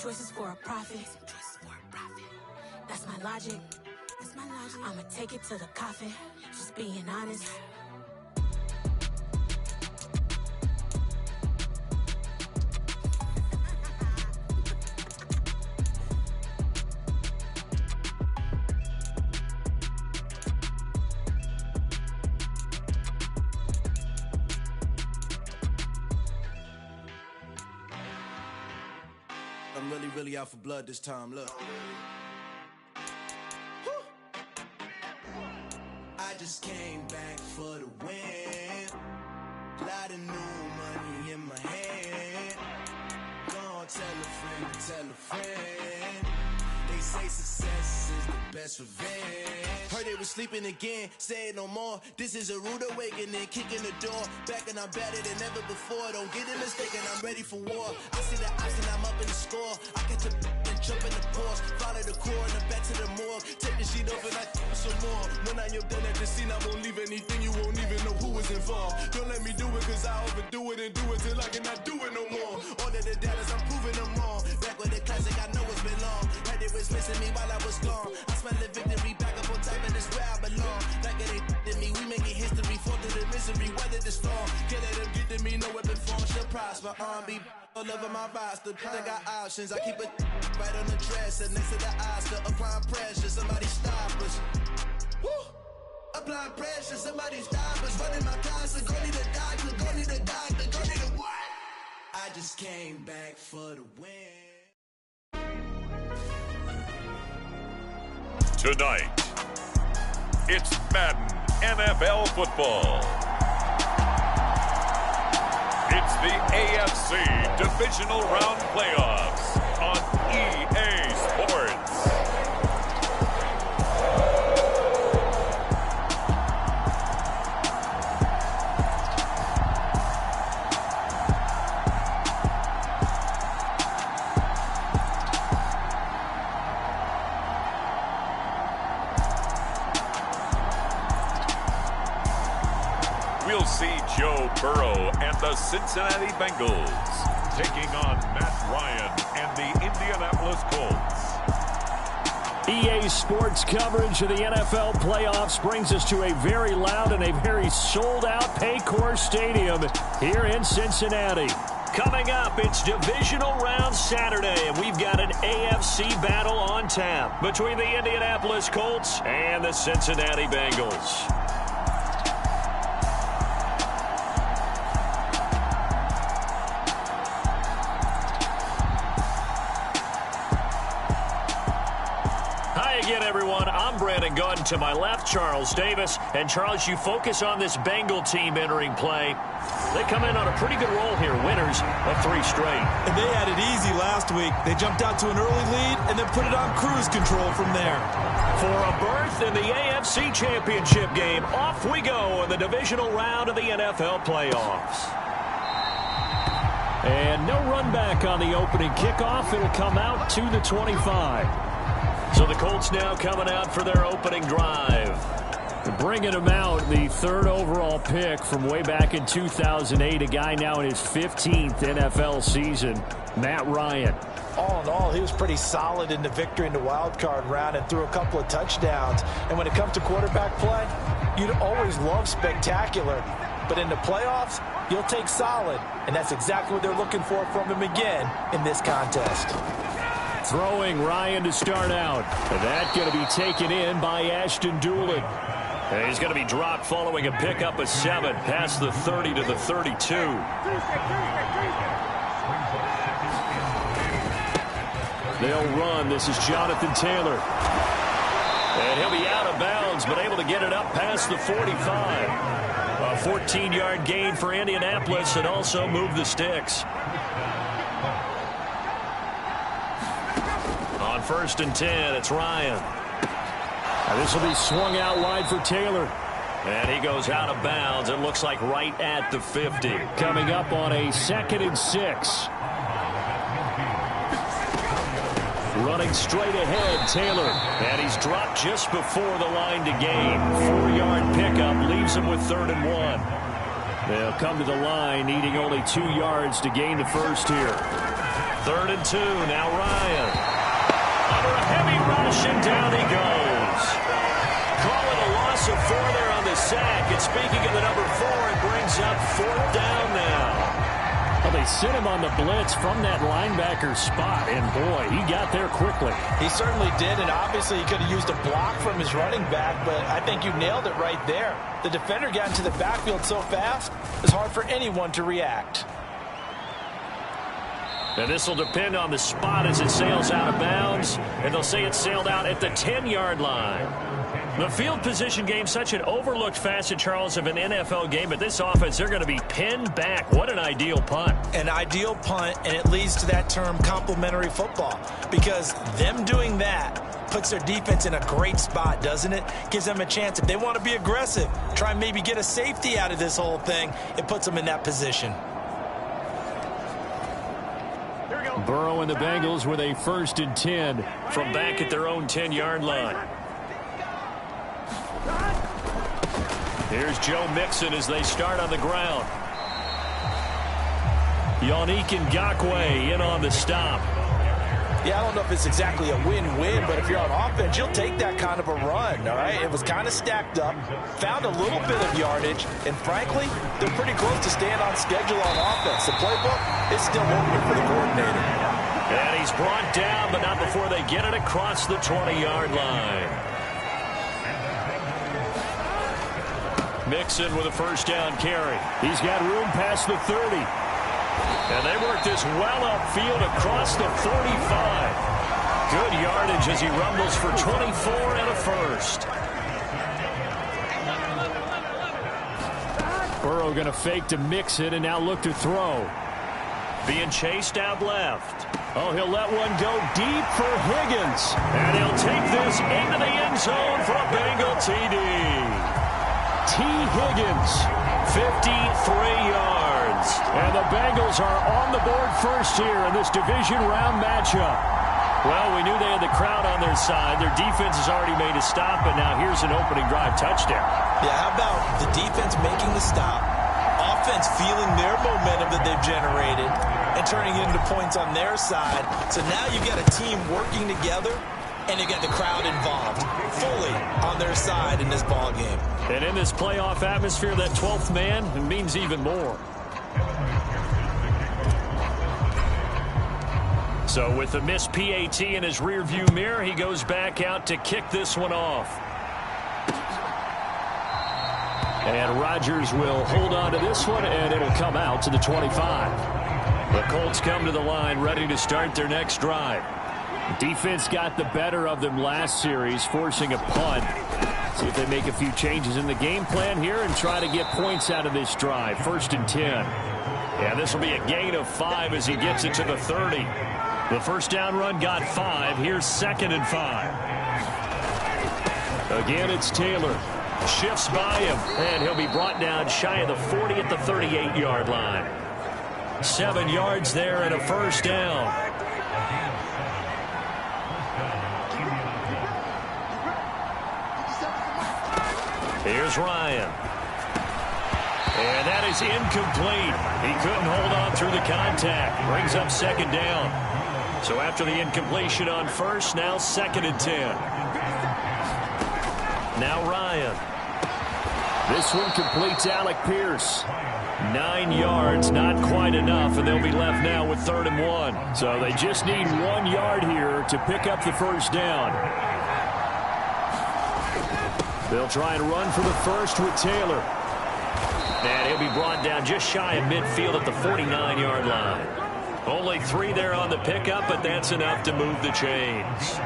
choices for a profit. That's my logic. I'ma take it to the coffin. Just being honest. I'm really out for blood this time, look. I just came back for the win. Lot of new money in my hand. Gonna tell a friend. They say success is the best revenge. Heard they was sleeping again, say it no more. This is a rude awakening, kicking the door. Back and I'm better than ever before. Don't get it mistaken, I'm ready for war. I see the option, I'm up in the score. I get the and jump in the pause. Follow the core and then back to the morgue. Take the sheet off and I some more. When I am done at the scene, I won't leave anything. You won't even know who was involved. Don't let me do it, cause I overdo it and do it till I cannot do it no more. All of the doubters, I'm proving them wrong. Back with the classic, I know it's been long. Heard they was missing me while I was gone. I smell the victory, back up on time, and it's where I belong. Like it ain't to me, we making history. Fall through the misery, weather the storm. Can't let them get to me, no weapon form shall prosper. R&B all over my roster. I got options, I keep it right on the dresser. Next to the Oscar, applying pressure. Somebody stop us. Woo! Applying pressure, somebody stop us. Running my concert, go need a doctor, go need a doctor, go need a what? I just came back for the win. Tonight, it's Madden NFL football. It's the AFC Divisional Round Playoffs on EA Sports. We'll see Joe Burrow and the Cincinnati Bengals taking on Matt Ryan and the Indianapolis Colts. EA Sports coverage of the NFL playoffs brings us to a very loud and a very sold-out Paycor Stadium here in Cincinnati. Coming up, it's Divisional Round Saturday, and we've got an AFC battle on tap between the Indianapolis Colts and the Cincinnati Bengals. Again, everyone, I'm Brandon Gunn. To my left, Charles Davis. And, Charles, you focus on this Bengal team entering play. They come in on a pretty good roll here, winners of 3 straight. And they had it easy last week. They jumped out to an early lead and then put it on cruise control from there. For a berth in the AFC Championship game, off we go in the divisional round of the NFL playoffs. And no run back on the opening kickoff. It'll come out to the 25. So the Colts now coming out for their opening drive. Bringing him out, the 3rd overall pick from way back in 2008, a guy now in his 15th NFL season, Matt Ryan. All in all, he was pretty solid in the victory in the wild card round and threw a couple of touchdowns. And when it comes to quarterback play, you'd always love spectacular. But in the playoffs, you'll take solid. And that's exactly what they're looking for from him again in this contest. Throwing Ryan to start out. And that going to be taken in by Ashton Doolin. And he's going to be dropped following a pickup of 7 past the 30 to the 32. They'll run. This is Jonathan Taylor. And he'll be out of bounds, but able to get it up past the 45. A 14-yard gain for Indianapolis and also move the sticks. On 1st and 10, it's Ryan. Now this will be swung out wide for Taylor. And he goes out of bounds. It looks like right at the 50. Coming up on a 2nd and 6. Running straight ahead, Taylor. And he's dropped just before the line to gain. 4-yard pickup leaves him with 3rd and 1. They'll come to the line needing only 2 yards to gain the first here. 3rd and 2. Now Ryan. Under a heavy rush, and down he goes. Call it a loss of 4 there on the sack. And speaking of the number 4, it brings up 4th down now. Well, they sent him on the blitz from that linebacker spot, and boy, he got there quickly. He certainly did, and obviously he could have used a block from his running back, but I think you nailed it right there. The defender got into the backfield so fast, it's hard for anyone to react. And this will depend on the spot as it sails out of bounds, and they'll say it sailed out at the 10-yard line. The field position game, such an overlooked facet, Charles, of an NFL game, but this offense, they're going to be pinned back. What an ideal punt. An ideal punt, and it leads to that term complementary football, because them doing that puts their defense in a great spot, doesn't it? Gives them a chance. If they want to be aggressive, try and maybe get a safety out of this whole thing, it puts them in that position. Burrow and the Bengals with a 1st and 10 from back at their own 10-yard line. Here's Joe Mixon as they start on the ground. Yannick Ngakoue in on the stop. Yeah, I don't know if it's exactly a win-win, but if you're on offense, you'll take that kind of a run, all right? It was kind of stacked up, found a little bit of yardage, and frankly, they're pretty close to staying on schedule on offense. The playbook is still open for the coordinator. And he's brought down, but not before they get it across the 20-yard line. Mixon with a 1st down carry. He's got room past the 30. And they work this well upfield across the 45. Good yardage as he rumbles for 24 and a 1st. Burrow going to fake to Mixon and now look to throw. Being chased out left. Oh, he'll let one go deep for Higgins. And he'll take this into the end zone for a Bengal TD. T. Higgins, 53 yards. And the Bengals are on the board first here in this division round matchup. Well, we knew they had the crowd on their side. Their defense has already made a stop, and now here's an opening drive touchdown. Yeah, how about the defense making the stop, offense feeling their momentum that they've generated, and turning it into points on their side. So now you've got a team working together, and you got the crowd involved fully on their side in this ball game. And in this playoff atmosphere, that 12th man means even more. So with the missed PAT in his rearview mirror, he goes back out to kick this one off. And Rodgers will hold on to this one, and it'll come out to the 25. The Colts come to the line ready to start their next drive. Defense got the better of them last series, forcing a punt. See if they make a few changes in the game plan here and try to get points out of this drive. 1st and 10. Yeah, this will be a gain of 5 as he gets it to the 30. The 1st down run got 5. Here's 2nd and 5. Again, it's Taylor. Shifts by him, and he'll be brought down shy of the 40 at the 38-yard line. 7 yards there and a 1st down. Here's Ryan. And that is incomplete. He couldn't hold on through the contact. Brings up 2nd down. So after the incompletion on 1st, now 2nd and 10. Now Ryan. This one completes Alec Pierce. 9 yards, not quite enough, and they'll be left now with 3rd and 1. So they just need 1 yard here to pick up the 1st down. They'll try and run for the 1st with Taylor. And he'll be brought down just shy of midfield at the 49-yard line. Only 3 there on the pickup, but that's enough to move the chains.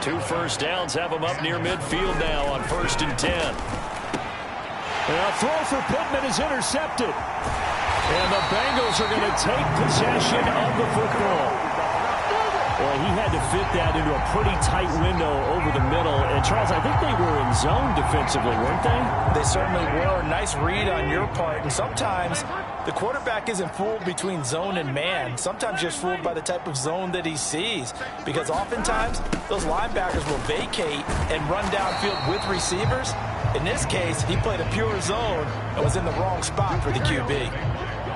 2 1st downs have them up near midfield now on 1st and 10. And a throw for Pittman is intercepted. And the Bengals are going to take possession of the football. Well, he had to fit that into a pretty tight window over the middle. And, Charles, I think they were in zone defensively, weren't they? They certainly were. Nice read on your part. And sometimes the quarterback isn't fooled between zone and man. Sometimes just fooled by the type of zone that he sees. Because oftentimes, those linebackers will vacate and run downfield with receivers. In this case, he played a pure zone and was in the wrong spot for the QB.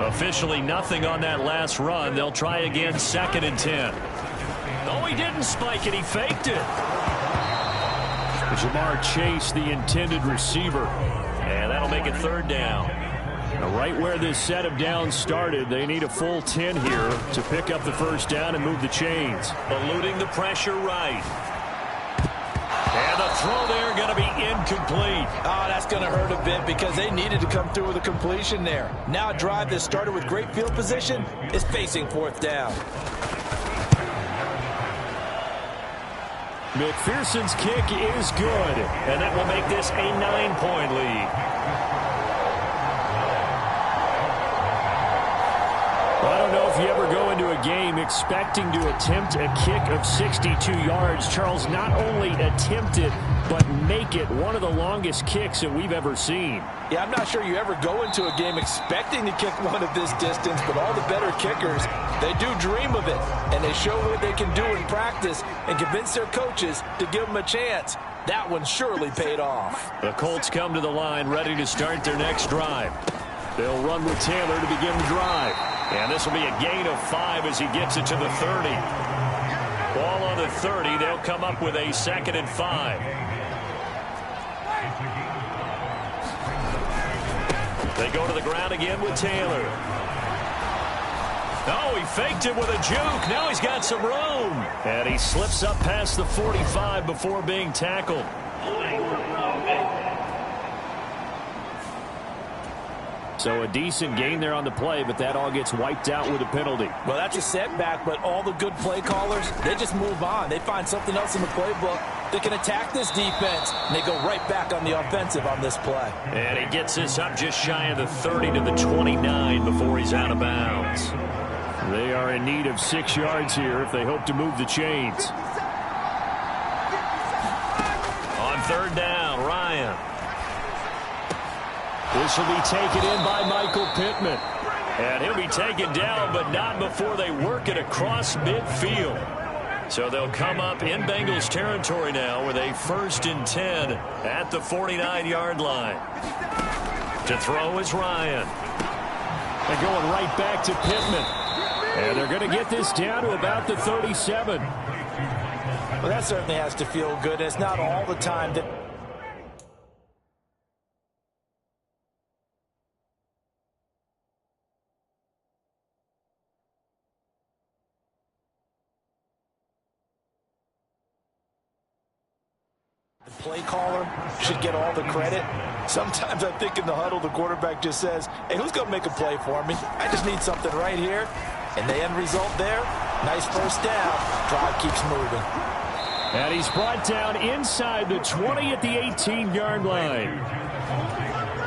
Officially nothing on that last run. They'll try again, 2nd and 10. Oh, he didn't spike it. He faked it. Jamar Chase, the intended receiver. And that'll make it 3rd down. Now, right where this set of downs started, they need a full 10 here to pick up the 1st down and move the chains. Eluding the pressure right. And the throw there going to be incomplete. Oh, that's going to hurt a bit because they needed to come through with a completion there. Now a drive that started with great field position is facing 4th down. McPherson's kick is good, and that will make this a 9-point lead. I don't know if you ever go into a game expecting to attempt a kick of 62 yards. Charles, not only attempt it, but make it one of the longest kicks that we've ever seen. Yeah, I'm not sure you ever go into a game expecting to kick one of this distance, but all the better kickers, they do dream of it, and they show what they can do in practice and convince their coaches to give them a chance. That one surely paid off. The Colts come to the line ready to start their next drive. They'll run with Taylor to begin the drive. And this will be a gain of 5 as he gets it to the 30. Ball on the 30. They'll come up with a 2nd and 5. They go to the ground again with Taylor. Oh, he faked it with a juke. Now he's got some room. And he slips up past the 45 before being tackled. So a decent gain there on the play, but that all gets wiped out with a penalty. Well, that's a setback, but all the good play callers, they just move on. They find something else in the playbook that can attack this defense, and they go right back on the offensive on this play. And he gets this up just shy of the 30 to the 29 before he's out of bounds. They are in need of 6 yards here if they hope to move the chains. On 3rd down, Ryan. This will be taken in by Michael Pittman. And he'll be taken down, but not before they work it across midfield. So they'll come up in Bengals territory now with a 1st and 10 at the 49-yard line. To throw is Ryan. They're going right back to Pittman. And they're going to get this down to about the 37. Well, that certainly has to feel good. It's not all the time that the play caller should get all the credit. Sometimes I think in the huddle, the quarterback just says, hey, who's going to make a play for me? I just need something right here. And the end result there, nice 1st down. Drive keeps moving. And he's brought down inside the 20 at the 18-yard line.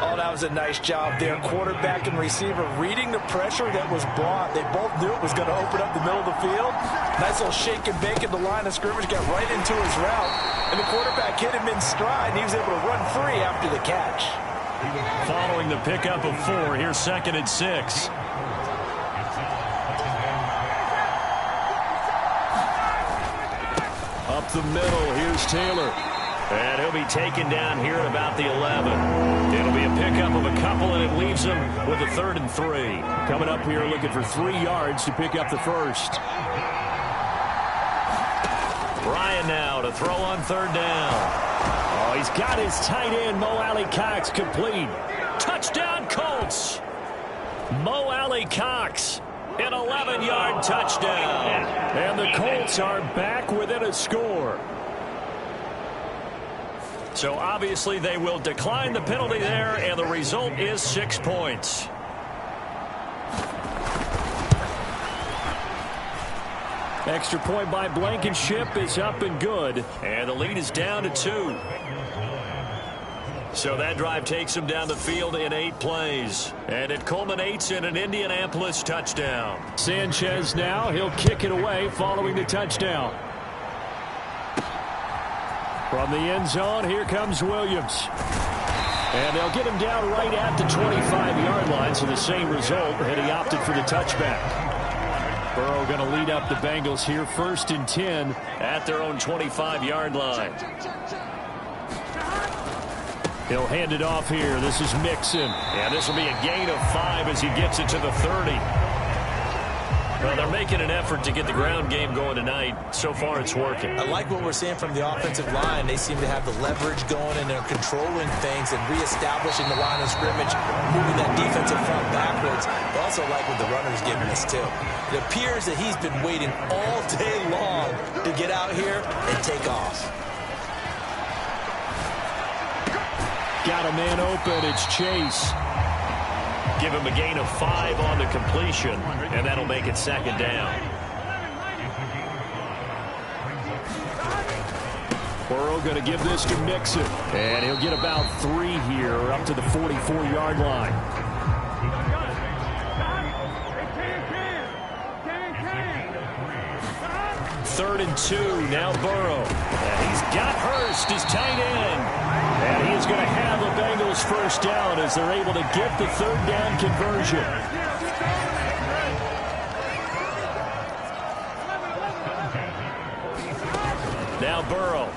Oh, that was a nice job there. Quarterback and receiver reading the pressure that was brought. They both knew it was going to open up the middle of the field. Nice little shake and bake at the line of scrimmage, got right into his route. And the quarterback hit him in stride, and he was able to run free after the catch. Following the pickup of 4, here's 2nd and 6. Up the middle, here's Taylor. And he'll be taken down here at about the 11. It'll be a pickup of a couple, and it leaves him with a 3rd and 3. Coming up here looking for 3 yards to pick up the 1st. Ryan now to throw on 3rd down. Oh, he's got his tight end, Mo Alley-Cox, complete. Touchdown, Colts. Mo Alley-Cox, an 11-yard touchdown. And the Colts are back within a score. So obviously they will decline the penalty there, and the result is 6 points. Extra point by Blankenship is up and good, and the lead is down to 2. So that drive takes them down the field in 8 plays, and it culminates in an Indianapolis touchdown. Sanchez now, he'll kick it away following the touchdown. From the end zone, here comes Williams. And they'll get him down right at the 25-yard line, so the same result, and he opted for the touchback. Burrow going to lead up the Bengals here, 1st and 10 at their own 25-yard line. He'll hand it off here. This is Mixon. And this will be a gain of 5 as he gets it to the 30. Well, they're making an effort to get the ground game going tonight. So far, it's working. I like what we're seeing from the offensive line. They seem to have the leverage going, and they're controlling things and reestablishing the line of scrimmage, moving that defensive front backwards. I also like what the runner's giving us, too. It appears that he's been waiting all day long to get out here and take off. Got a man open. It's Chase. Give him a gain of 5 on the completion, and that'll make it second down. Burrow going to give this to Mixon, and he'll get about 3 here, up to the 44-yard line. Third and 2, now Burrow. And he's got Hurst, his tight end. And he is going to have the Bengals first down as they're able to get the third down conversion. Now Burrow.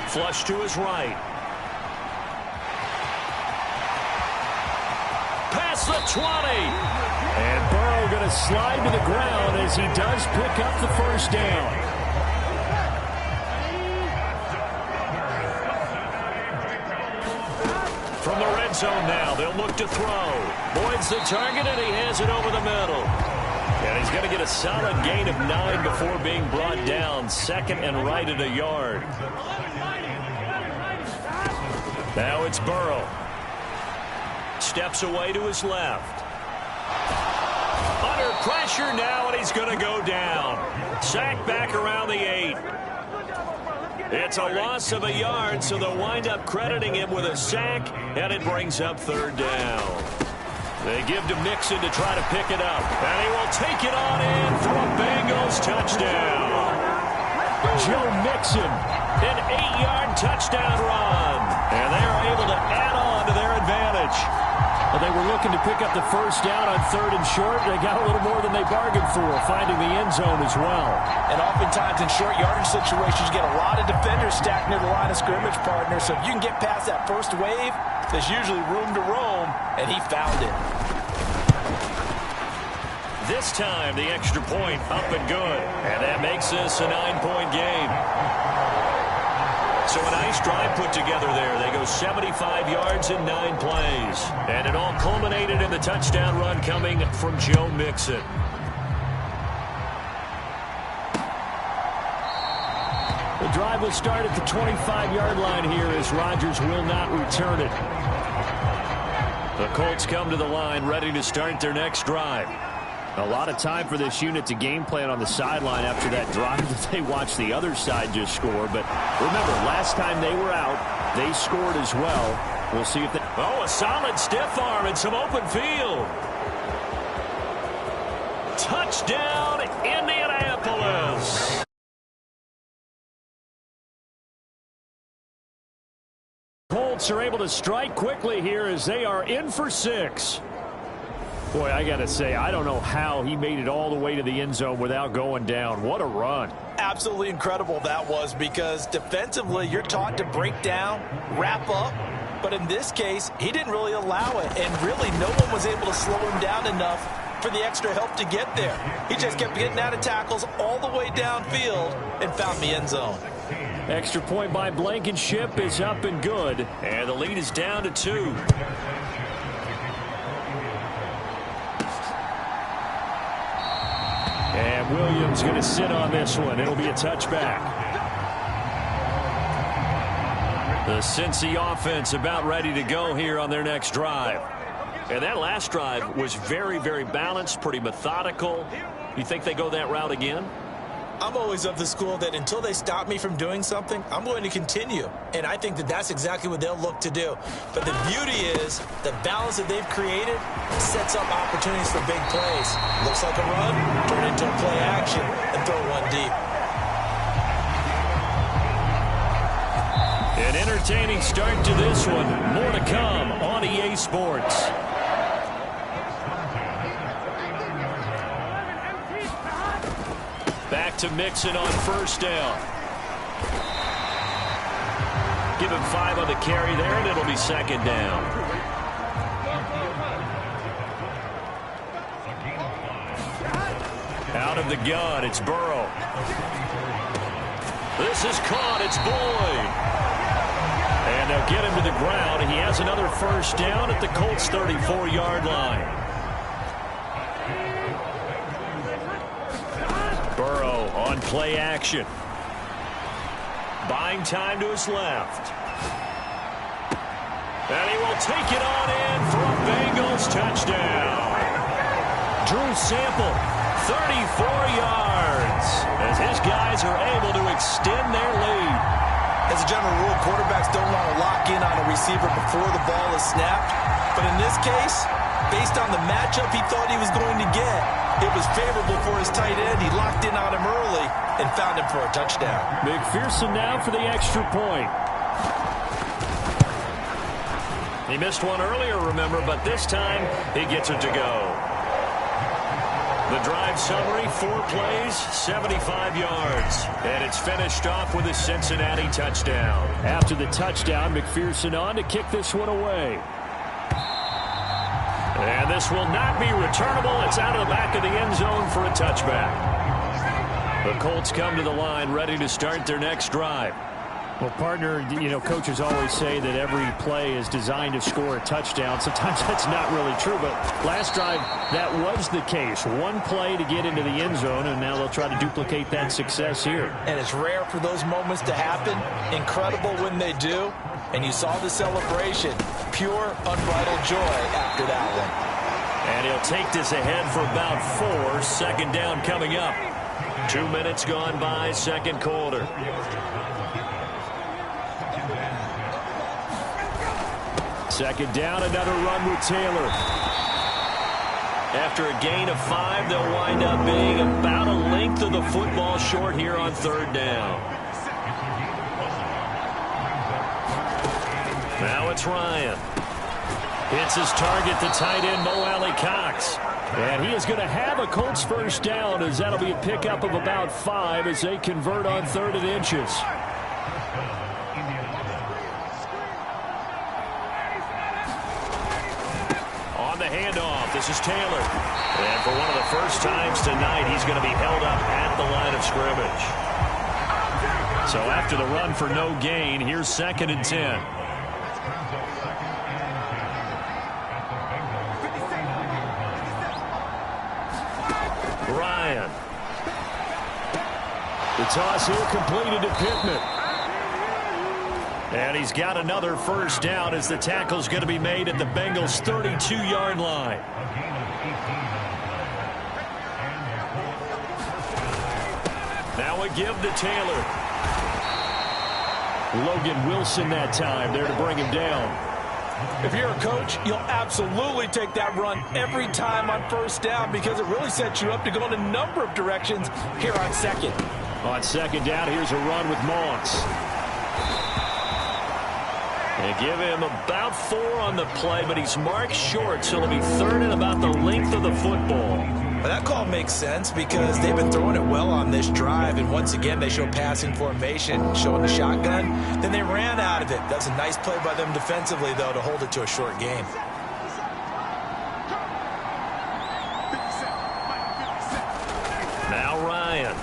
Flush to his right. Past the 20. And Burrow going to slide to the ground as he does pick up the first down. From the red zone now, they'll look to throw. Boyd's the target, and he has it over the middle. And he's going to get a solid gain of 9 before being brought down. Second and right at a yard. Now it's Burrow. Steps away to his left. Under pressure now, and he's going to go down. Sacked back around the 8. It's a loss of a yard, so they'll wind up crediting him with a sack, and it brings up third down. They give to Mixon to try to pick it up, and he will take it on in for a Bengals touchdown. Joe Mixon, an 8-yard touchdown run, and they are able to add on to their advantage. They were looking to pick up the first down on 3rd and short. They got a little more than they bargained for, finding the end zone as well. And oftentimes in short yardage situations, you get a lot of defenders stacked near the line of scrimmage, partner. So if you can get past that first wave, there's usually room to roam, and he found it. This time, the extra point up and good. And that makes this a 9-point game. So a nice drive put together there. They go 75 yards in 9 plays. And it all culminated in the touchdown run coming from Joe Mixon. The drive will start at the 25-yard line here as Rodgers will not return it. The Colts come to the line ready to start their next drive. A lot of time for this unit to game plan on the sideline after that drive that they watched the other side just score. But remember, last time they were out, they scored as well. We'll see if they... Oh, a solid stiff arm and some open field. Touchdown, Indianapolis. Colts are able to strike quickly here as they are in for 6. Boy, I got to say, I don't know how he made it all the way to the end zone without going down. What a run. Absolutely incredible that was, because defensively you're taught to break down, wrap up. But in this case, he didn't really allow it. And really, no one was able to slow him down enough for the extra help to get there. He just kept getting out of tackles all the way downfield and found the end zone. Extra point by Blankenship is up and good. And the lead is down to 2. And Williams going to sit on this one. It'll be a touchback. The Cincy offense about ready to go here on their next drive. And that last drive was very, very balanced, pretty methodical. You think they go that route again? I'm always of the school that until they stop me from doing something, I'm going to continue. And I think that that's exactly what they'll look to do. But the beauty is the balance that they've created sets up opportunities for big plays. Looks like a run, turn it into a play action, and throw one deep. An entertaining start to this one. More to come on EA Sports. Back to Mixon on first down. Give him 5 on the carry there, and it'll be second down. Out of the gun, it's Burrow. This is caught, it's Boyd. And they'll get him to the ground. He has another first down at the Colts' 34-yard line. Burrow on play action. Buying time to his left. And he will take it on in for a Bengals touchdown. Drew Sample, 34 yards, as his guys are able to extend their lead. As a general rule, quarterbacks don't want to lock in on a receiver before the ball is snapped. But in this case, based on the matchup he thought he was going to get, it was favorable for his tight end. He locked in on him early and found him for a touchdown. McPherson now for the extra point. He missed one earlier, remember, but this time he gets it to go. The drive summary, 4 plays, 75 yards. And it's finished off with a Cincinnati touchdown. After the touchdown, McPherson on to kick this one away. And this will not be returnable. It's out of the back of the end zone for a touchback. The Colts come to the line ready to start their next drive. Well, partner, coaches always say that every play is designed to score a touchdown. Sometimes that's not really true, but last drive, that was the case. One play to get into the end zone, and now they'll try to duplicate that success here. And it's rare for those moments to happen. Incredible when they do. And you saw the celebration. Pure, unbridled joy after that one. And he'll take this ahead for about 4. Second down coming up. 2 minutes gone by, second quarter. Second down, another run with Taylor. After a gain of 5, they'll wind up being about a length of the football short here on third down. Now it's Ryan. Hits his target, the tight end, Mo Alley-Cox. And he is going to have a Colts first down, as that'll be a pickup of about 5 as they convert on 3rd and inches. On the handoff, this is Taylor. And for one of the first times tonight, he's going to be held up at the line of scrimmage. So after the run for no gain, here's 2nd and 10. Ryan. The toss here completed to Pittman. And he's got another first down as the tackle's going to be made at the Bengals' 32-yard line. Now a give to Taylor. Logan Wilson that time there to bring him down. If you're a coach, you'll absolutely take that run every time on first down because it really sets you up to go in a number of directions here on second. On second down, here's a run with Moss. They give him about 4 on the play, but he's marked short, so it'll be 3rd and about the length of the football. Well, that call makes sense because they've been throwing it well on this drive, and once again they show passing formation, showing the shotgun. Then they ran out of it. That's a nice play by them defensively, though, to hold it to a short game. Now Ryan.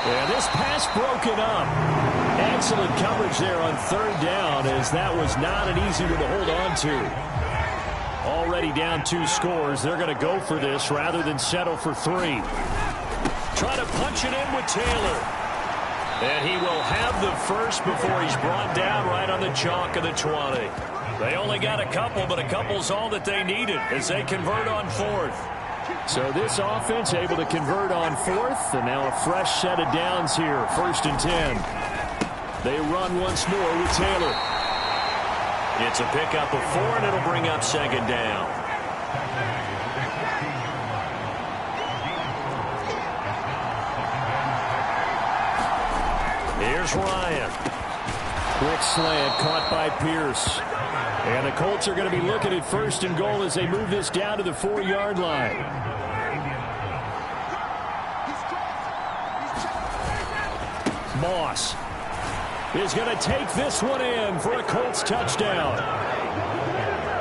And this pass broken up. Excellent coverage there on 3rd down, as that was not an easy one to hold on to. Already down 2 scores. They're going to go for this rather than settle for 3. Try to punch it in with Taylor. And he will have the first before he's brought down right on the chalk of the 20. They only got a couple, but a couple's all that they needed as they convert on 4th. So this offense able to convert on 4th, and now a fresh set of downs here, 1st and 10. They run once more with Taylor. It's a pickup of 4, and it'll bring up 2nd down. Here's Ryan. Quick slant caught by Pierce. And the Colts are going to be looking at 1st and goal as they move this down to the 4-yard line. Moss. is going to take this one in for a Colts touchdown.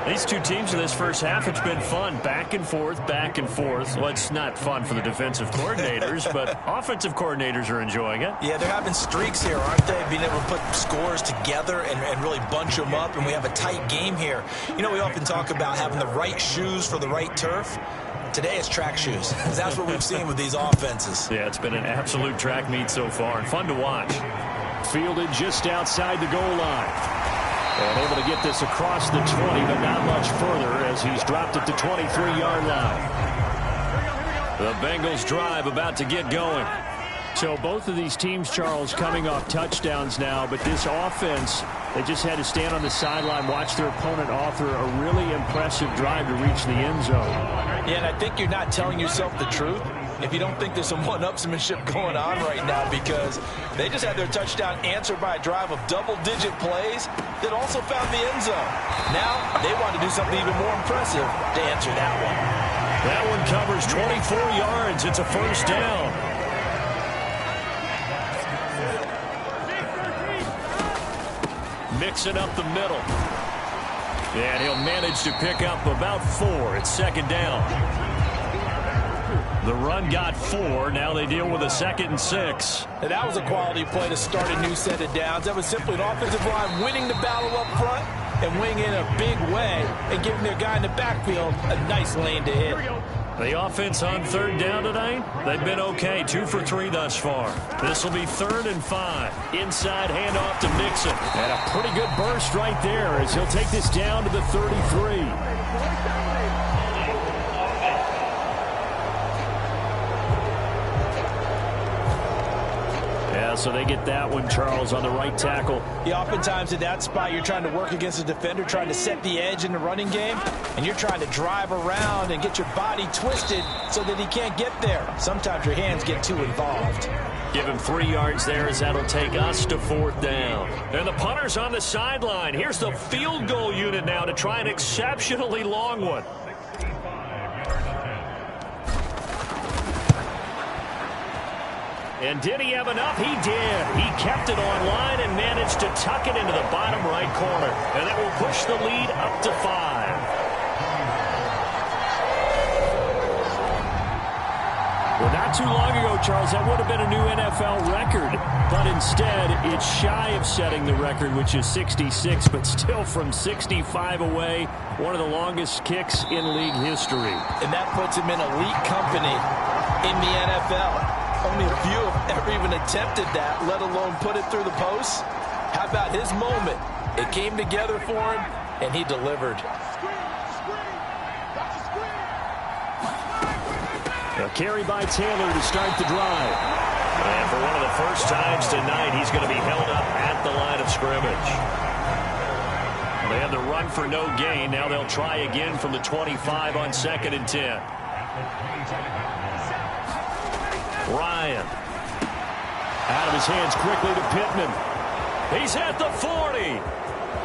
These two teams in this first half, it's been fun. Back and forth, back and forth. Well, it's not fun for the defensive coordinators, but offensive coordinators are enjoying it. Yeah, they're having streaks here, aren't they? Being able to put scores together and really bunch them up, and we have a tight game here. You know, we often talk about having the right shoes for the right turf. Today it's track shoes. That's what we've seen with these offenses. Yeah, it's been an absolute track meet so far, and fun to watch. Fielded just outside the goal line. And able to get this across the 20, but not much further as he's dropped it to 23-yard line. The Bengals drive about to get going. So both of these teams, Charles, coming off touchdowns now, but this offense, they just had to stand on the sideline, watch their opponent author a really impressive drive to reach the end zone. Yeah, and I think you're not telling yourself the truth if you don't think there's some one-upsmanship going on right now, because they just had their touchdown answered by a drive of double-digit plays that also found the end zone. Now they want to do something even more impressive to answer that one. That one covers 24 yards. It's a first down. Mixing up the middle. And he'll manage to pick up about 4. It's second down. The run got 4. Now they deal with a 2nd and 6. And that was a quality play to start a new set of downs. That was simply an offensive line winning the battle up front and winning in a big way and giving their guy in the backfield a nice lane to hit. The offense on third down tonight, they've been okay. 2 for 3 thus far. This will be 3rd and 5. Inside handoff to Mixon. And a pretty good burst right there as he'll take this down to the 33. So they get that one, Charles, on the right tackle. Yeah, oftentimes in that spot, you're trying to work against a defender, trying to set the edge in the running game, and you're trying to drive around and get your body twisted so that he can't get there. Sometimes your hands get too involved. Give him 3 yards there as that'll take us to 4th down. And the punter's on the sideline. Here's the field goal unit now to try an exceptionally long one. And did he have enough? He did. He kept it on line and managed to tuck it into the bottom right corner. And that will push the lead up to 5. Well, not too long ago, Charles, that would have been a new NFL record. But instead, it's shy of setting the record, which is 66, but still from 65 away, one of the longest kicks in league history. And that puts him in elite company in the NFL. Only a few have ever even attempted that, let alone put it through the post. How about his moment? It came together for him, and he delivered. A carry by Taylor to start the drive. And for one of the first times tonight, he's going to be held up at the line of scrimmage. They had the run for no gain. Now they'll try again from the 25 on 2nd and 10. Ryan. Out of his hands quickly to Pittman. He's at the 40.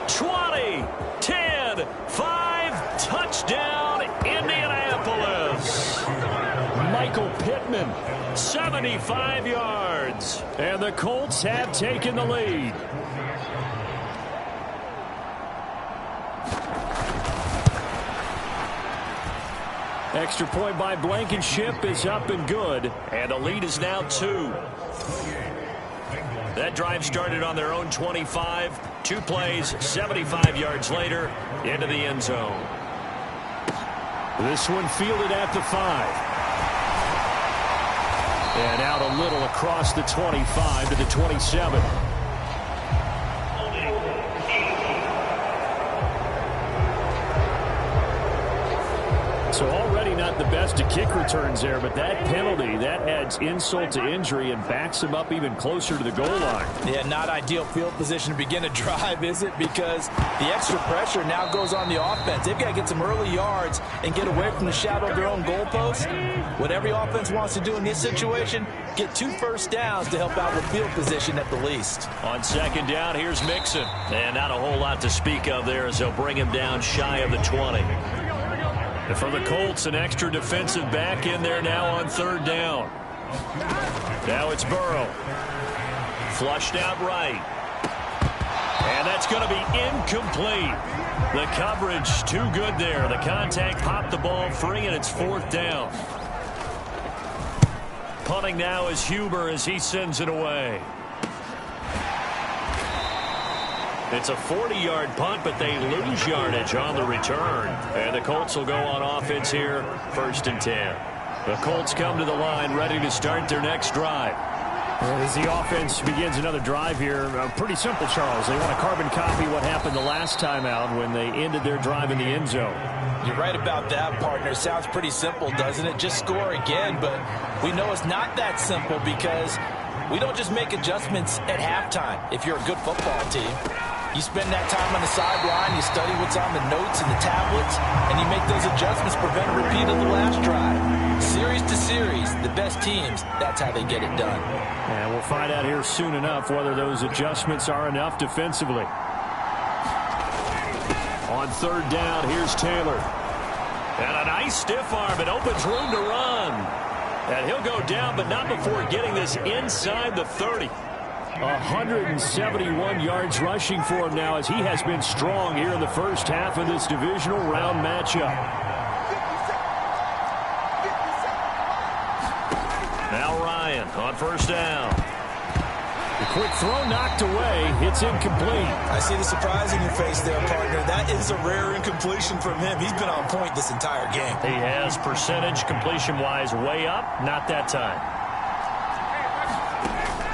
20. 10. 5. Touchdown, Indianapolis. Michael Pittman, 75 yards. And the Colts have taken the lead. Extra point by Blankenship is up and good. And the lead is now 2. That drive started on their own 25. 2 plays, 75 yards later, into the end zone. This one fielded at the 5. And out a little across the 25 to the 27. So already not the best of kick returns there, but that penalty, that adds insult to injury and backs him up even closer to the goal line. Yeah, not ideal field position to begin a drive, is it? Because the extra pressure now goes on the offense. They've got to get some early yards and get away from the shadow of their own goalpost. What every offense wants to do in this situation, get 2 first downs to help out with field position at the least. On 2nd down, here's Mixon. And not a whole lot to speak of there as they'll bring him down shy of the 20. And for the Colts, an extra defensive back in there now on 3rd down. Now it's Burrow. Flushed out right. And that's going to be incomplete. The coverage too good there. The contact popped the ball free, and it's 4th down. Punting now is Huber as he sends it away. It's a 40-yard punt, but they lose yardage on the return. And the Colts will go on offense here, 1st and 10. The Colts come to the line ready to start their next drive. As the offense begins another drive here, pretty simple, Charles. They want to carbon copy what happened the last time out when they ended their drive in the end zone. You're right about that, partner. Sounds pretty simple, doesn't it? Just score again, but we know it's not that simple because we don't just make adjustments at halftime if you're a good football team. You spend that time on the sideline, you study what's on the notes and the tablets, and you make those adjustments, prevent a repeat of the last drive. Series to series, the best teams, that's how they get it done. And we'll find out here soon enough whether those adjustments are enough defensively. On 3rd down, here's Taylor. And a nice stiff arm. It opens room to run. And he'll go down, but not before getting this inside the 30. 171 yards rushing for him now as he has been strong here in the first half of this divisional round matchup. Now Ryan on 1st down. The quick throw knocked away. It's incomplete. I see the surprise in your face there, partner. That is a rare incompletion from him. He's been on point this entire game. He has percentage completion-wise way up. Not that time.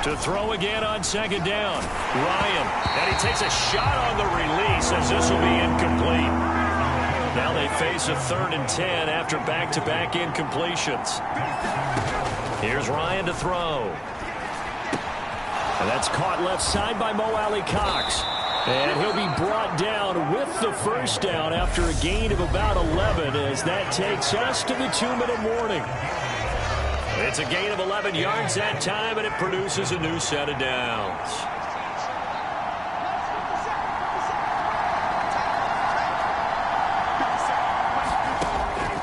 To throw again on 2nd down. Ryan. And he takes a shot on the release as this will be incomplete. Now they face a 3rd and 10 after back-to-back incompletions. Here's Ryan to throw. And that's caught left side by Mo Alley-Cox. And he'll be brought down with the 1st down after a gain of about 11 as that takes us to the 2-minute warning. It's a gain of 11 yards that time, and it produces a new set of downs.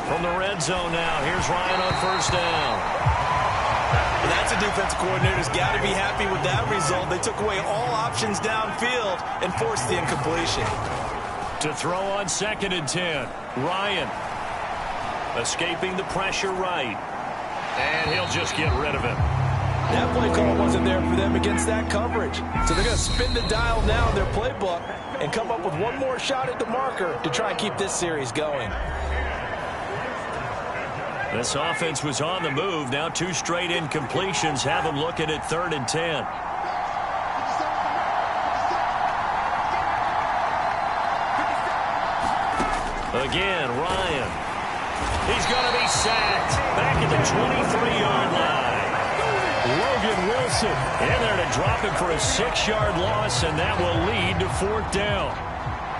From the red zone now, here's Ryan on 1st down. And that's a defensive coordinator's got to be happy with that result. They took away all options downfield and forced the incompletion. To throw on 2nd and 10, Ryan escaping the pressure right. And he'll just get rid of it. That play call wasn't there for them against that coverage. So they're going to spin the dial now in their playbook and come up with one more shot at the marker to try and keep this series going. This offense was on the move. Now 2 straight incompletions have them looking at 3rd and 10. Again, Ryan. He's going to be sacked back at the 23-yard line. Logan Wilson in there to drop him for a 6-yard loss, and that will lead to 4th down.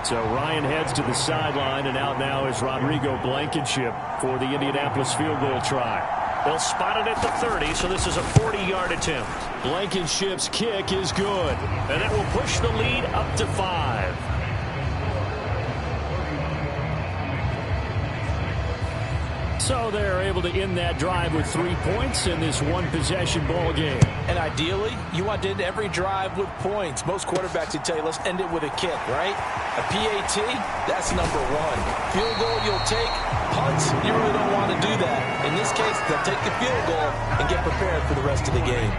So Ryan heads to the sideline, and out now is Rodrigo Blankenship for the Indianapolis field goal try. They'll spot it at the 30, so this is a 40-yard attempt. Blankenship's kick is good. And that will push the lead up to 5. So they're able to end that drive with 3 points in this one-possession ball game. And ideally, you want to end every drive with points. Most quarterbacks would tell you, let's end it with a kick, right? A PAT, that's number 1. Field goal, you'll take. Punts, you really don't want to do that. In this case, they'll take the field goal and get prepared for the rest of the game.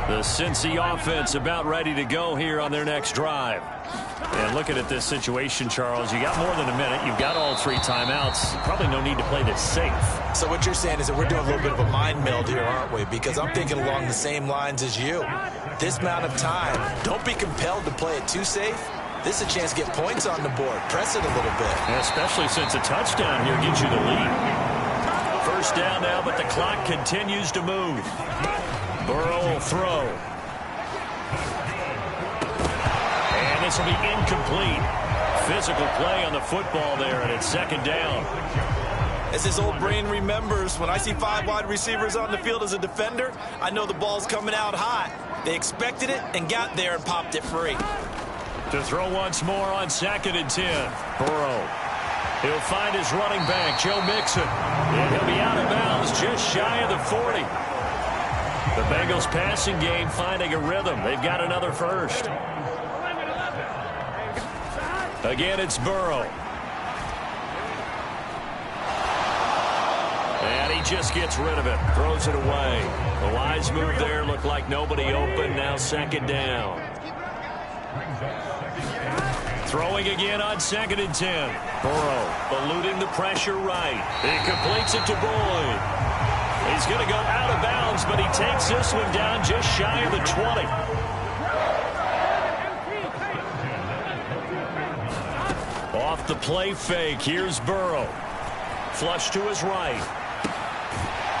The Cincy offense about ready to go here on their next drive. And looking at this situation, Charles, you got more than a minute. You've got all 3 timeouts. Probably no need to play this safe. So what you're saying is that we're doing a little bit of a mind meld here, aren't we? Because I'm thinking along the same lines as you. This amount of time, don't be compelled to play it too safe. This is a chance to get points on the board. Press it a little bit. And especially since a touchdown here gets you the lead. 1st down now, but the clock continues to move. Burrow will throw. And this will be incomplete. Physical play on the football there, and it's 2nd down. As his old brain remembers, when I see 5 wide receivers on the field as a defender, I know the ball's coming out hot. They expected it and got there and popped it free. To throw once more on 2nd and 10. Burrow. He'll find his running back, Joe Mixon. And he'll be out of bounds just shy of the 40. The Bengals passing game finding a rhythm. They've got another first. Again, it's Burrow. And he just gets rid of it. Throws it away. A wise move there. Looked like nobody open. Now second down. Throwing again on 2nd and 10. Burrow eluding the pressure right. He completes it to Boyd. He's going to go out of bounds, but he takes this one down just shy of the 20. Off the play fake. Here's Burrow. Flush to his right.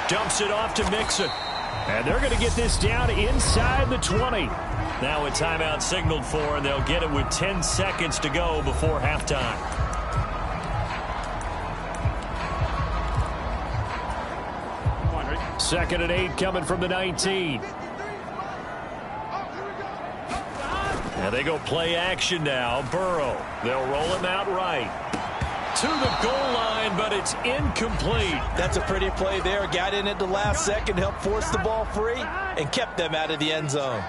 Dumps it off to Mixon. And they're going to get this down inside the 20. Now a timeout signaled for, and they'll get it with 10 seconds to go before halftime. Second and 8 coming from the 19. And they go play action now. Burrow. They'll roll him out right. To the goal line, but it's incomplete. That's a pretty play there. Got in at the last second, helped force the ball free, and kept them out of the end zone.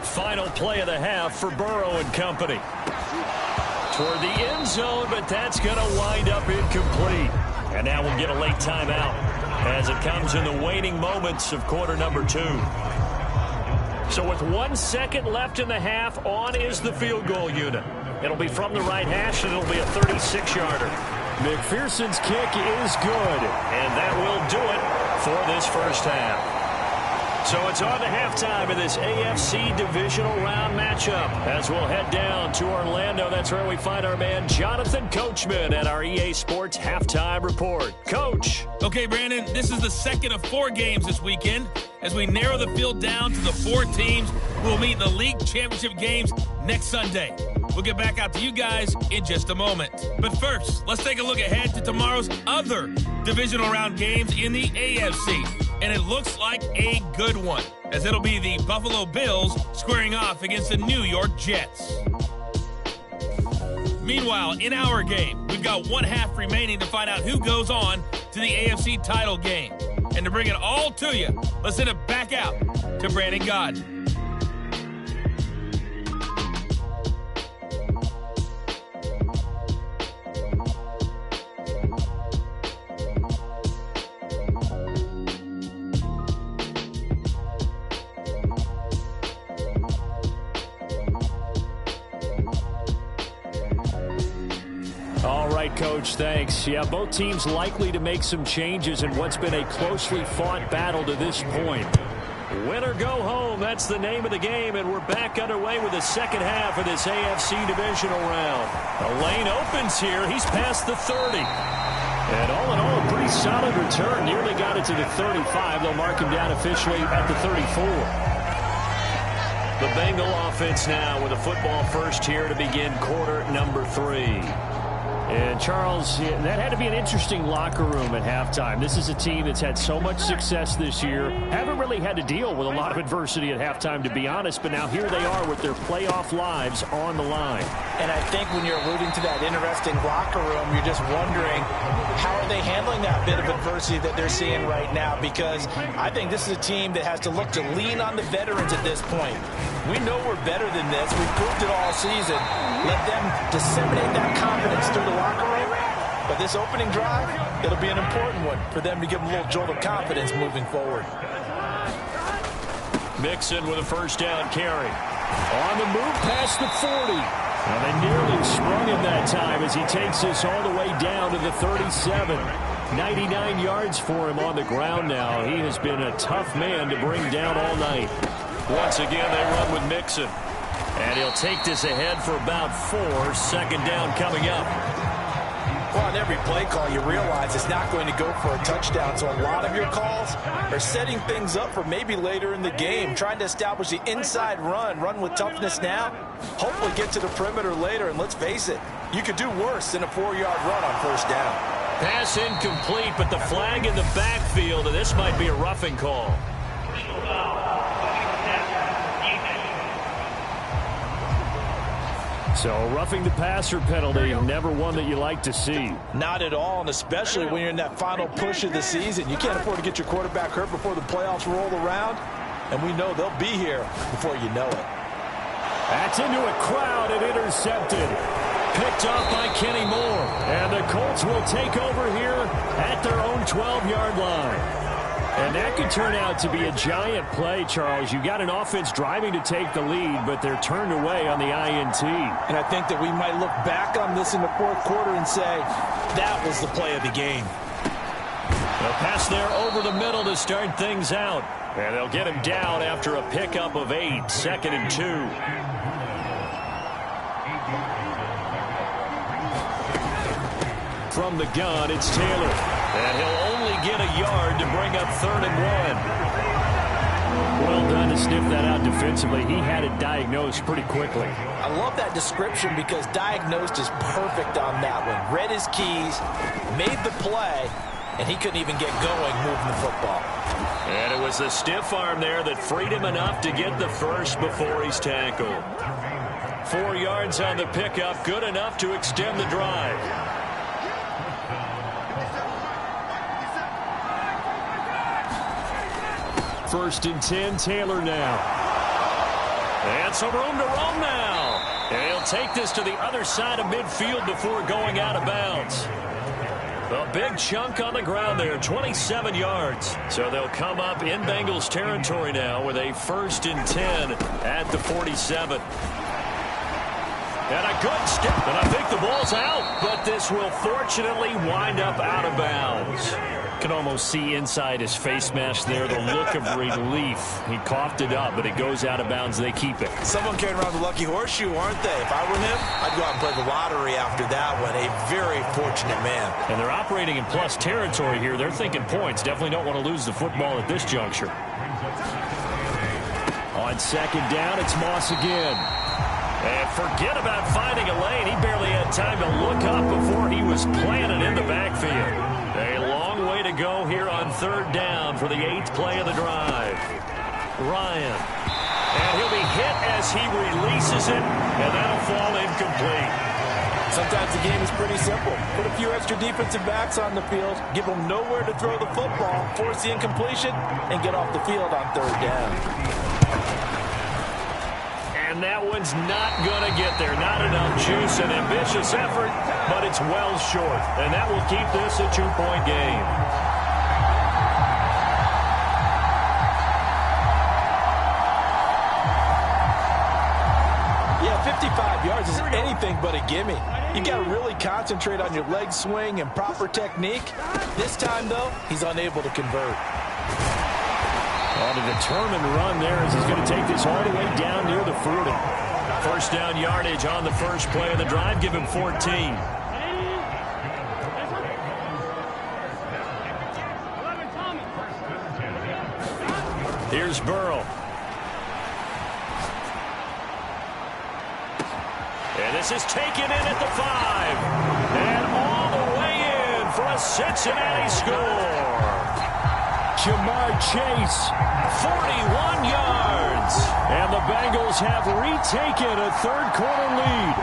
Final play of the half for Burrow and company. Toward the end zone, but that's going to wind up incomplete. And now we'll get a late timeout as it comes in the waning moments of quarter number 2. So with 1 second left in the half, on is the field goal unit. It'll be from the right hash, and it'll be a 36-yarder. McPherson's kick is good, and that will do it for this first half. So it's on to halftime in this AFC divisional round matchup as we'll head down to Orlando. That's where we find our man Jonathan Coachman at our EA Sports Halftime Report. Coach. Okay, Brandon, this is the second of 4 games this weekend as we narrow the field down to the 4 teams who will meet in the league championship games next Sunday. We'll get back out to you guys in just a moment. But first, let's take a look ahead to tomorrow's other divisional round games in the AFC. And it looks like a good one, as it'll be the Buffalo Bills squaring off against the New York Jets. Meanwhile, in our game, we've got 1 half remaining to find out who goes on to the AFC title game. And to bring it all to you, let's send it back out to Brandon Gaudin. Coach, thanks. Yeah, both teams likely to make some changes in what's been a closely fought battle to this point. Win or go home, that's the name of the game, and we're back underway with the second half of this AFC divisional round. A lane opens here. He's past the 30. And all in all, a pretty solid return. Nearly got it to the 35. They'll mark him down officially at the 34. The Bengal offense now with a football first here to begin quarter number 3. And, Charles, that had to be an interesting locker room at halftime. This is a team that's had so much success this year. Haven't really had to deal with a lot of adversity at halftime, to be honest. But now here they are with their playoff lives on the line. And I think when you're alluding to that interesting locker room, you're just wondering how are they handling that bit of adversity that they're seeing right now? Because I think this is a team that has to look to lean on the veterans at this point. We know we're better than this. We've proved it all season. Let them disseminate that confidence through the locker room. But this opening drive, it'll be an important one for them to give them a little jolt of confidence moving forward. Mixon with a first down carry. On the move past the 40. Well, they nearly sprung him that time as he takes this all the way down to the 37. 99 yards for him on the ground now. He has been a tough man to bring down all night. Once again, they run with Mixon. And he'll take this ahead for about 4. Second down coming up. Well, on every play call, you realize it's not going to go for a touchdown. So a lot of your calls are setting things up for maybe later in the game, trying to establish the inside run with toughness now, hopefully get to the perimeter later. And let's face it, you could do worse than a 4-yard run on first down. Pass incomplete, but the flag in the backfield, and this might be a roughing call. So roughing the passer penalty, never one that you like to see. Not at all, and especially when you're in that final push of the season. You can't afford to get your quarterback hurt before the playoffs roll around, and we know they'll be here before you know it. That's into a crowd and intercepted. Picked off by Kenny Moore. And the Colts will take over here at their own 12-yard line. And that could turn out to be a giant play, Charles. You got an offense driving to take the lead, but they're turned away on the INT. And I think that we might look back on this in the fourth quarter and say, that was the play of the game. A pass there over the middle to start things out. And they'll get him down after a pickup of 8, 2nd and 2. From the gun, it's Taylor. And he'll only get a yard to bring up 3rd and 1. Well done to sniff that out defensively. He had it diagnosed pretty quickly. I love that description because diagnosed is perfect on that one. Read his keys, made the play, and he couldn't even get going moving the football. And it was the stiff arm there that freed him enough to get the first before he's tackled. 4 yards on the pickup, good enough to extend the drive. First and 10, Taylor now. And some room to roam now. And he'll take this to the other side of midfield before going out of bounds. A big chunk on the ground there, 27 yards. So they'll come up in Bengals territory now with a 1st and 10 at the 47. And a good step, and I think the ball's out. But this will fortunately wind up out of bounds. Can almost see inside his face mask there the look of relief. He coughed it up, but it goes out of bounds. They keep it. Someone carrying around the lucky horseshoe, aren't they? If I were him, I'd go out and play the lottery after that one. A very fortunate man. And they're operating in plus territory here. They're thinking points. Definitely don't want to lose the football at this juncture. On 2nd down, it's Moss again. And forget about finding a lane. He barely had time to look up before he was planted in the backfield. A long way to go here on 3rd down for the 8th play of the drive. Ryan. And he'll be hit as he releases it, and that'll fall incomplete. Sometimes the game is pretty simple. Put a few extra defensive backs on the field, give them nowhere to throw the football, force the incompletion, and get off the field on 3rd down. And that one's not going to get there. Not enough juice. An ambitious effort, but it's well short. And that will keep this a 2-point game. Yeah, 55 yards is anything but a gimme. You got to really concentrate on your leg swing and proper technique. This time, though, he's unable to convert. On a determined run there as he's going to take this all the way down near the 40. 1st down yardage on the first play of the drive. Give him 14. Here's Burrow. And this is taken in at the 5. And all the way in for a Cincinnati score. Jamar Chase, 41 yards. And the Bengals have retaken a 3rd quarter lead.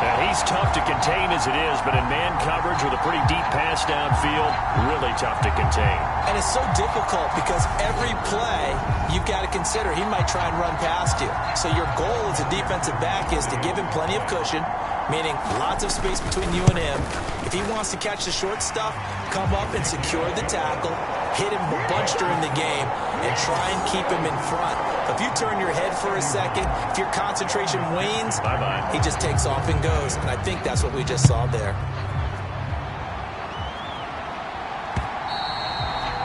And he's tough to contain as it is, but in man coverage with a pretty deep pass downfield, really tough to contain. And it's so difficult because every play you've got to consider he might try and run past you. So your goal as a defensive back is to give him plenty of cushion, meaning lots of space between you and him. If he wants to catch the short stuff, come up and secure the tackle, hit him a bunch during the game, and try and keep him in front. If you turn your head for a second, if your concentration wanes, bye-bye. He just takes off and goes. And I think that's what we just saw there.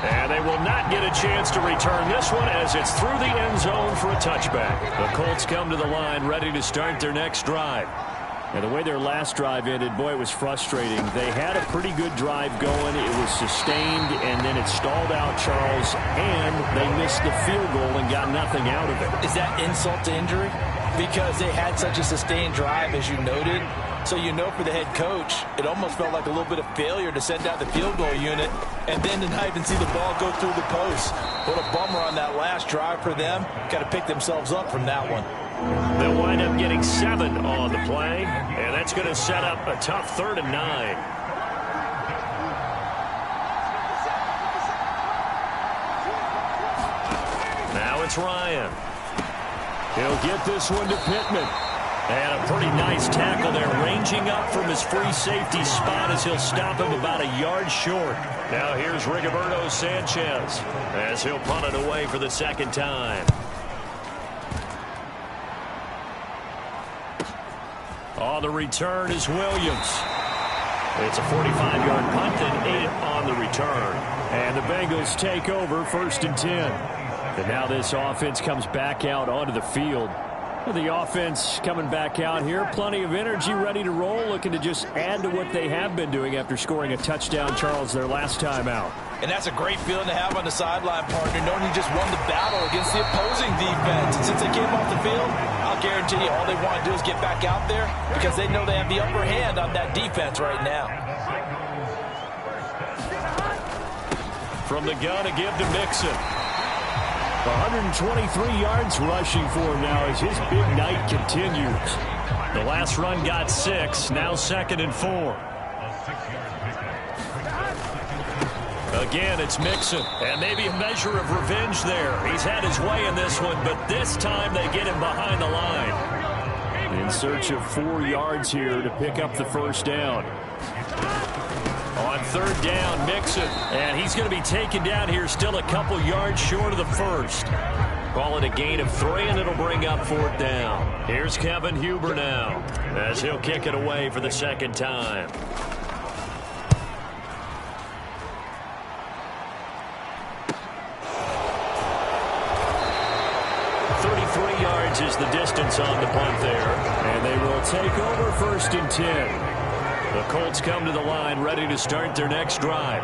And they will not get a chance to return this one as it's through the end zone for a touchback. The Colts come to the line ready to start their next drive. And the way their last drive ended, boy, it was frustrating. They had a pretty good drive going. It was sustained, and then it stalled out, Charles, and they missed the field goal and got nothing out of it. Is that insult to injury? Because they had such a sustained drive, as you noted. So you know for the head coach, it almost felt like a little bit of failure to send out the field goal unit and then to not even see the ball go through the post. What a bummer on that last drive for them. Got to pick themselves up from that one. They'll wind up getting 7 on the play, and that's going to set up a tough 3rd and 9. Now it's Ryan. He'll get this one to Pittman. And a pretty nice tackle there, ranging up from his free safety spot as he'll stop him about a yard short. Now here's Rigoberto Sanchez as he'll punt it away for the second time. On the return is Williams. It's a 45-yard punt and 8 on the return. And the Bengals take over 1st and 10. And now this offense comes back out onto the field. The offense coming back out here. Plenty of energy, ready to roll, looking to just add to what they have been doing after scoring a touchdown, Charles, their last time out. And that's a great feeling to have on the sideline, partner, knowing you just won the battle against the opposing defense. And since they came off the field, I'll guarantee you all they want to do is get back out there because they know they have the upper hand on that defense right now. From the gun, a give to Mixon. 123 yards rushing for him now as his big night continues. The last run got 6, now 2nd and 4. Again, it's Mixon, and maybe a measure of revenge there. He's had his way in this one, but this time they get him behind the line. In search of 4 yards here to pick up the first down. On 3rd down, Mixon, and he's going to be taken down here still a couple yards short of the first. Call it a gain of 3, and it'll bring up 4th down. Here's Kevin Huber now as he'll kick it away for the second time. 33 yards is the distance on the punt there, and they will take over 1st and 10. The Colts come to the line ready to start their next drive.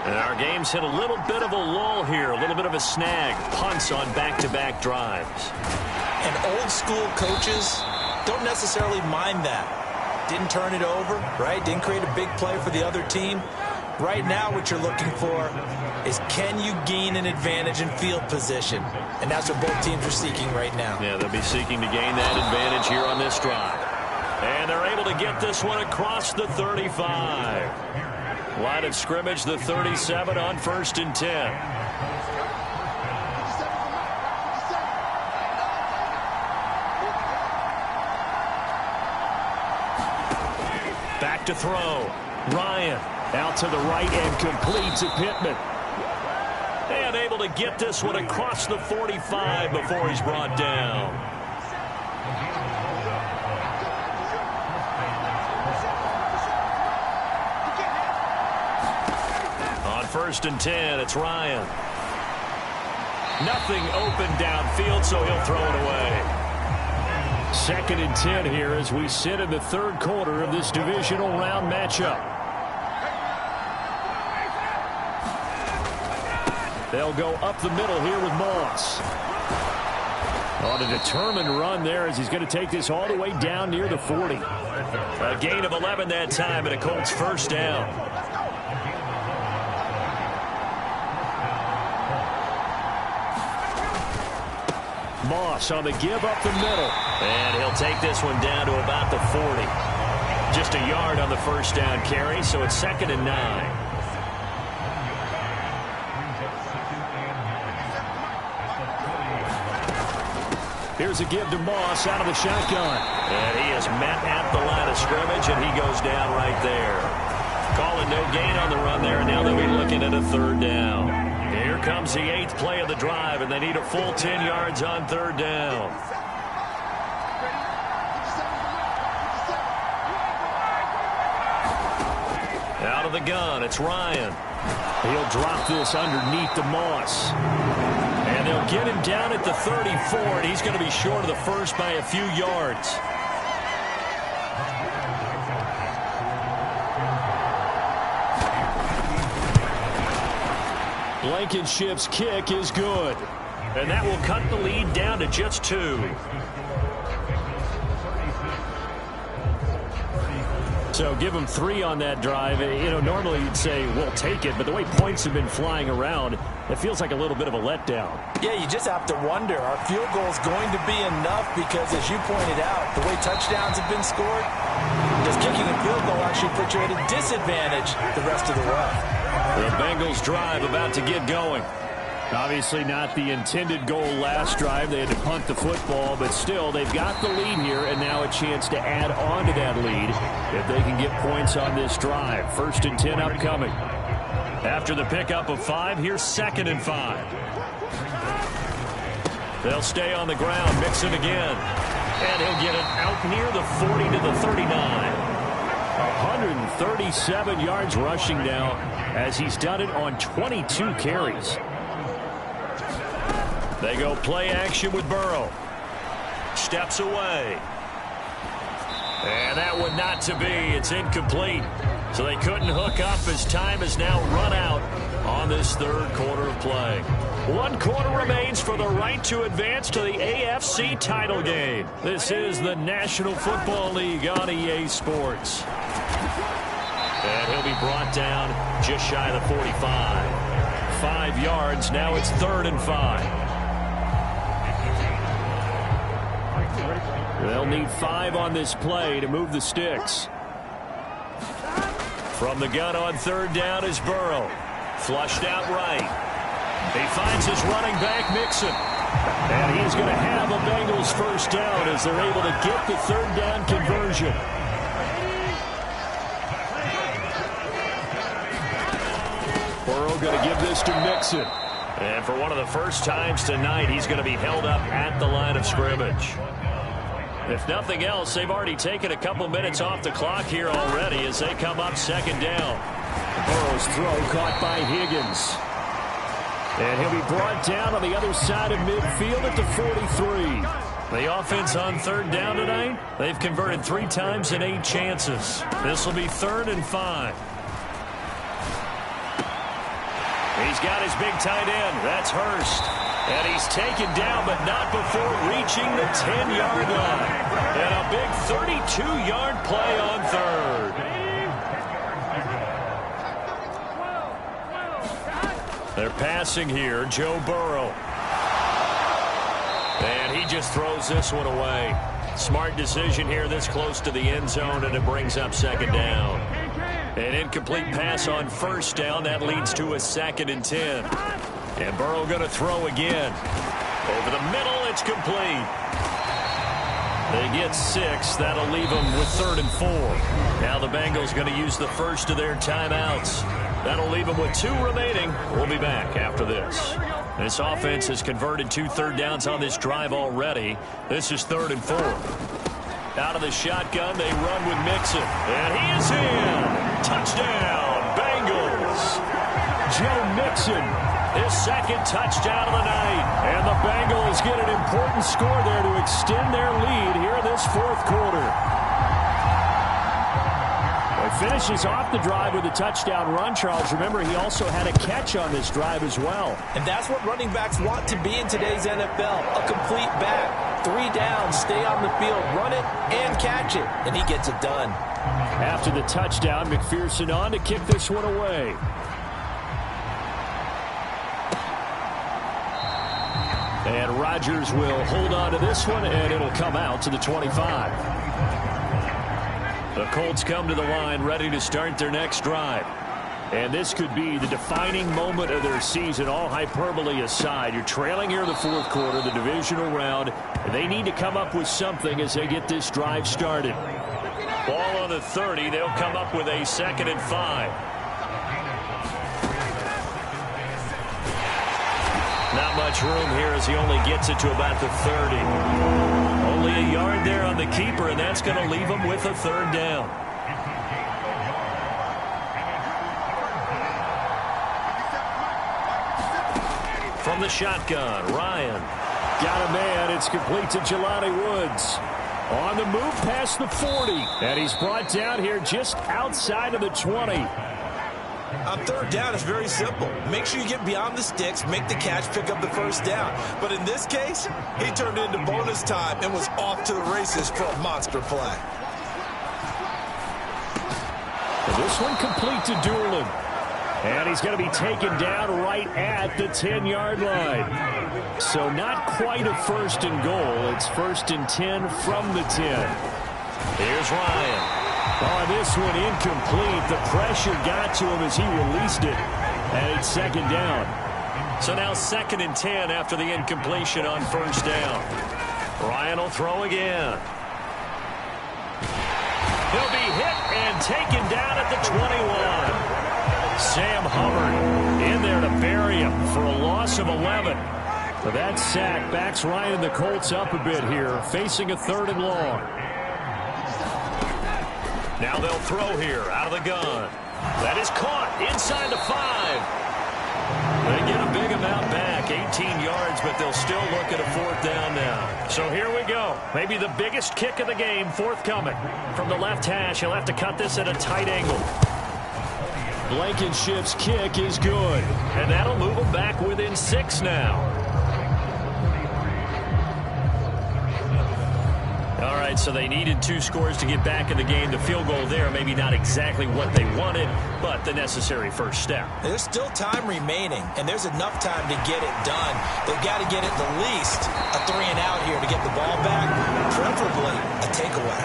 And our game's hit a little bit of a lull here, a little bit of a snag. Punts on back-to-back drives. And old-school coaches don't necessarily mind that. Didn't turn it over, right? Didn't create a big play for the other team. Right now what you're looking for is can you gain an advantage in field position? And that's what both teams are seeking right now. Yeah, they'll be seeking to gain that advantage here on this drive. And they're able to get this one across the 35. Line of scrimmage, the 37 on 1st and 10. Back to throw. Ryan out to the right and complete to Pittman. And able to get this one across the 45 before he's brought down. On 1st and 10, it's Ryan. Nothing open downfield, so he'll throw it away. 2nd and 10 here as we sit in the 3rd quarter of this divisional round matchup. They'll go up the middle here with Moss. On a determined run there as he's going to take this all the way down near the 40. A gain of 11 that time and a Colts first down. Moss on the give up the middle. And he'll take this one down to about the 40. Just a yard on the first down carry, so it's 2nd and 9. Here's a give to Moss out of the shotgun. And he is met at the line of scrimmage, and he goes down right there. Calling no gain on the run there, and now they'll be looking at a 3rd down. Here comes the 8th play of the drive, and they need a full 10 yards on 3rd down. Out of the gun, it's Ryan. He'll drop this underneath the Moss. And they'll get him down at the 34, and he's going to be short of the first by a few yards. Blankenship's kick is good. And that will cut the lead down to just 2. So give them 3 on that drive. You know, normally you'd say, we'll take it, but the way points have been flying around, it feels like a little bit of a letdown. Yeah, you just have to wonder, are field goals going to be enough? Because as you pointed out, the way touchdowns have been scored, just kicking a field goal actually puts you at a disadvantage the rest of the way. The Bengals drive about to get going. Obviously not the intended goal last drive. They had to punt the football, but still, they've got the lead here, and now a chance to add on to that lead if they can get points on this drive. 1st and 10 upcoming. After the pickup of 5, here's 2nd and 5. They'll stay on the ground, mix it again. And he'll get it out near the 40 to the 39. 137 yards rushing now as he's done it on 22 carries. They go play action with Burrow. Steps away. And that one not to be. It's incomplete. So they couldn't hook up as time has now run out on this 3rd quarter of play. 1 quarter remains for the right to advance to the AFC title game. This is the National Football League on EA Sports. And he'll be brought down just shy of the 45. 5 yards. Now it's 3rd and 5. They'll need 5 on this play to move the sticks. From the gun on 3rd down is Burrow. Flushed out right. He finds his running back, Mixon. And he's going to have a Bengals 1st down as they're able to get the 3rd down conversion. Burrow going to give this to Mixon. And for one of the first times tonight, he's going to be held up at the line of scrimmage. If nothing else, they've already taken a couple minutes off the clock here already as they come up 2nd down. Burrow's throw caught by Higgins. And he'll be brought down on the other side of midfield at the 43. The offense on 3rd down tonight, they've converted 3 times in 8 chances. This will be 3rd and 5. He's got his big tight end. That's Hurst. And he's taken down, but not before reaching the 10-yard line. And a big 32-yard play on 3rd. They're passing here. Joe Burrow. And he just throws this one away. Smart decision here this close to the end zone, and it brings up 2nd down. An incomplete pass on 1st down. That leads to a 2nd and 10. And Burrow going to throw again. Over the middle, it's complete. They get 6. That'll leave them with 3rd and 4. Now the Bengals going to use the first of their timeouts. That'll leave them with 2 remaining. We'll be back after this. This offense has converted 2 third downs on this drive already. This is 3rd and 4. Out of the shotgun, they run with Mixon. And he is in. Touchdown, Bengals. Joe Mixon, his 2nd touchdown of the night. And the Bengals get an important score there to extend their lead here in this 4th quarter. Finishes off the drive with a touchdown run, Charles. Remember, he also had a catch on this drive as well. And that's what running backs want to be in today's NFL. A complete back. 3 downs, stay on the field, run it, and catch it. And he gets it done. After the touchdown, McPherson on to kick this one away. And Rodgers will hold on to this one, and it'll come out to the 25. The Colts come to the line ready to start their next drive. And this could be the defining moment of their season, all hyperbole aside. You're trailing here in the 4th quarter, the divisional round, and they need to come up with something as they get this drive started. Ball on the 30. They'll come up with a 2nd and 5. Not much room here as he only gets it to about the 30. Only a yard there on the keeper, and that's going to leave him with a 3rd down. From the shotgun, Ryan. Got a man. It's complete to Jelani Woods. On the move past the 40. And he's brought down here just outside of the 20. On 3rd down, it's very simple. Make sure you get beyond the sticks, make the catch, pick up the 1st down. But in this case, he turned it into bonus time and was off to the races for a monster play. And this one complete to Doolin. And he's going to be taken down right at the 10-yard line. So not quite a 1st and goal. It's 1st and 10 from the 10. Here's Ryan. Oh, this one incomplete. The pressure got to him as he released it. And it's 2nd down. So now 2nd and 10 after the incompletion on first down. Ryan will throw again. He'll be hit and taken down at the 21. Sam Hubbard in there to bury him for a loss of 11. But that sack backs Ryan and the Colts up a bit here, facing a 3rd and long. Now they'll throw here out of the gun. That is caught inside the 5. They get a big amount back, 18 yards, but they'll still look at a 4th down now. So here we go. Maybe the biggest kick of the game forthcoming. From the left hash, he'll have to cut this at a tight angle. Blankenship's kick is good, and that'll move them back within 6 now. All right, so they needed 2 scores to get back in the game. The field goal there, maybe not exactly what they wanted, but the necessary first step. There's still time remaining, and there's enough time to get it done. They've got to get at the least a 3 and out here to get the ball back, preferably a takeaway.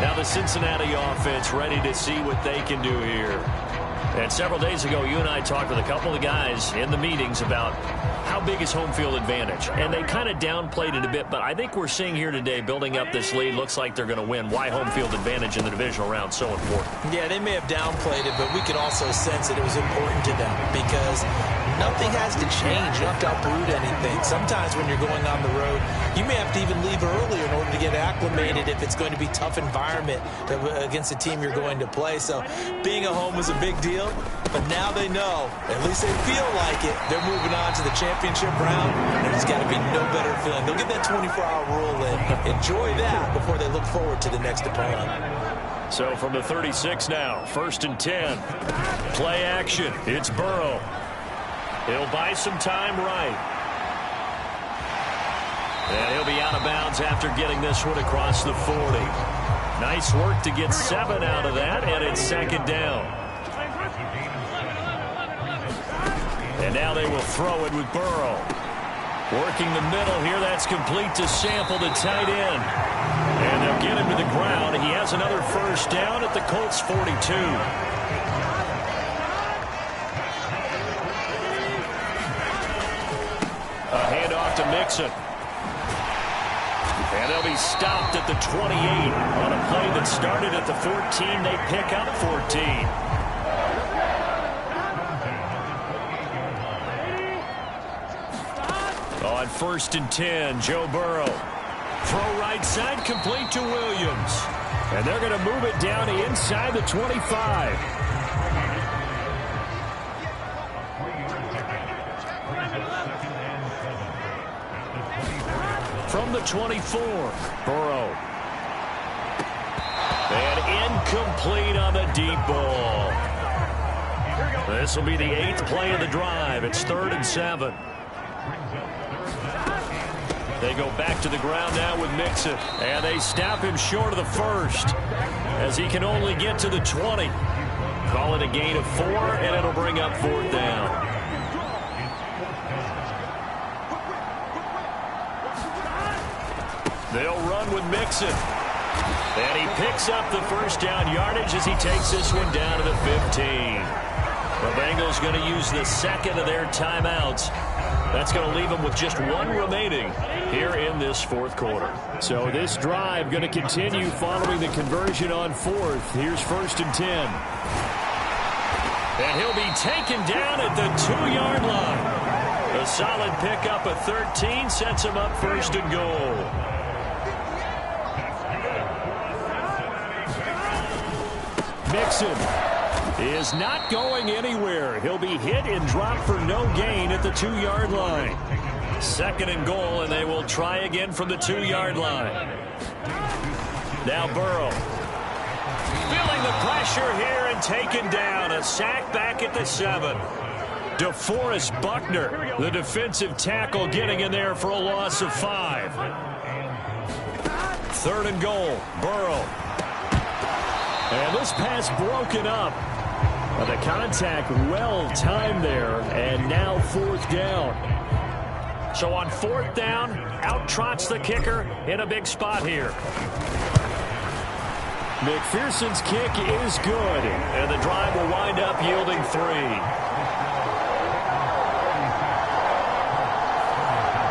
Now the Cincinnati offense ready to see what they can do here. And several days ago, you and I talked with a couple of guys in the meetings about how big is home field advantage. And they kind of downplayed it a bit, but I think we're seeing here today, building up this lead, looks like they're going to win. Why home field advantage in the divisional round so important? Yeah, they may have downplayed it, but we could also sense that it was important to them because nothing has to change. You don't have to uproot anything. Sometimes when you're going on the road, you may have to even leave earlier in order to get acclimated if it's going to be a tough environment against the team you're going to play. So being at home is a big deal, but now they know, at least they feel like it, they're moving on to the championship round, and there's got to be no better feeling. They'll get that 24-hour rule in. Enjoy that before they look forward to the next opponent. So from the 36 now, 1st and 10. Play action. It's Burrow. He'll buy some time right. And he'll be out of bounds after getting this one across the 40. Nice work to get 7 out of that, and it's 2nd down. And now they will throw it with Burrow. Working the middle here, that's complete to Sample, the tight end. And they'll get him to the ground. He has another first down at the Colts 42. A handoff to Mixon. And they'll be stopped at the 28 on a play that started at the 14. They pick up 14. On 1st and 10, Joe Burrow. Throw right side, complete to Williams. And they're going to move it down to inside the 25. From the 24, Burrow. And incomplete on the deep ball. This will be the 8th play of the drive. It's 3rd and 7. They go back to the ground now with Mixon. And they stop him short of the 1st as he can only get to the 20. Call it a gain of 4, and it'll bring up 4th down. They'll run with Mixon. And he picks up the first down yardage as he takes this one down to the 15. The Bengals going to use the 2nd of their timeouts. That's going to leave them with just 1 remaining here in this 4th quarter. So this drive going to continue following the conversion on 4th. Here's 1st and 10. And he'll be taken down at the 2-yard line. A solid pickup of 13 sets him up 1st and goal. Mixon is not going anywhere. He'll be hit and dropped for no gain at the 2-yard line. 2nd and goal, and they will try again from the 2-yard line. Now Burrow. Feeling the pressure here and taken down. A sack back at the 7. DeForest Buckner, the defensive tackle, getting in there for a loss of 5. 3rd and goal, Burrow. And this pass broken up. The contact well timed there, and now 4th down. So on 4th down, out trots the kicker in a big spot here. McPherson's kick is good, and the drive will wind up yielding 3.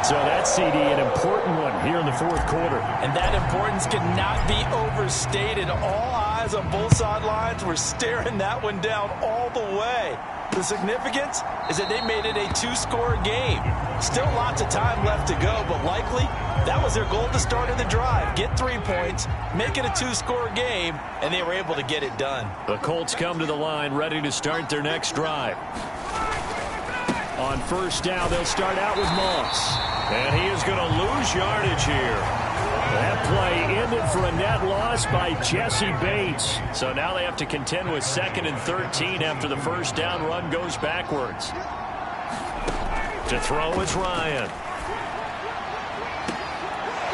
So that CD, an important one here in the fourth quarter. And that importance cannot be overstated. All eyes on both sidelines were staring that one down all the way. The significance is that they made it a 2-score game. Still lots of time left to go, but likely that was their goal at the start of the drive. Get 3 points, make it a 2-score game, and they were able to get it done. The Colts come to the line ready to start their next drive. On first down, they'll start out with Moss. And he is going to lose yardage here. That play ended for a net loss by Jesse Bates. So now they have to contend with 2nd and 13 after the first down run goes backwards. To throw is Ryan.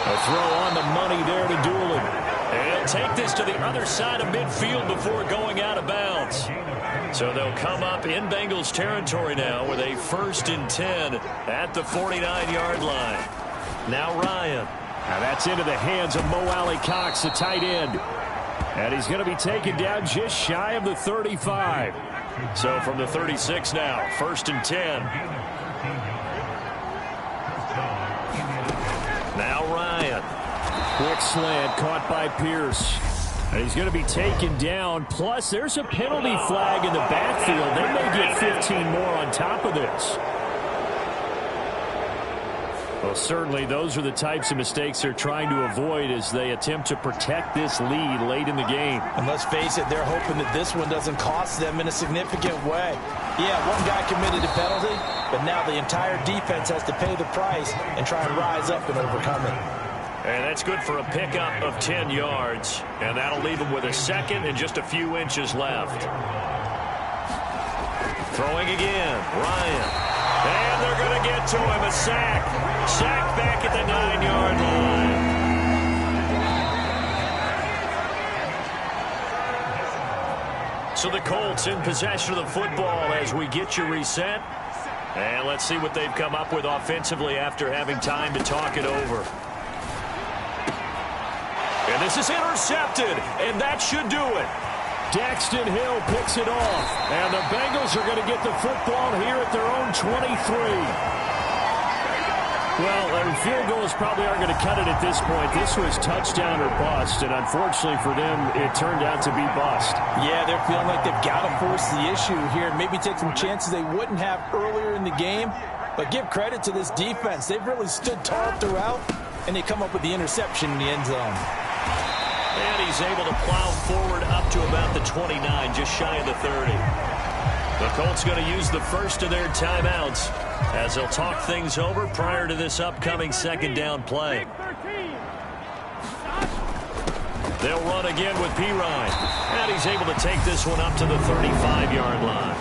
A throw on the money there to Doolin. And he'll take this to the other side of midfield before going out of bounds. So they'll come up in Bengals territory now with a 1st and 10 at the 49-yard line. Now Ryan. Now that's into the hands of Mo Alley-Cox, the tight end. And he's going to be taken down just shy of the 35. So from the 36 now, 1st and 10. Now Ryan. Quick slant caught by Pierce. And he's going to be taken down. Plus, there's a penalty flag in the backfield. They may get 15 more on top of this. Well, certainly those are the types of mistakes they're trying to avoid as they attempt to protect this lead late in the game. And let's face it, they're hoping that this one doesn't cost them in a significant way. Yeah, one guy committed a penalty, but now the entire defense has to pay the price and try and rise up and overcome it. And that's good for a pickup of 10 yards. And that'll leave them with a 2nd and just a few inches left. Throwing again, Ryan. And they're going to get to him, a sack. Sack back at the 9-yard line. So the Colts in possession of the football as we get you reset. And let's see what they've come up with offensively after having time to talk it over. And this is intercepted, and that should do it. Daxton Hill picks it off, and the Bengals are going to get the football here at their own 23. Well, field goals probably aren't going to cut it at this point. This was touchdown or bust, and unfortunately for them, it turned out to be bust. Yeah, they're feeling like they've got to force the issue here, maybe take some chances they wouldn't have earlier in the game. But give credit to this defense. They've really stood tall throughout, and they come up with the interception in the end zone. And he's able to plow forward up to about the 29, just shy of the 30. The Colts going to use the first of their timeouts as they'll talk things over prior to this upcoming 2nd down play. They'll run again with Pirine. And he's able to take this one up to the 35-yard line.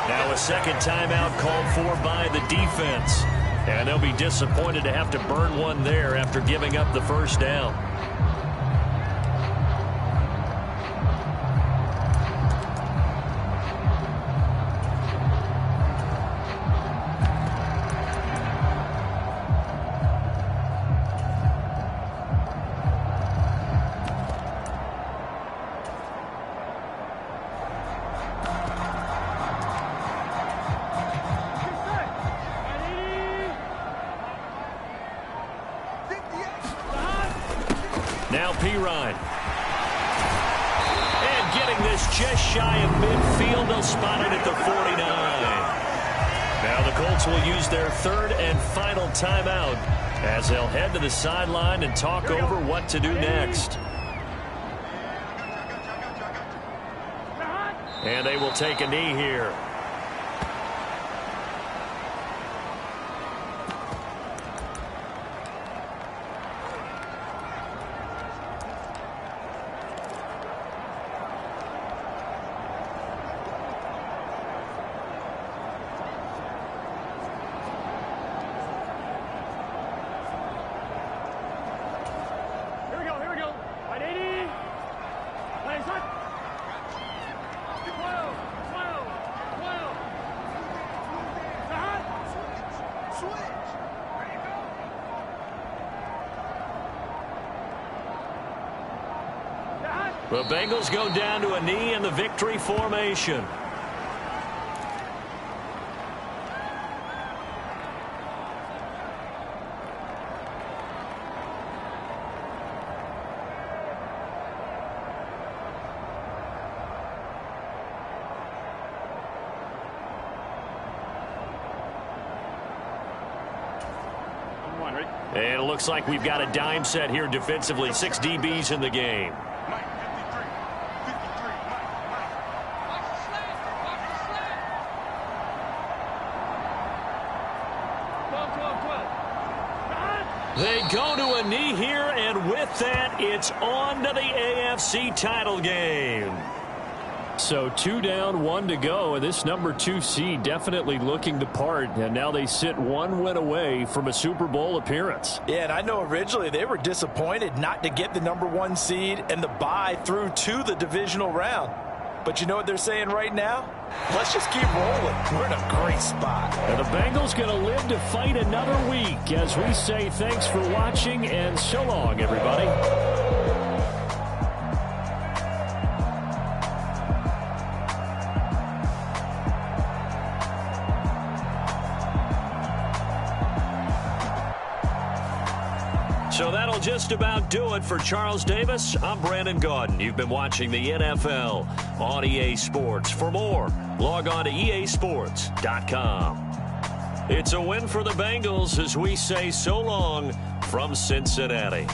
Now a 2nd timeout called for by the defense. And they'll be disappointed to have to burn one there after giving up the first down. Now Pirine. And getting this just shy of midfield. They'll spot it at the 49. Now the Colts will use their 3rd and final timeout as they'll head to the sideline and talk over what to do next. And they will take a knee here. The Bengals go down to a knee in the victory formation. And it looks like we've got a dime set here defensively. 6 DBs in the game. They go to a knee here, and with that, it's on to the AFC title game. So 2 down, 1 to go, and this number 2 seed definitely looking the part, and now they sit 1 win away from a Super Bowl appearance. Yeah, and I know originally they were disappointed not to get the number 1 seed and the bye through to the divisional round. But you know what they're saying right now? Let's just keep rolling. We're in a great spot. And the Bengals going to live to fight another week as we say thanks for watching and so long, everybody. So that'll just about do it for Charles Davis. I'm Brandon Gaudin. You've been watching the NFL on EA Sports. For more, log on to easports.com. It's a win for the Bengals as we say so long from Cincinnati.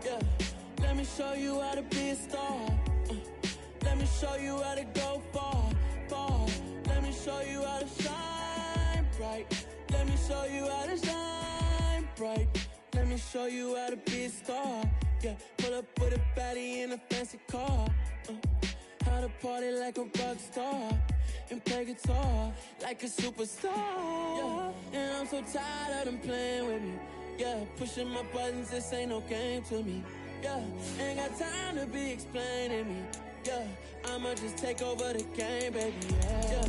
Yeah, let me show you how to be a star. Let me show you how to go far, far. Let me show you how to shine bright. Let me show you how to shine bright. Let me show you how to be a star. Yeah, pull up with a baddie in a fancy car. How to party like a rock star and play guitar like a superstar. Yeah, and I'm so tired of them playing with me. Yeah, pushing my buttons, this ain't no game to me. Yeah, ain't got time to be explaining me. Yeah, I'ma just take over the game, baby. Yeah,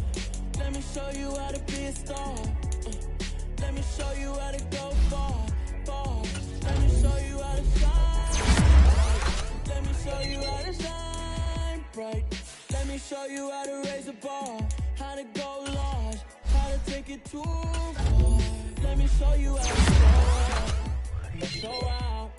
let me show you how to be a star. Let me show you how to go far, far. Let me show you how to shine. Let me show you how to shine bright. Let me show you how to raise a bar, how to go large, how to take it too far. Let me show you how to show out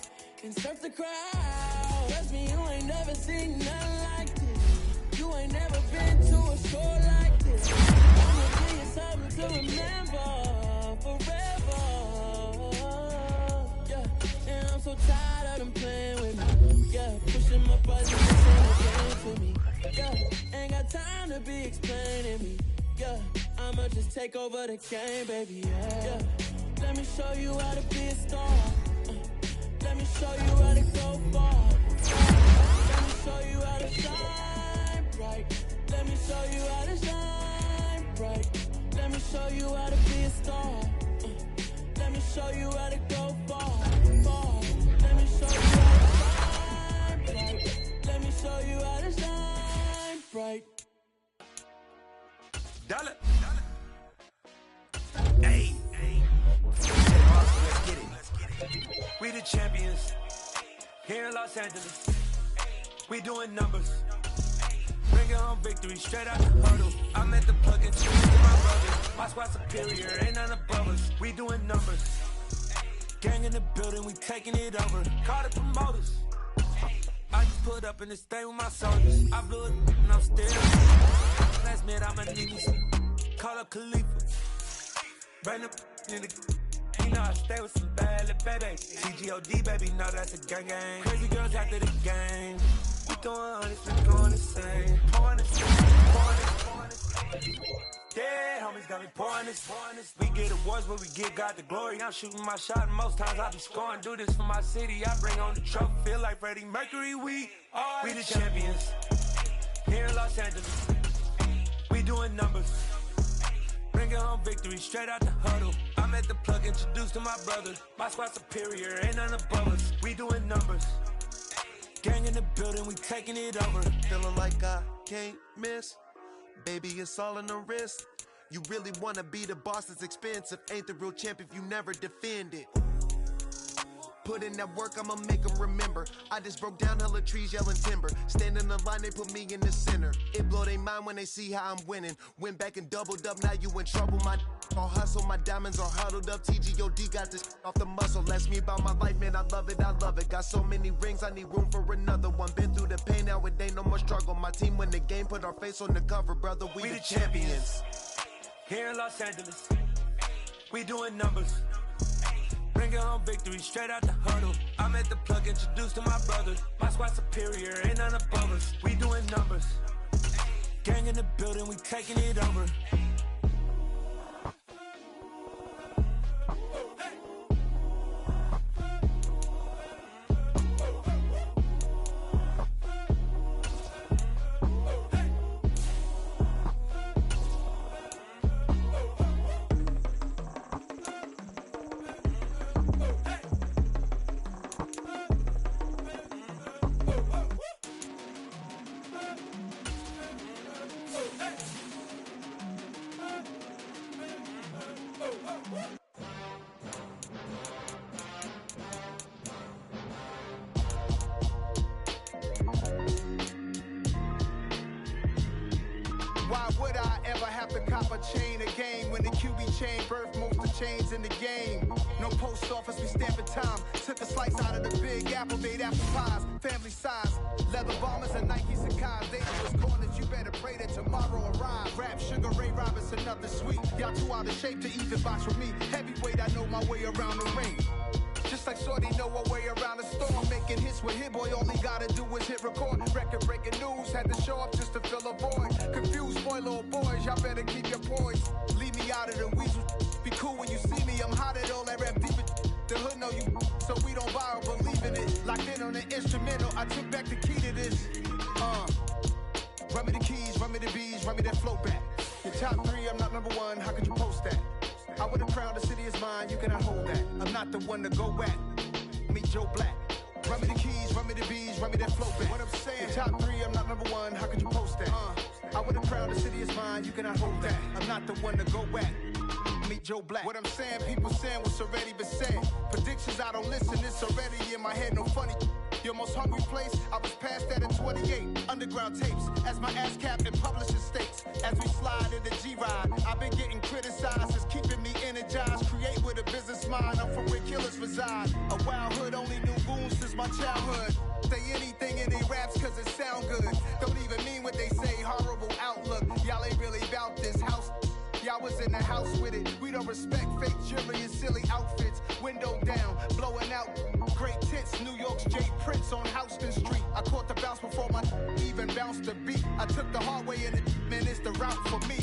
and surf the crowd. Trust me, you ain't never seen nothing like this. You ain't never been to a show like this. I'ma give you something to remember forever. Yeah, and I'm so tired of them playing with me. Yeah, pushing my buttons, this ain't a game for me. Yeah, ain't got time to be explaining me. Yeah, I'ma just take over the game, baby. Yeah, let me show you how to be a star. Let me show you how to go far. Let me show you how to shine bright. Let me show you how to shine bright. Let me show you how to be a star. Let me show you how to go far, far. Let me show you how to shine bright. Let me show you how to shine bright. Dollar. Hey, hey. Let's get it. We the champions here in Los Angeles. We doing numbers. Bring it home victory, straight out the huddle. I'm at the plug and choose to my brothers. My squad superior, ain't none above us. We doing numbers. Gang in the building, we taking it over. Call the promoters. I just put up in this thing with my soldiers. I blew it and I'm still. Last minute, I'ma need me some. Call up Khalifa. Bring up in the. You know I stay with some bad little baby. TGOD, baby, know that's a gang gang. Crazy girls after the game. We doing honest, we going insane. Pouring this, pouring this. Yeah, homies got me pouring this. We get awards, but we give God the glory. I'm shooting my shot, and most times I be scoring. Do this for my city, I bring on the trophy. Feel like Freddie Mercury, we the champions. Here in Los Angeles, we doing numbers. Bring it home victory, straight out the huddle. I'm at the plug, introduced to my brothers. My squad superior, ain't none above us. We doing numbers. Gang in the building, we taking it over. Feeling like I can't miss. Baby, it's all in the wrist. You really wanna be the boss, it's expensive. Ain't the real champ if you never defend it. Put in that work, I'ma make them remember. I just broke down hella trees, yelling timber. Stand in the line, they put me in the center. It blow their mind when they see how I'm winning. Went back and doubled up, now you in trouble. My all hustle, my diamonds are huddled up. TGOD got this off the muscle. Ask me about my life, man, I love it, I love it. Got so many rings, I need room for another one. Been through the pain, now it ain't no more struggle. My team win the game, put our face on the cover, brother, we the champions. Here in Los Angeles, we doing numbers. Bring it home victory, straight out the huddle. I'm at the plug, introduced to my brothers. My squad superior, ain't none above us. We doing numbers. Gang in the building, we taking it over. Why would I ever have to cop a chain again when the QB chain birthed most of the chains in the game? No post office, we stamping time. Took a slice out of the big apple, made apple pies, family size. Leather bombers and Nikes and Kais. Dangerous corners, you better pray that tomorrow arrives. Rap, Sugar Ray Robinson, nothing sweet. Y'all too out of shape to even box with me. Heavyweight, I know my way around the ring. Just like Shorty know her way around the storm. Making hits with Hit Boy, all he gotta do is hit record. Record breaking news, had to show up just to fill a void. Confused, spoiled little boys, y'all better keep your poise. Leave me out of the weasel. Be cool when you see me, I'm hot at all that rap deep. The hood know you, so we don't borrow, believe in it. Locked in on the instrumental, I took back the key to this. Run me the keys, run me the bees, run me that flow back. Your top three, I'm not number one, how could you post that? I would have crowned the city is mine, you cannot hold that. I'm not the one to go at. Meet Joe Black. Run me the keys, run me the bees, run me that flow back. What I'm saying, your top three, I'm not number one, how could you post that? I would have crowned the city is mine, you cannot hold that. I'm not the one to go at. Meet Joe Black. What I'm saying, people saying what's already been said. Predictions, I don't listen, it's already in my head, no funny. Your most hungry place, I was past that at 28. Underground tapes, as my ass cap in publishing states. As we slide in the G-Ride, I've been getting criticized, it's keeping me energized. Create with a business mind, I'm from where killers reside. A wild hood, only knew goons since my childhood. Say anything in they raps cause it sound good. Don't even mean what they say, horrible outlook. Y'all ain't really about this house. Y'all was in the house with it. We don't respect fake jewelry and silly outfits. Window down, blowing out. Great tits, New York's J. Prince on Houston Street. I caught the bounce before my even bounced the beat. I took the hard way and it, man, it's the route for me.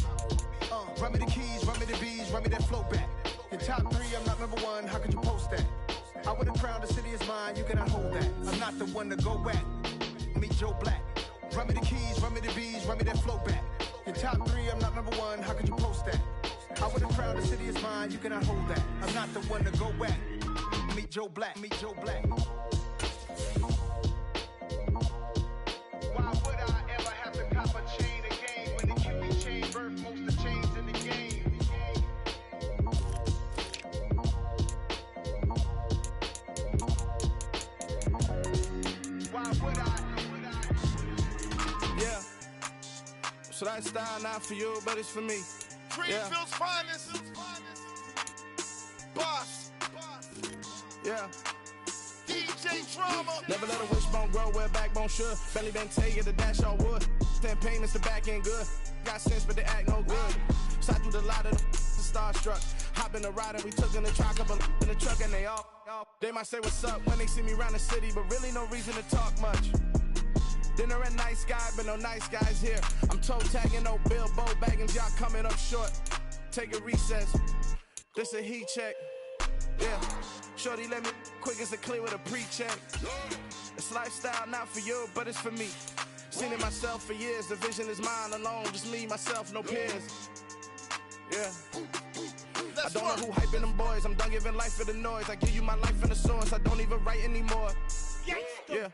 Run me the keys, run me the bees, run me that flow back. Your top three, I'm not number one, how could you post that? I would have crowned the city is mine, you cannot hold that. I'm not the one to go at. Meet Joe Black. Run me the keys, run me the bees, run me that flow back. Your top three, I'm not number one, how could you post that? I would have crowned the city is mine, you cannot hold that. I'm not the one to go at. Meet Joe Black, meet Joe Black. Why would I ever have to cop a chain again when the QB chain birthed most of the chains in the game? Why would I? Yeah, So that style not for you, but it's for me. Greenfield's finest. Boss. Yeah. DJ Drama. Never let a wishbone grow where a backbone should. Belly been take it, the dash all wood. 10 payments, the back end good. Got sense, but they act no good. So I do the lot of the starstruck. Hop in the ride and we took in the truck up in the truck and they all. They might say what's up when they see me around the city, but really no reason to talk much. Dinner at nice guy, but no nice guys here. I'm toe tagging, no Bilbo bagging, y'all coming up short. Take a recess. This a heat check. Yeah. Shorty let me quick as a clear with a pre-check. It's lifestyle not for you, but it's for me. Seen it myself for years. The vision is mine alone. Just me, myself, no peers. Yeah. I don't know who hyping them boys. I'm done giving life for the noise. I give you my life in the source. I don't even write anymore. Yeah.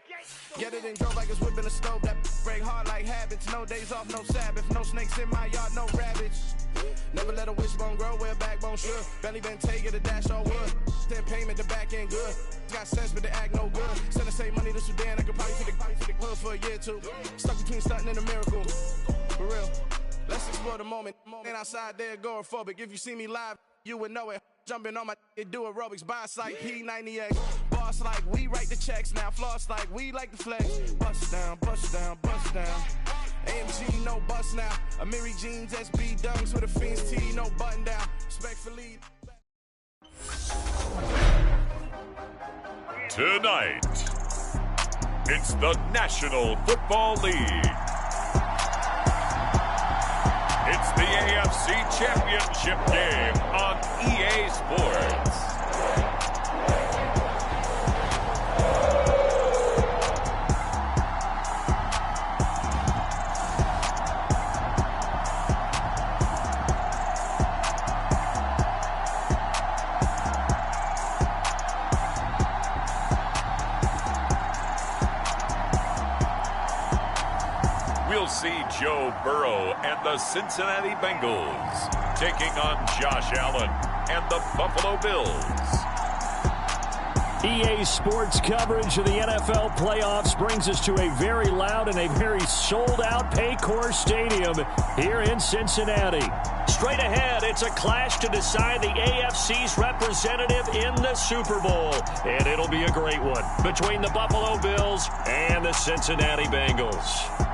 Get it and drove like it's whipping a stove. That break hard like habits. No days off, no Sabbath. No snakes in my yard, no rabbits. Never let a wishbone grow where a backbone should. Belly been take it, a dash all wood. 10 payment, the back end good. Got sense, but they act no good. Send the same money to Sudan. I could probably take the hood for a year or two. Stuck between stunting and a miracle. For real. Let's explore the moment. Ain't outside there agoraphobic. If you see me live, you would know it. Jumping on my do aerobics, boss like P90X. Boss like we write the checks now. Floss like we like the flex. Bust down, bust down, bust down. AMG, no bust now. Amiri jeans, SB dunks with a Fiends T, no button down. Respectfully. Tonight, it's the National Football League. It's the AFC Championship game on EA Sports. We'll see Joe Burrow and the Cincinnati Bengals taking on Josh Allen and the Buffalo Bills. EA Sports coverage of the NFL playoffs brings us to a very loud and a very sold-out Paycor Stadium here in Cincinnati. Straight ahead, it's a clash to decide the AFC's representative in the Super Bowl. And it'll be a great one between the Buffalo Bills and the Cincinnati Bengals.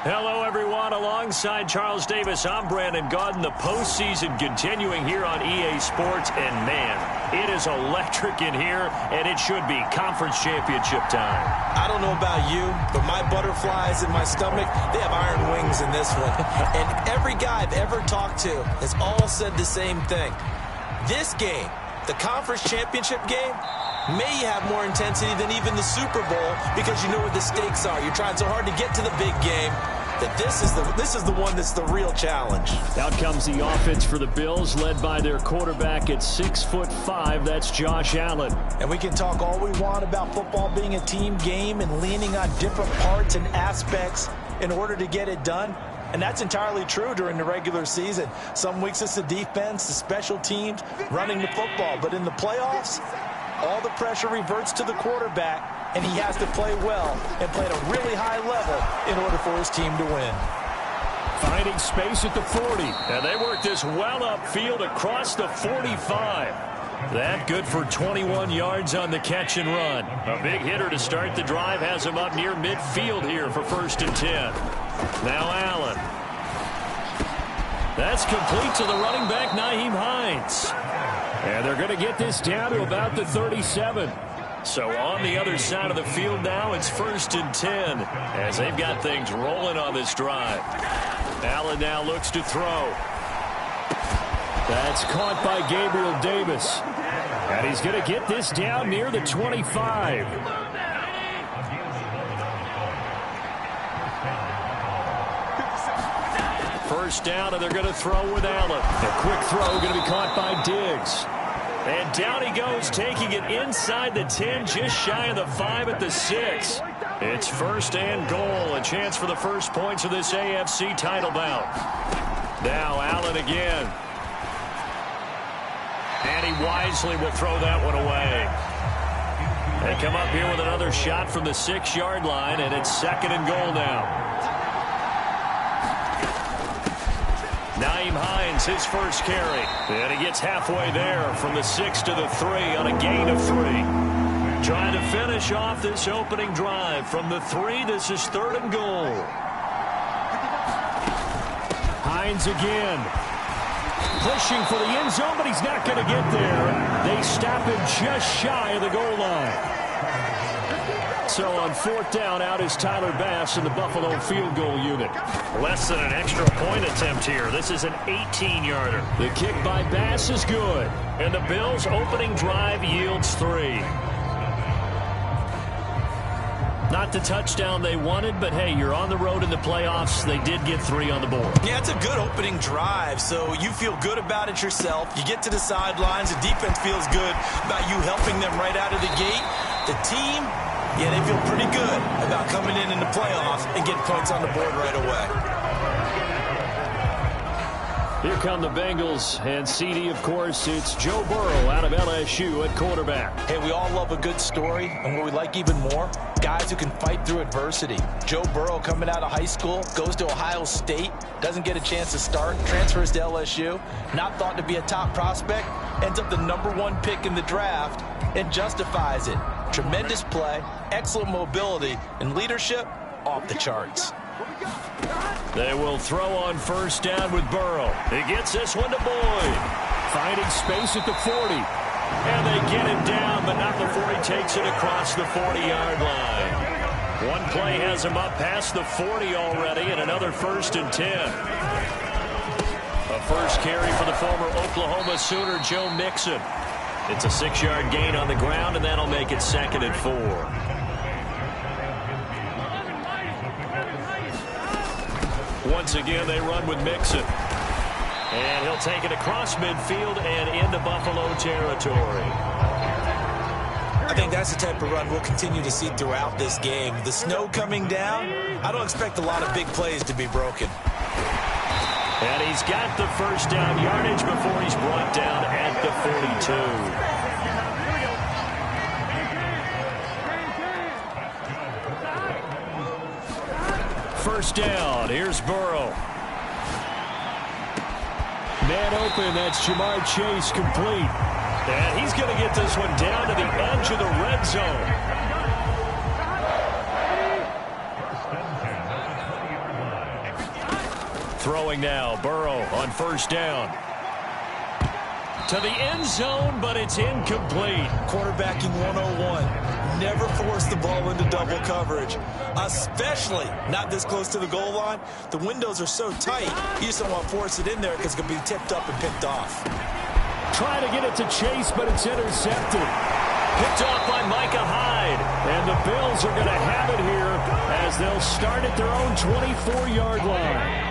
Hello, everyone. Alongside Charles Davis, I'm Brandon Gaudin. The postseason continuing here on EA Sports. And, man, it is electric in here, and it should be conference championship time. I don't know about you, but my butterflies in my stomach, they have iron wings in this one. And every guy I've ever talked to has all said the same thing. This game, the conference championship game, may have more intensity than even the Super Bowl because you know where the stakes are. You're trying so hard to get to the big game that this is the one that's the real challenge. Out comes the offense for the Bills, led by their quarterback at 6'5". That's Josh Allen. And we can talk all we want about football being a team game and leaning on different parts and aspects in order to get it done. And that's entirely true during the regular season. Some weeks it's the defense, the special teams, running the football. But in the playoffs, all the pressure reverts to the quarterback, and he has to play well and play at a really high level in order for his team to win. Finding space at the 40. And they work this well upfield across the 45. That good for 21 yards on the catch and run. A big hitter to start the drive has him up near midfield here for 1st and 10. Now Allen. That's complete to the running back, Nyheim Hines. And they're going to get this down to about the 37. So on the other side of the field now, it's 1st and 10 as they've got things rolling on this drive. Allen now looks to throw. That's caught by Gabriel Davis. And he's going to get this down near the 25. First down, and they're going to throw with Allen. A quick throw going to be caught by Diggs. And down he goes, taking it inside the 10, just shy of the 5 at the 6. It's 1st and goal, a chance for the first points of this AFC title bout. Now Allen again. And he wisely will throw that one away. They come up here with another shot from the 6-yard line, and it's 2nd and goal now. Nyheim Hines, his first carry. And he gets halfway there from the 6 to the 3 on a gain of 3. Trying to finish off this opening drive from the 3. This is 3rd and goal. Hines again. Pushing for the end zone, but he's not going to get there. They stop him just shy of the goal line. So on 4th down, out is Tyler Bass in the Buffalo field goal unit. Less than an extra point attempt here. This is an 18-yarder. The kick by Bass is good. And the Bills' opening drive yields 3. Not the touchdown they wanted, but hey, you're on the road in the playoffs. They did get 3 on the board. Yeah, it's a good opening drive, so you feel good about it yourself. You get to the sidelines. The defense feels good about you helping them right out of the gate. The team, yeah, they feel pretty good about coming in the playoffs and getting points on the board right away. Here come the Bengals, and CD, of course, it's Joe Burrow out of LSU at quarterback. Hey, we all love a good story, and what we like even more, guys who can fight through adversity. Joe Burrow coming out of high school, goes to Ohio State, doesn't get a chance to start, transfers to LSU, not thought to be a top prospect, ends up the #1 pick in the draft, and justifies it. Tremendous play, excellent mobility, and leadership off the charts. They will throw on 1st down with Burrow. He gets this one to Boyd. Finding space at the 40. And they get him down, but not before he takes it across the 40-yard line. One play has him up past the 40 already, and another 1st and 10. A first carry for the former Oklahoma Sooner, Joe Mixon. It's a 6-yard gain on the ground, and that'll make it 2nd and 4. Once again, they run with Mixon. And he'll take it across midfield and into Buffalo territory. I think that's the type of run we'll continue to see throughout this game. The snow coming down, I don't expect a lot of big plays to be broken. And he's got the 1st down yardage before he's brought down at the 42. 1st down. Here's Burrow. Man open. That's Jamar Chase complete. And he's going to get this one down to the edge of the red zone. Throwing now. Burrow on 1st down. To the end zone, but it's incomplete. Quarterbacking 101. Never force the ball into double coverage, especially not this close to the goal line. The windows are so tight, you just don't want to force it in there because it's going to be tipped up and picked off. Trying to get it to Chase, but it's intercepted. Picked off by Micah Hyde. And the Bills are going to have it here as they'll start at their own 24-yard line.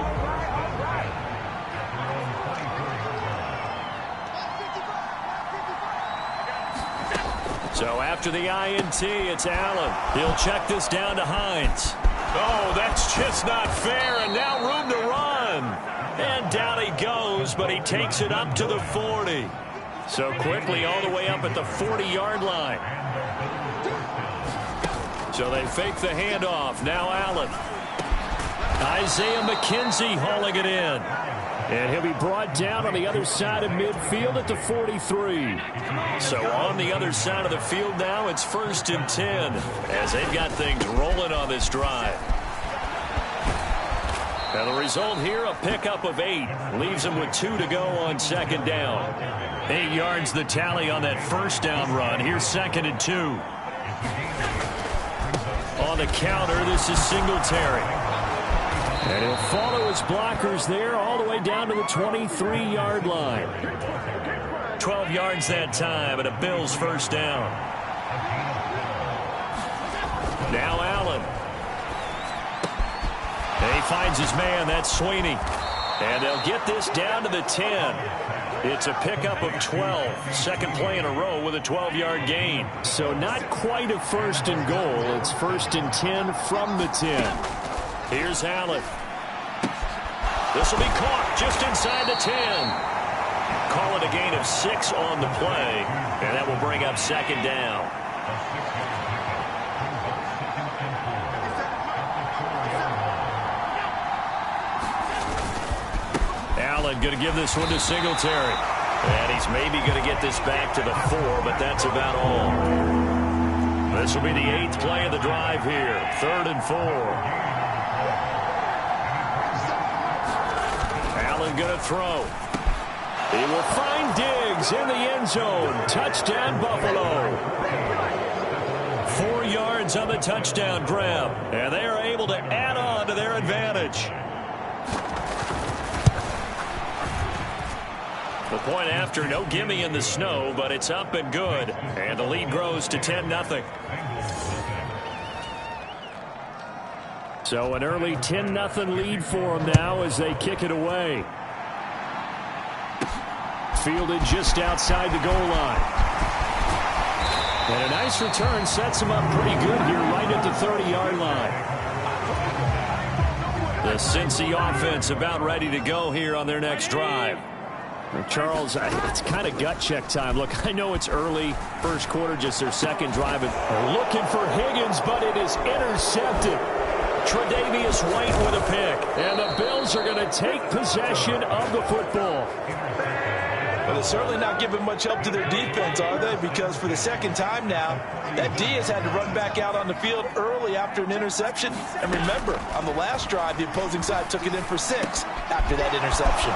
So after the INT, it's Allen. He'll check this down to Hines. Oh, that's just not fair, and now room to run. And down he goes, but he takes it up to the 40. So quickly all the way up at the 40-yard line. So they fake the handoff. Now Allen. Isaiah McKenzie hauling it in. And he'll be brought down on the other side of midfield at the 43. So on the other side of the field now, it's 1st and 10 as they've got things rolling on this drive. And the result here, a pickup of 8. Leaves them with 2 to go on 2nd down. 8 yards the tally on that 1st down run. Here's 2nd and 2. On the counter, this is Singletary. And he'll follow his blockers there all the way down to the 23-yard line. 12 yards that time and a Bills 1st down. Now Allen. And he finds his man. That's Sweeney. And they'll get this down to the 10. It's a pickup of 12. 2nd play in a row with a 12-yard gain. So not quite a 1st and goal. It's 1st and 10 from the 10. Here's Allen. This will be caught just inside the 10. call it a gain of 6 on the play, and that will bring up second down. Allen going to give this one to Singletary. And he's maybe going to get this back to the 4, but that's about all. This will be the 8th play of the drive here. 3rd and 4. Allen going to throw. He will find Diggs in the end zone. Touchdown, Buffalo. 4 yards on the touchdown grab. And they are able to add on to their advantage. The point after, no gimme in the snow, but it's up and good. And the lead grows to 10-0. So an early 10-0 lead for them now as they kick it away. Fielded just outside the goal line. And a nice return sets them up pretty good here right at the 30-yard line. The Cincy offense about ready to go here on their next drive. Charles, it's kind of gut check time. Look, I know it's early, first quarter, just their second drive. They're looking for Higgins, but it is intercepted. Tre'Davious White with a pick. And the Bills are going to take possession of the football. Well, they're certainly not giving much help to their defense, are they? Because for the second time now, that D has had to run back out on the field early after an interception. And remember, on the last drive, the opposing side took it in for 6 after that interception.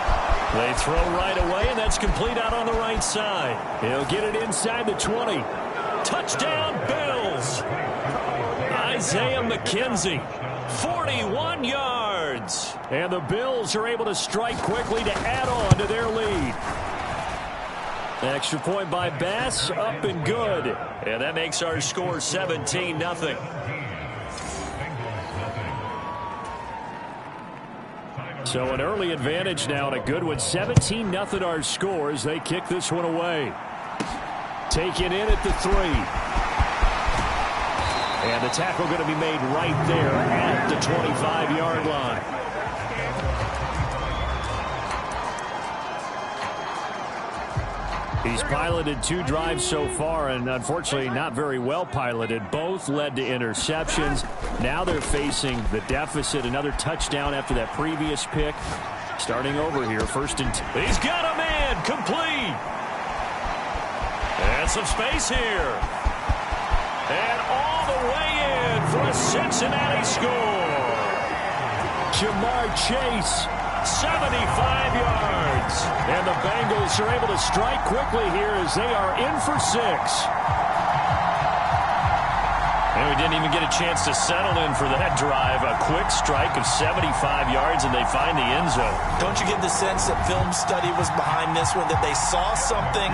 They throw right away, and that's complete out on the right side. He'll get it inside the 20. Touchdown, Bills! Isaiah McKenzie, 41 yards. And the Bills are able to strike quickly to add on to their lead. Extra point by Bass, up and good. And that makes our score 17-0. So an early advantage now, and a good one. 17-0 our score as they kick this one away. Taken in at the 3. And the tackle going to be made right there at the 25-yard line. He's piloted 2 drives so far, and unfortunately not very well piloted. Both led to interceptions. Now they're facing the deficit. Another touchdown after that previous pick. Starting over here, 1st and 2. He's got a man, complete. And some space here. And all the way in for a Cincinnati score. Jamar Chase, 75 yards. And the Bengals are able to strike quickly here as they are in for 6. And we didn't even get a chance to settle in for that drive. A quick strike of 75 yards, and they find the end zone. Don't you get the sense that film study was behind this one, that they saw something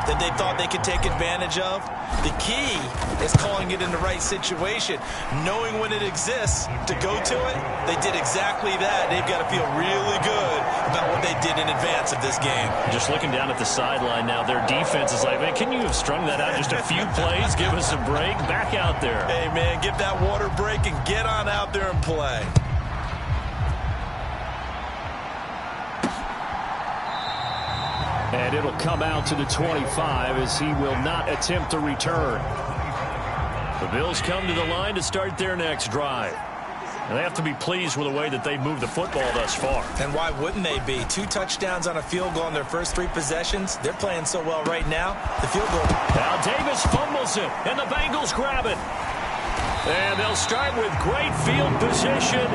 that they thought they could take advantage of? The key is calling it in the right situation, knowing when it exists to go to it. They did exactly that. They've got to feel really good about what they did in advance of this game. Just looking down at the sideline now, their defense is like, man, can you have strung that out just a few plays? Give us a break. Back out there. Hey, man, give that water break and get on out there and play. And it'll come out to the 25 as he will not attempt to return. The Bills come to the line to start their next drive. And they have to be pleased with the way that they moved the football thus far. And why wouldn't they be? 2 touchdowns on a field goal in their first 3 possessions. They're playing so well right now. The field goal. Now Davis fumbles it, and the Bengals grab it. And they'll start with great field position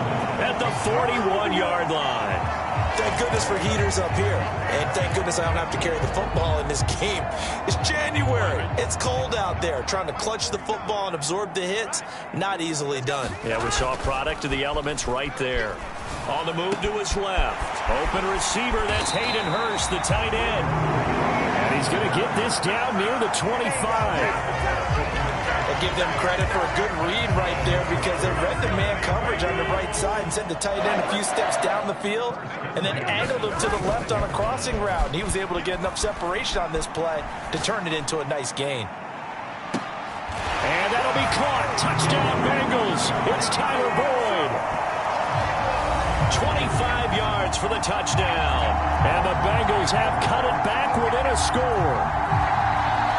at the 41-yard line. Thank goodness for heaters up here. And thank goodness I don't have to carry the football in this game. It's January. It's cold out there. Trying to clutch the football and absorb the hits, not easily done. Yeah, we saw a product of the elements right there. On the move to his left. Open receiver, that's Hayden Hurst, the tight end. And he's going to get this down near the 25. I give them credit for a good read right there because they read the man coverage on the right side and sent the tight end a few steps down the field and then angled him to the left on a crossing route. And he was able to get enough separation on this play to turn it into a nice gain. And that'll be caught. Touchdown, Bengals. It's Tyler Boyd. 25 yards for the touchdown. And the Bengals have cut it back the score.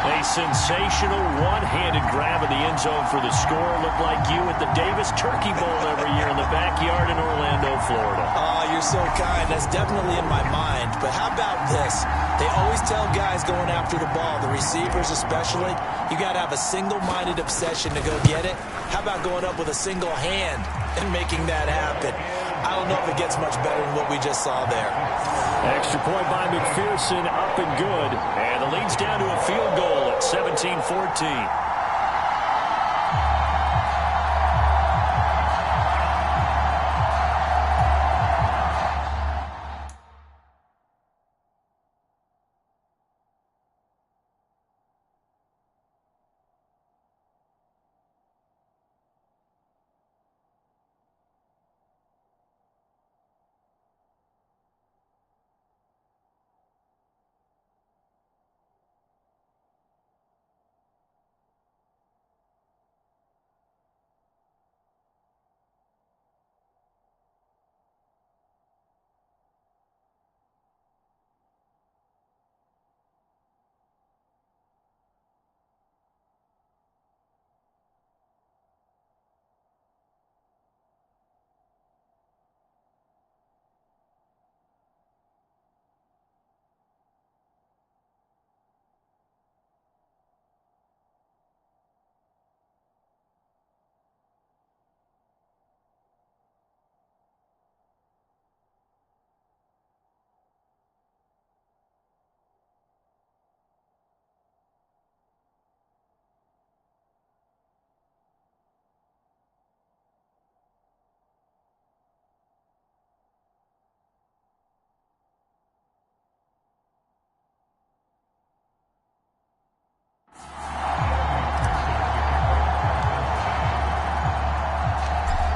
A sensational one-handed grab of the end zone for the score. Looked like you at the Davis Turkey Bowl every year in the backyard in Orlando, Florida. Oh, you're so kind. That's definitely in my mind. But how about this? They always tell guys going after the ball, the receivers especially, you got to have a single-minded obsession to go get it. How about going up with a single hand and making that happen? I don't know if it gets much better than what we just saw there. Extra point by McPherson, up and good. And the lead's down to a field goal at 17-14.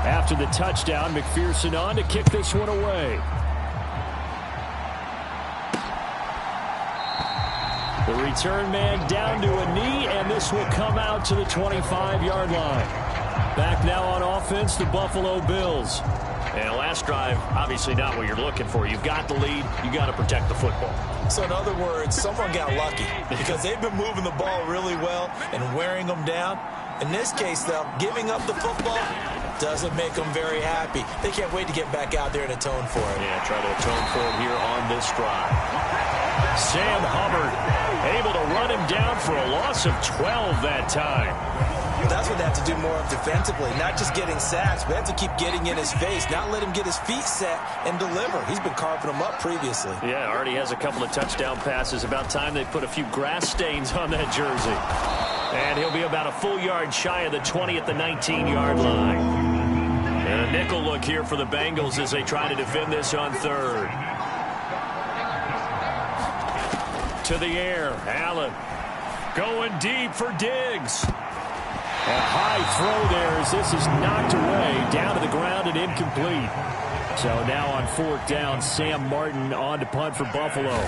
After the touchdown, McPherson on to kick this one away. The return man down to a knee, and this will come out to the 25-yard line. Back now on offense, the Buffalo Bills. And last drive, obviously not what you're looking for. You've got the lead. You got to protect the football. So in other words, someone got lucky because they've been moving the ball really well and wearing them down. In this case, though, giving up the football doesn't make them very happy. They can't wait to get back out there and atone for it. Yeah, try to atone for it here on this drive. Sam Hubbard able to run him down for a loss of 12 that time. That's what they have to do more of defensively, not just getting sacks, but they have to keep getting in his face, not let him get his feet set and deliver. He's been carving them up previously. Yeah, already has a couple of touchdown passes. About time they put a few grass stains on that jersey. And he'll be about a full yard shy of the 20 at the 19-yard line. And a nickel look here for the Bengals as they try to defend this on third. To the air, Allen going deep for Diggs. A high throw there as this is knocked away, down to the ground and incomplete. So now on fourth down, Sam Martin on to punt for Buffalo.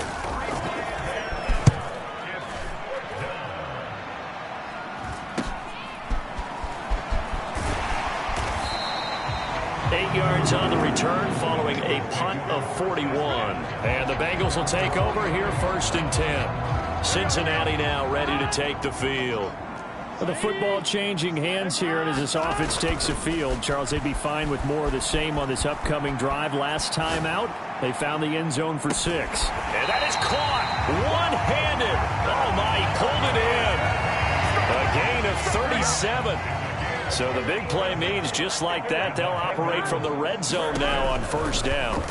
Yards on the return following a punt of 41. And the Bengals will take over here first and 10. Cincinnati now ready to take the field. Well, the football changing hands here, and as this offense takes the field, Charles, they'd be fine with more of the same on this upcoming drive. Last time out, they found the end zone for 6. And that is caught one-handed. Oh, my, he pulled it in. A gain of 37. So the big play means just like that, they'll operate from the red zone now on first down.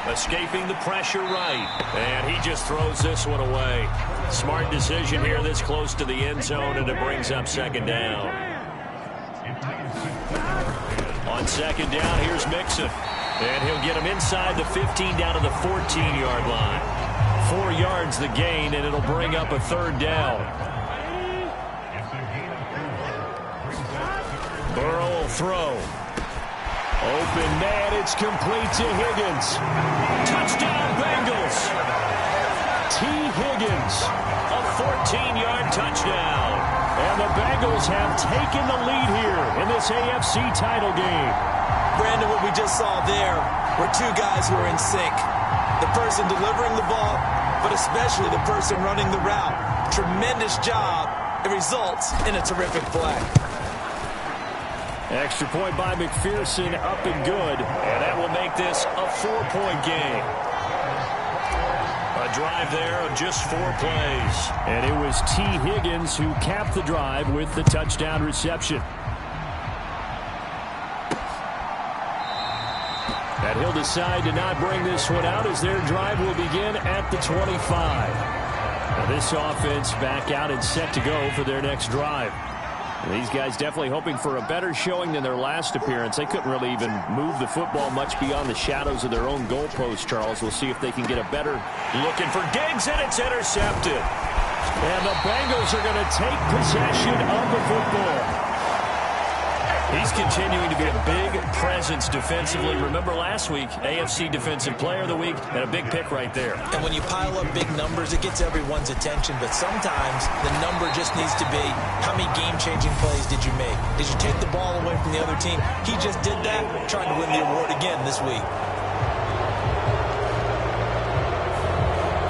Escaping the pressure right. And he just throws this one away. Smart decision here this close to the end zone, and it brings up second down. On second down, here's Mixon. And he'll get him inside the 15 down to the 14-yard line. 4 yards the gain, and it'll bring up a third down. Burrow will throw. Open man, it's complete to Higgins. Touchdown, Bengals. T. Higgins, a 14-yard touchdown. And the Bengals have taken the lead here in this AFC title game. Brandon, what we just saw there were two guys who are in sync. The person delivering the ball but especially the person running the route. Tremendous job. It results in a terrific play. Extra point by McPherson, up and good. And that will make this a 4-point game. A drive there of just 4 plays. And it was T. Higgins who capped the drive with the touchdown reception. And he'll decide to not bring this one out as their drive will begin at the 25. Now this offense back out and set to go for their next drive. And these guys definitely hoping for a better showing than their last appearance. They couldn't really even move the football much beyond the shadows of their own goalpost, Charles. We'll see if they can get a better looking for Diggs, and it's intercepted. And the Bengals are going to take possession of the football. He's continuing to be a big presence defensively. Remember last week, AFC Defensive Player of the Week, and a big pick right there. And when you pile up big numbers, it gets everyone's attention. But sometimes the number just needs to be, how many game-changing plays did you make? Did you take the ball away from the other team? He just did that, trying to win the award again this week.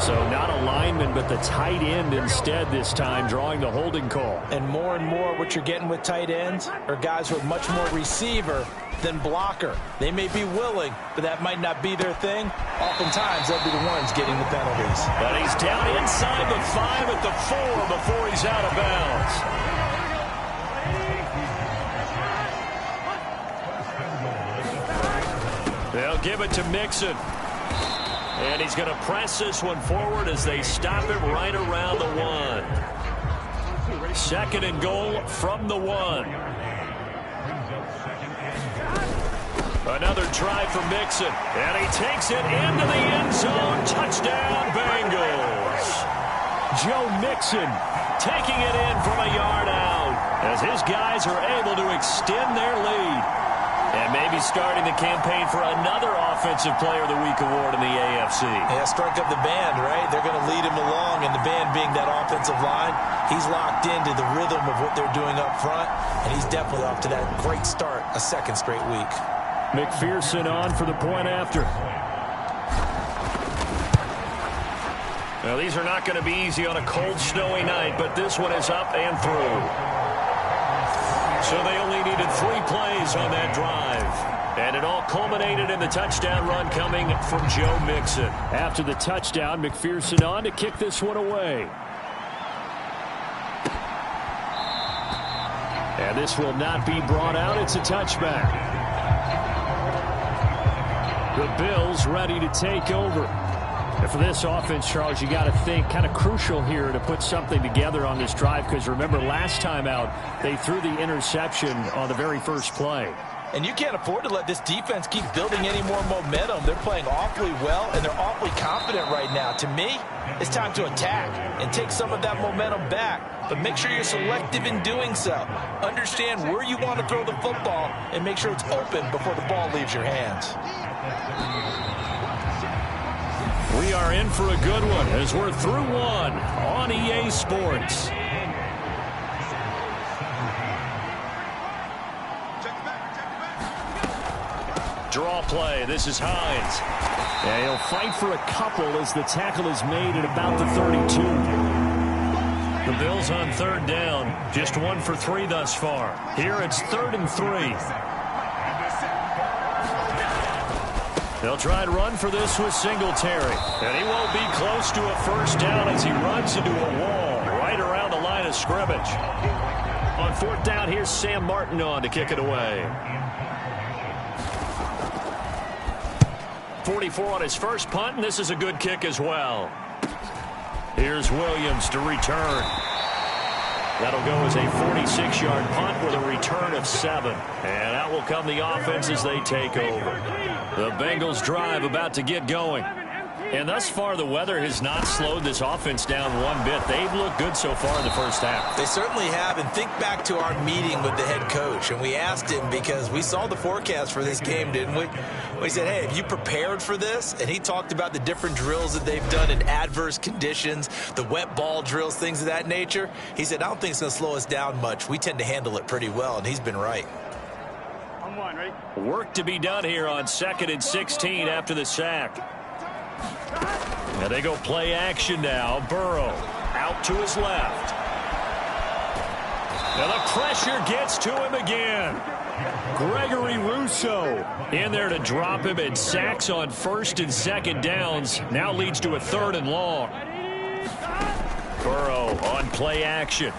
So not a lineman, but the tight end instead this time, drawing the holding call. And more what you're getting with tight ends are guys who are much more receiver than blocker. They may be willing, but that might not be their thing. Oftentimes, they'll be the ones getting the penalties. But he's down inside the 5 at the 4 before he's out of bounds. They'll give it to Mixon. And he's going to press this one forward as they stop it right around the 1. 2nd and goal from the 1. Another try for Mixon. And he takes it into the end zone. Touchdown, Bengals. Joe Mixon taking it in from a yard out as his guys are able to extend their lead. And maybe starting the campaign for another Offensive Player of the Week award in the AFC. Yeah, strike up the band, right? They're going to lead him along, and the band being that offensive line, he's locked into the rhythm of what they're doing up front, and he's definitely off to that great start, a 2nd straight week. McPherson on for the point after. Now, these are not going to be easy on a cold, snowy night, but this one is up and through. So they only needed 3 plays on that drive. And it all culminated in the touchdown run coming from Joe Mixon. After the touchdown, McPherson on to kick this one away. And this will not be brought out. It's a touchback. The Bills ready to take over. And for this offense, Charles, you got to think kind of crucial here to put something together on this drive, because remember last time out they threw the interception on the very first play. And you can't afford to let this defense keep building any more momentum. They're playing awfully well, and they're awfully confident right now. To me, it's time to attack and take some of that momentum back. But make sure you're selective in doing so. Understand where you want to throw the football and make sure it's open before the ball leaves your hands. We are in for a good one as we're through one on EA Sports. Draw play. This is Hines. And he'll fight for a couple as the tackle is made at about the 32. The Bills on 3rd down. Just 1 for 3 thus far. Here it's 3rd and 3. They'll try and run for this with Singletary. And he won't be close to a first down as he runs into a wall right around the line of scrimmage. On 4th down, here's Sam Martin on to kick it away. 44 on his first punt, and this is a good kick as well. Here's Williams to return. That'll go as a 46-yard punt with a return of 7. And out will come the offense as they take over. The Bengals drive about to get going. And thus far, the weather has not slowed this offense down one bit. They've looked good so far in the first half. They certainly have. And think back to our meeting with the head coach. And we asked him, because we saw the forecast for this game, didn't we? We said, hey, have you prepared for this? And he talked about the different drills that they've done in adverse conditions, the wet ball drills, things of that nature. He said, I don't think it's going to slow us down much. We tend to handle it pretty well, and he's been right. Work to be done here on 2nd and 16 after the sack. And they go play action now. Burrow out to his left. And the pressure gets to him again. Gregory Rousseau in there to drop him, and sacks on first and second downs. Now leads to a 3rd and long. Burrow on play action.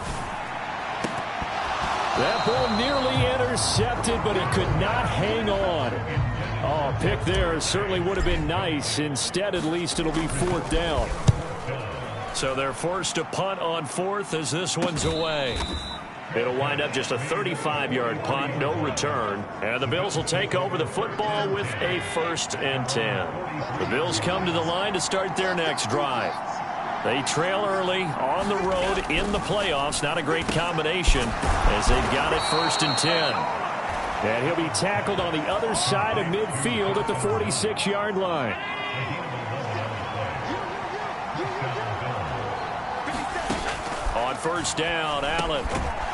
That ball nearly intercepted, but he could not hang on. Oh, pick there certainly would have been nice. Instead, at least, it'll be 4th down. So they're forced to punt on 4th as this one's away. It'll wind up just a 35-yard punt, no return. And the Bills will take over the football with a 1st and 10. The Bills come to the line to start their next drive. They trail early on the road in the playoffs. Not a great combination as they've got it 1st and 10. And he'll be tackled on the other side of midfield at the 46-yard line. On 1st down, Allen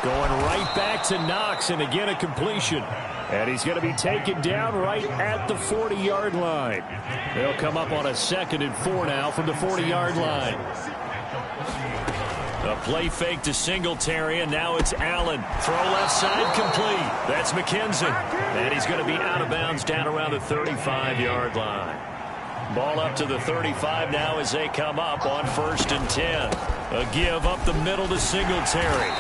going right back to Knox, and again a completion. And he's going to be taken down right at the 40-yard line. They'll come up on a 2nd and 4 now from the 40-yard line. A play fake to Singletary, and now it's Allen. Throw left side complete. That's McKenzie. And he's going to be out of bounds down around the 35-yard line. Ball up to the 35 now as they come up on 1st and 10. A give up the middle to Singletary.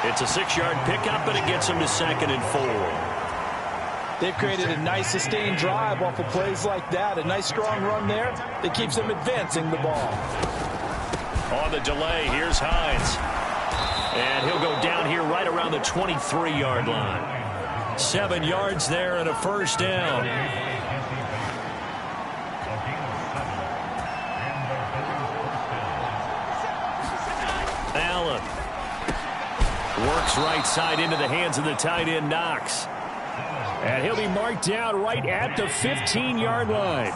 It's a 6-yard pickup, but it gets him to 2nd and 4. They've created a nice sustained drive off of plays like that. A nice strong run there that keeps them advancing the ball. On the delay, here's Hines. And he'll go down here right around the 23-yard line. 7 yards there and a 1st down. Allen works right side into the hands of the tight end, Knox. And he'll be marked down right at the 15-yard line.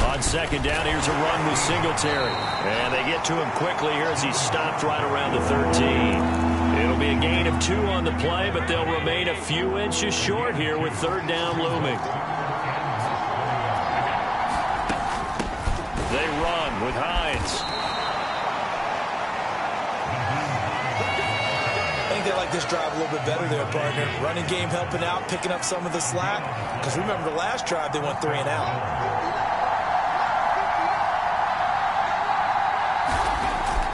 On 2nd down, here's a run with Singletary. And they get to him quickly here as he's stopped right around the 13. It'll be a gain of 2 on the play, but they'll remain a few inches short here with 3rd down looming. They run with Hines. I think they like this drive a little bit better there, partner. Running game helping out, picking up some of the slack. Because remember the last drive, they went 3 and out.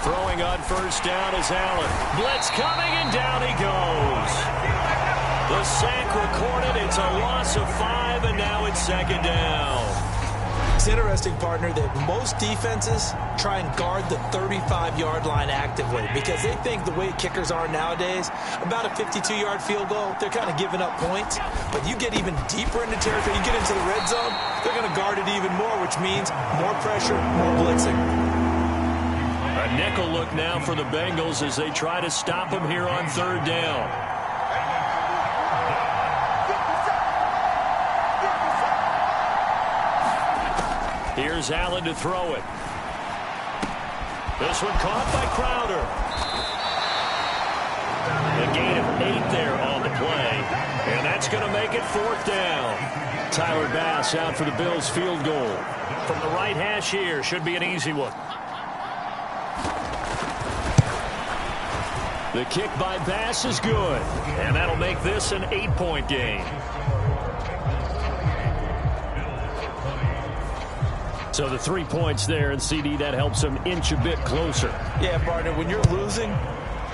Throwing on 1st down is Allen. Blitz coming, and down he goes. The sack recorded. It's a loss of 5, and now it's 2nd down. It's interesting, partner, that most defenses try and guard the 35-yard line actively because they think the way kickers are nowadays, about a 52-yard field goal, they're kind of giving up points. But you get even deeper into territory, you get into the red zone, they're going to guard it even more, which means more pressure, more blitzing. A nickel look now for the Bengals as they try to stop him here on 3rd down. Here's Allen to throw it. This one caught by Crowder. A gain of 8 there on the play. And that's going to make it 4th down. Tyler Bass out for the Bills field goal. From the right hash here, should be an easy one. The kick by Bass is good. And that'll make this an 8-point game. So the 3 points there, and CD, that helps them inch a bit closer. Yeah, partner, when you're losing,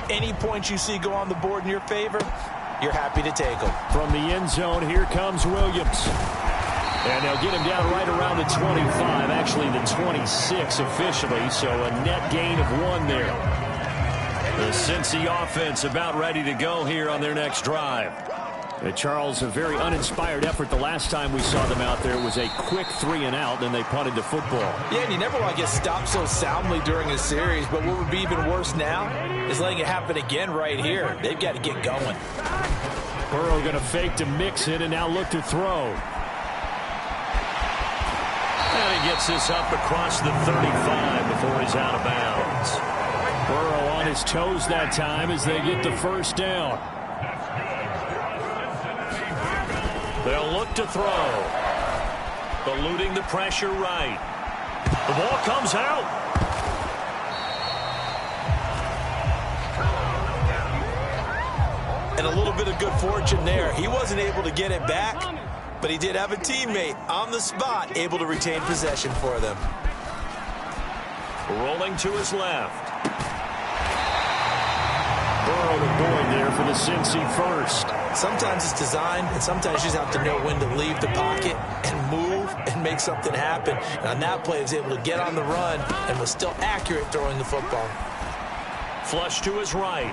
any points you see go on the board in your favor, you're happy to take them. From the end zone, here comes Williams. And they'll get him down right around the 25, actually the 26 officially, so a net gain of 1 there. The Cincy offense about ready to go here on their next drive. Charles, a very uninspired effort the last time we saw them out there was a quick 3 and out, then they punted the football. Yeah, and you never want to get stopped so soundly during a series, but what would be even worse now is letting it happen again right here. They've got to get going. Burrow going to fake to mix it and now look to throw. And he gets this up across the 35 before he's out of bounds. Burrow on his toes that time as they get the 1st down. They'll look to throw. Eluding the pressure right. The ball comes out. And a little bit of good fortune there. He wasn't able to get it back, but he did have a teammate on the spot able to retain possession for them. Rolling to his left. Burrow to Boyd there for the Cincy first. Sometimes it's designed, and sometimes you just have to know when to leave the pocket and move and make something happen. And on that play, he was able to get on the run and was still accurate throwing the football. Flush to his right.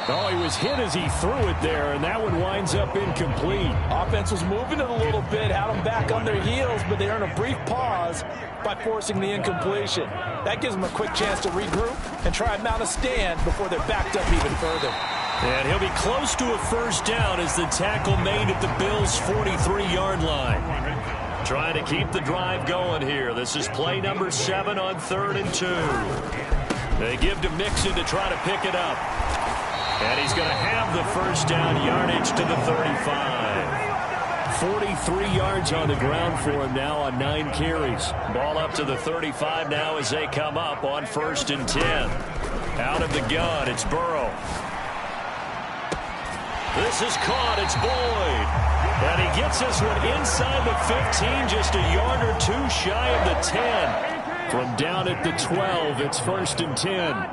Oh, he was hit as he threw it there, and that one winds up incomplete. Offense was moving it a little bit, had them back on their heels, but they earned a brief pause by forcing the incompletion. That gives them a quick chance to regroup and try and mount a stand before they're backed up even further. And he'll be close to a first down as the tackle made at the Bills' 43-yard line. Trying to keep the drive going here. This is play number 7 on 3rd and 2. They give to Mixon to try to pick it up. And he's going to have the first down, yardage to the 35. 43 yards on the ground for him now on 9 carries. Ball up to the 35 now as they come up on 1st and 10. Out of the gun, it's Burrow. This is caught, it's Boyd. And he gets this one inside the 15, just a yard or 2 shy of the 10. From down at the 12, it's 1st and 10.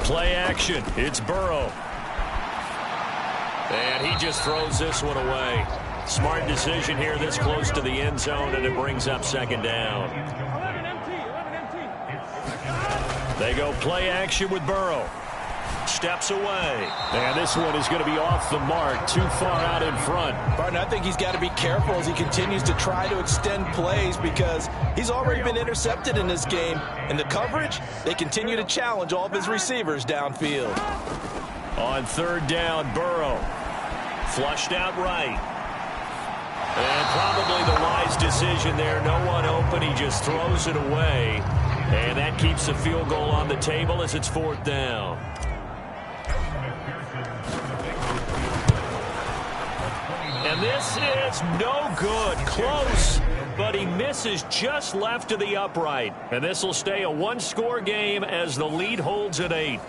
Play action. It's Burrow. And he just throws this one away. Smart decision here this close to the end zone, and it brings up 2nd down. They go play action with Burrow. Steps away. And this one is going to be off the mark, too far out in front. Barton, I think he's got to be careful as he continues to try to extend plays because he's already been intercepted in this game. And the coverage, they continue to challenge all of his receivers downfield. On 3rd down, Burrow. Flushed out right. And probably the wise decision there. No one open. He just throws it away. And that keeps the field goal on the table as it's 4th down. And this is no good. Close, but he misses just left of the upright. And this will stay a 1-score game as the lead holds at 8.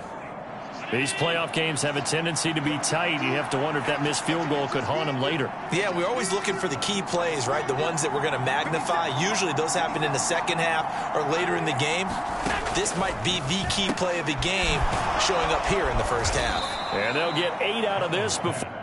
These playoff games have a tendency to be tight. You have to wonder if that missed field goal could haunt him later. Yeah, we're always looking for the key plays, right? The ones that we're going to magnify. Usually those happen in the second half or later in the game. This might be the key play of the game showing up here in the first half. And they'll get 8 out of this before.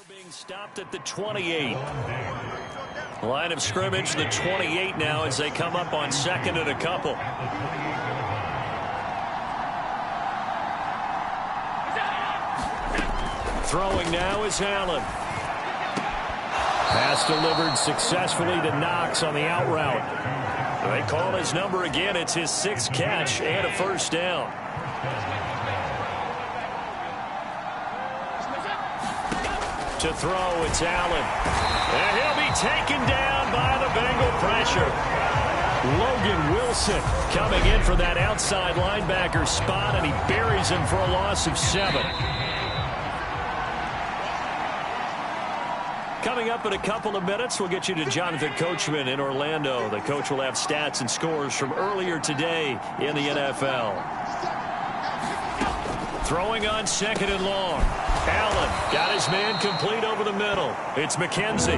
Being stopped at the 28. Line of scrimmage, the 28 now as they come up on 2nd and a couple. Throwing now is Allen. Pass delivered successfully to Knox on the out route. They call his number again. It's his 6th catch and a first down. To throw, it's Allen. And he'll be taken down by the Bengal pressure. Logan Wilson coming in for that outside linebacker spot, and he buries him for a loss of 7. Coming up in a couple of minutes, we'll get you to Jonathan Coachman in Orlando. The coach will have stats and scores from earlier today in the NFL. Throwing on 2nd and long. Allen got his man complete over the middle. It's McKenzie.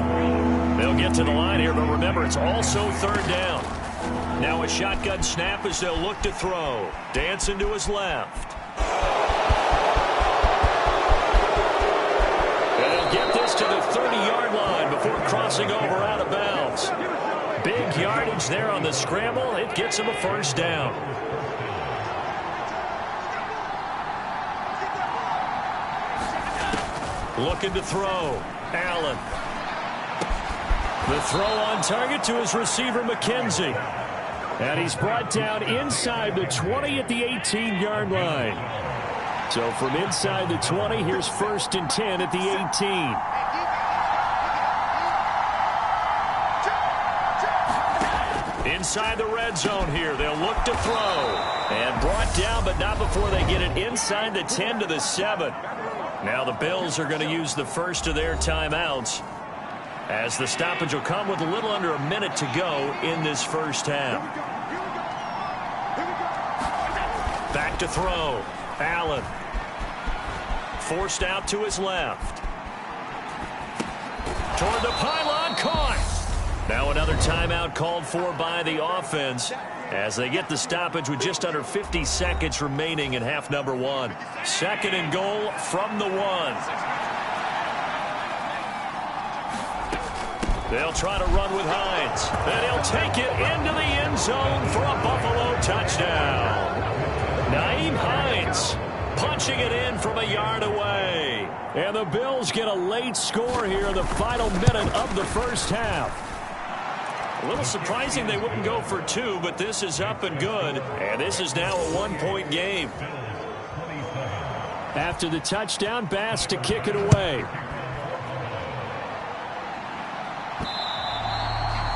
They'll get to the line here, but remember, it's also 3rd down. Now a shotgun snap as they'll look to throw. Dancing to his left. They'll get this to the 30-yard line before crossing over out of bounds. Big yardage there on the scramble. It gets him a 1st down. Looking to throw. Allen. The throw on target to his receiver, McKenzie. And he's brought down inside the 20 at the 18-yard line. So from inside the 20, here's 1st and 10 at the 18. Inside the red zone here. They'll look to throw. And brought down, but not before they get it inside the 10 to the 7. Now the Bills are going to use the first of their timeouts, as the stoppage will come with a little under a minute to go in this first half. Back to throw. Allen. Forced out to his left. Toward the pylon, caught. Now another timeout called for by the offense as they get the stoppage with just under 50 seconds remaining in half number 1. 2nd and goal from the 1. They'll try to run with Hines. And he'll take it into the end zone for a Buffalo touchdown. Nyheim Hines punching it in from a yard away. And the Bills get a late score here in the final minute of the first half. A little surprising they wouldn't go for 2, but this is up and good. And this is now a 1-point game. After the touchdown, Bass to kick it away.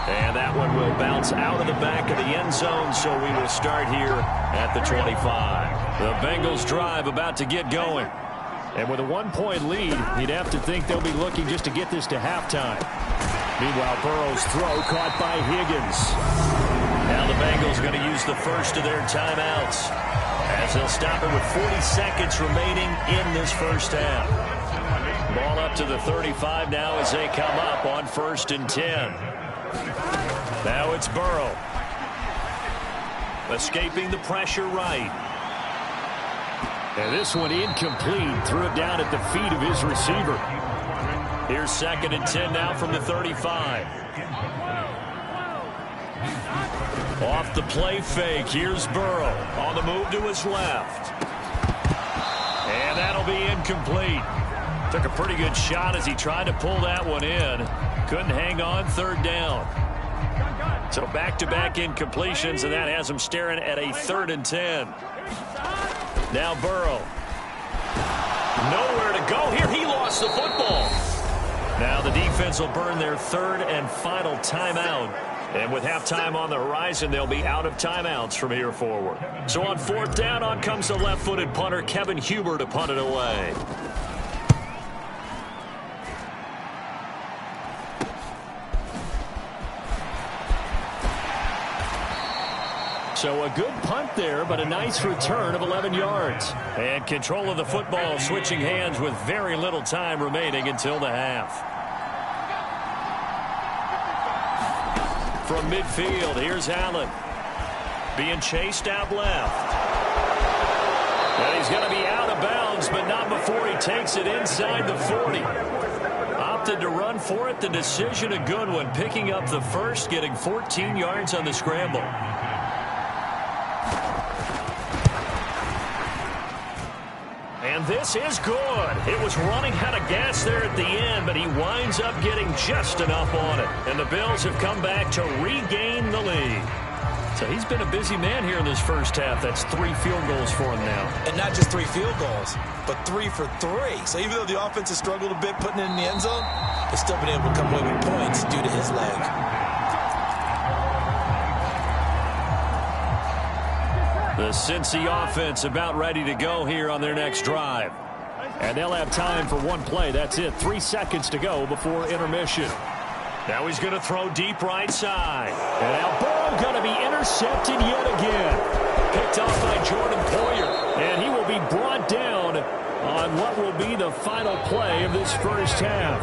And that one will bounce out of the back of the end zone, so we will start here at the 25. The Bengals drive about to get going. And with a 1-point lead, you'd have to think they'll be looking just to get this to halftime. Meanwhile, Burrow's throw caught by Higgins. Now the Bengals going to use the first of their timeouts, as they'll stop it with 40 seconds remaining in this first half. Ball up to the 35 now as they come up on 1st and 10. Now it's Burrow. Escaping the pressure right. And this one incomplete. Threw it down at the feet of his receiver. Here's 2nd and 10 now from the 35. Off the play fake. Here's Burrow on the move to his left. And that'll be incomplete. Took a pretty good shot as he tried to pull that one in. Couldn't hang on. 3rd down. So back-to-back incompletions, and that has him staring at a 3rd and 10. Now Burrow. Nowhere to go here. He lost the football. Now the defense will burn their 3rd and final timeout. And with halftime on the horizon, they'll be out of timeouts from here forward. So on 4th down, on comes the left-footed punter, Kevin Huber, to punt it away. So a good punt there, but a nice return of 11 yards. And control of the football switching hands with very little time remaining until the half. From midfield, here's Allen. Being chased out left. And he's going to be out of bounds, but not before he takes it inside the 40. Opted to run for it. The decision a good one. Picking up the first, getting 14 yards on the scramble. And this is good. It was running out of gas there at the end, but he winds up getting just enough on it. And the Bills have come back to regain the lead. So he's been a busy man here in this first half. That's 3 field goals for him now. And not just 3 field goals, but 3 for 3. So even though the offense has struggled a bit putting it in the end zone, they've still been able to come away with points due to his leg. The Cincy offense about ready to go here on their next drive. And they'll have time for one play. That's it. 3 seconds to go before intermission. Now he's going to throw deep right side. And now Burrow going to be intercepted yet again. Picked off by Jordan Poyer. And he will be brought down on what will be the final play of this first half.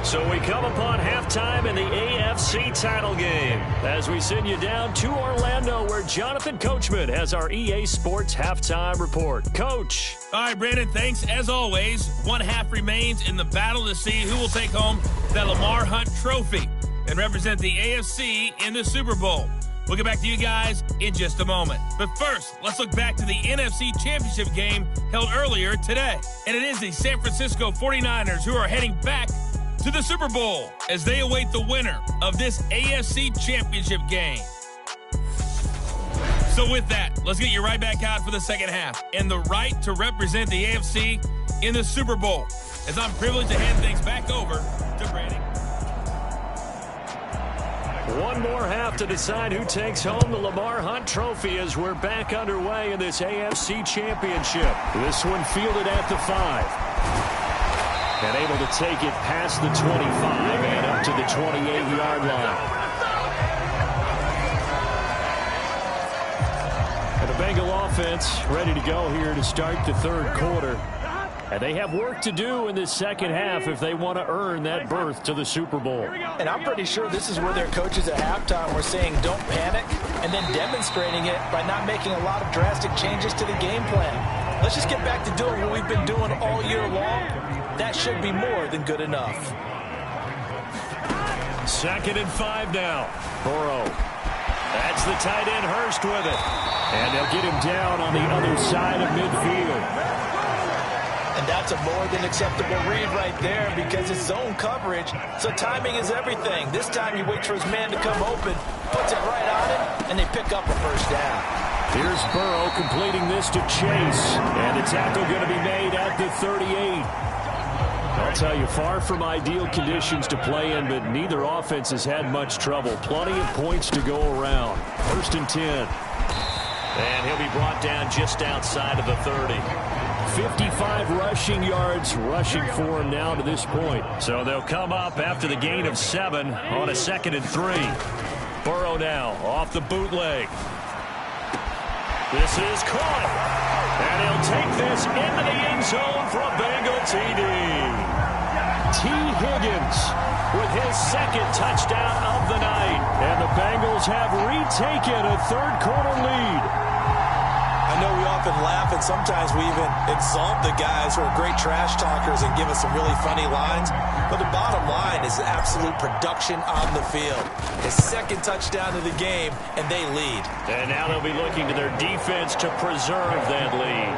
So we come upon halftime in the AFC title game as we send you down to Orlando where Jonathan Coachman has our EA Sports halftime report. Coach. All right, Brandon, thanks. As always, one half remains in the battle to see who will take home the Lamar Hunt Trophy and represent the AFC in the Super Bowl. We'll get back to you guys in just a moment. But first, let's look back to the NFC Championship game held earlier today. And it is the San Francisco 49ers who are heading back to the Super Bowl as they await the winner of this AFC Championship game. So with that, let's get you right back out for the second half and the right to represent the AFC in the Super Bowl as I'm privileged to hand things back over to Brandon. One more half to decide who takes home the Lamar Hunt Trophy as we're back underway in this AFC Championship. This one fielded at the 5. And able to take it past the 25 and up to the 28-yard line. And the Bengal offense ready to go here to start the third quarter. And they have work to do in this second half if they want to earn that berth to the Super Bowl. And I'm pretty sure this is where their coaches at halftime were saying don't panic and then demonstrating it by not making a lot of drastic changes to the game plan. Let's just get back to doing what we've been doing all year long. That should be more than good enough. 2nd and 5 now. Burrow. That's the tight end Hurst with it. And they'll get him down on the other side of midfield. And that's a more than acceptable read right there because it's zone coverage, so timing is everything. This time you wait for his man to come open, puts it right on him, and they pick up a first down. Here's Burrow completing this to Chase. And the tackle going to be made at the 38. I'll tell you, far from ideal conditions to play in, but neither offense has had much trouble. Plenty of points to go around. 1st and 10. And he'll be brought down just outside of the 30. 55 rushing yards rushing for him now to this point. So they'll come up after the gain of 7 on a 2nd and 3. Burrow now off the bootleg. This is caught. And he'll take this into the end zone for a Bengal TD. T. Higgins with his 2nd touchdown of the night. And the Bengals have retaken a third quarter lead. I know we often laugh and sometimes we even exalt the guys who are great trash talkers and give us some really funny lines. But the bottom line is absolute production on the field. His 2nd touchdown of the game, and they lead. And now they'll be looking to their defense to preserve that lead.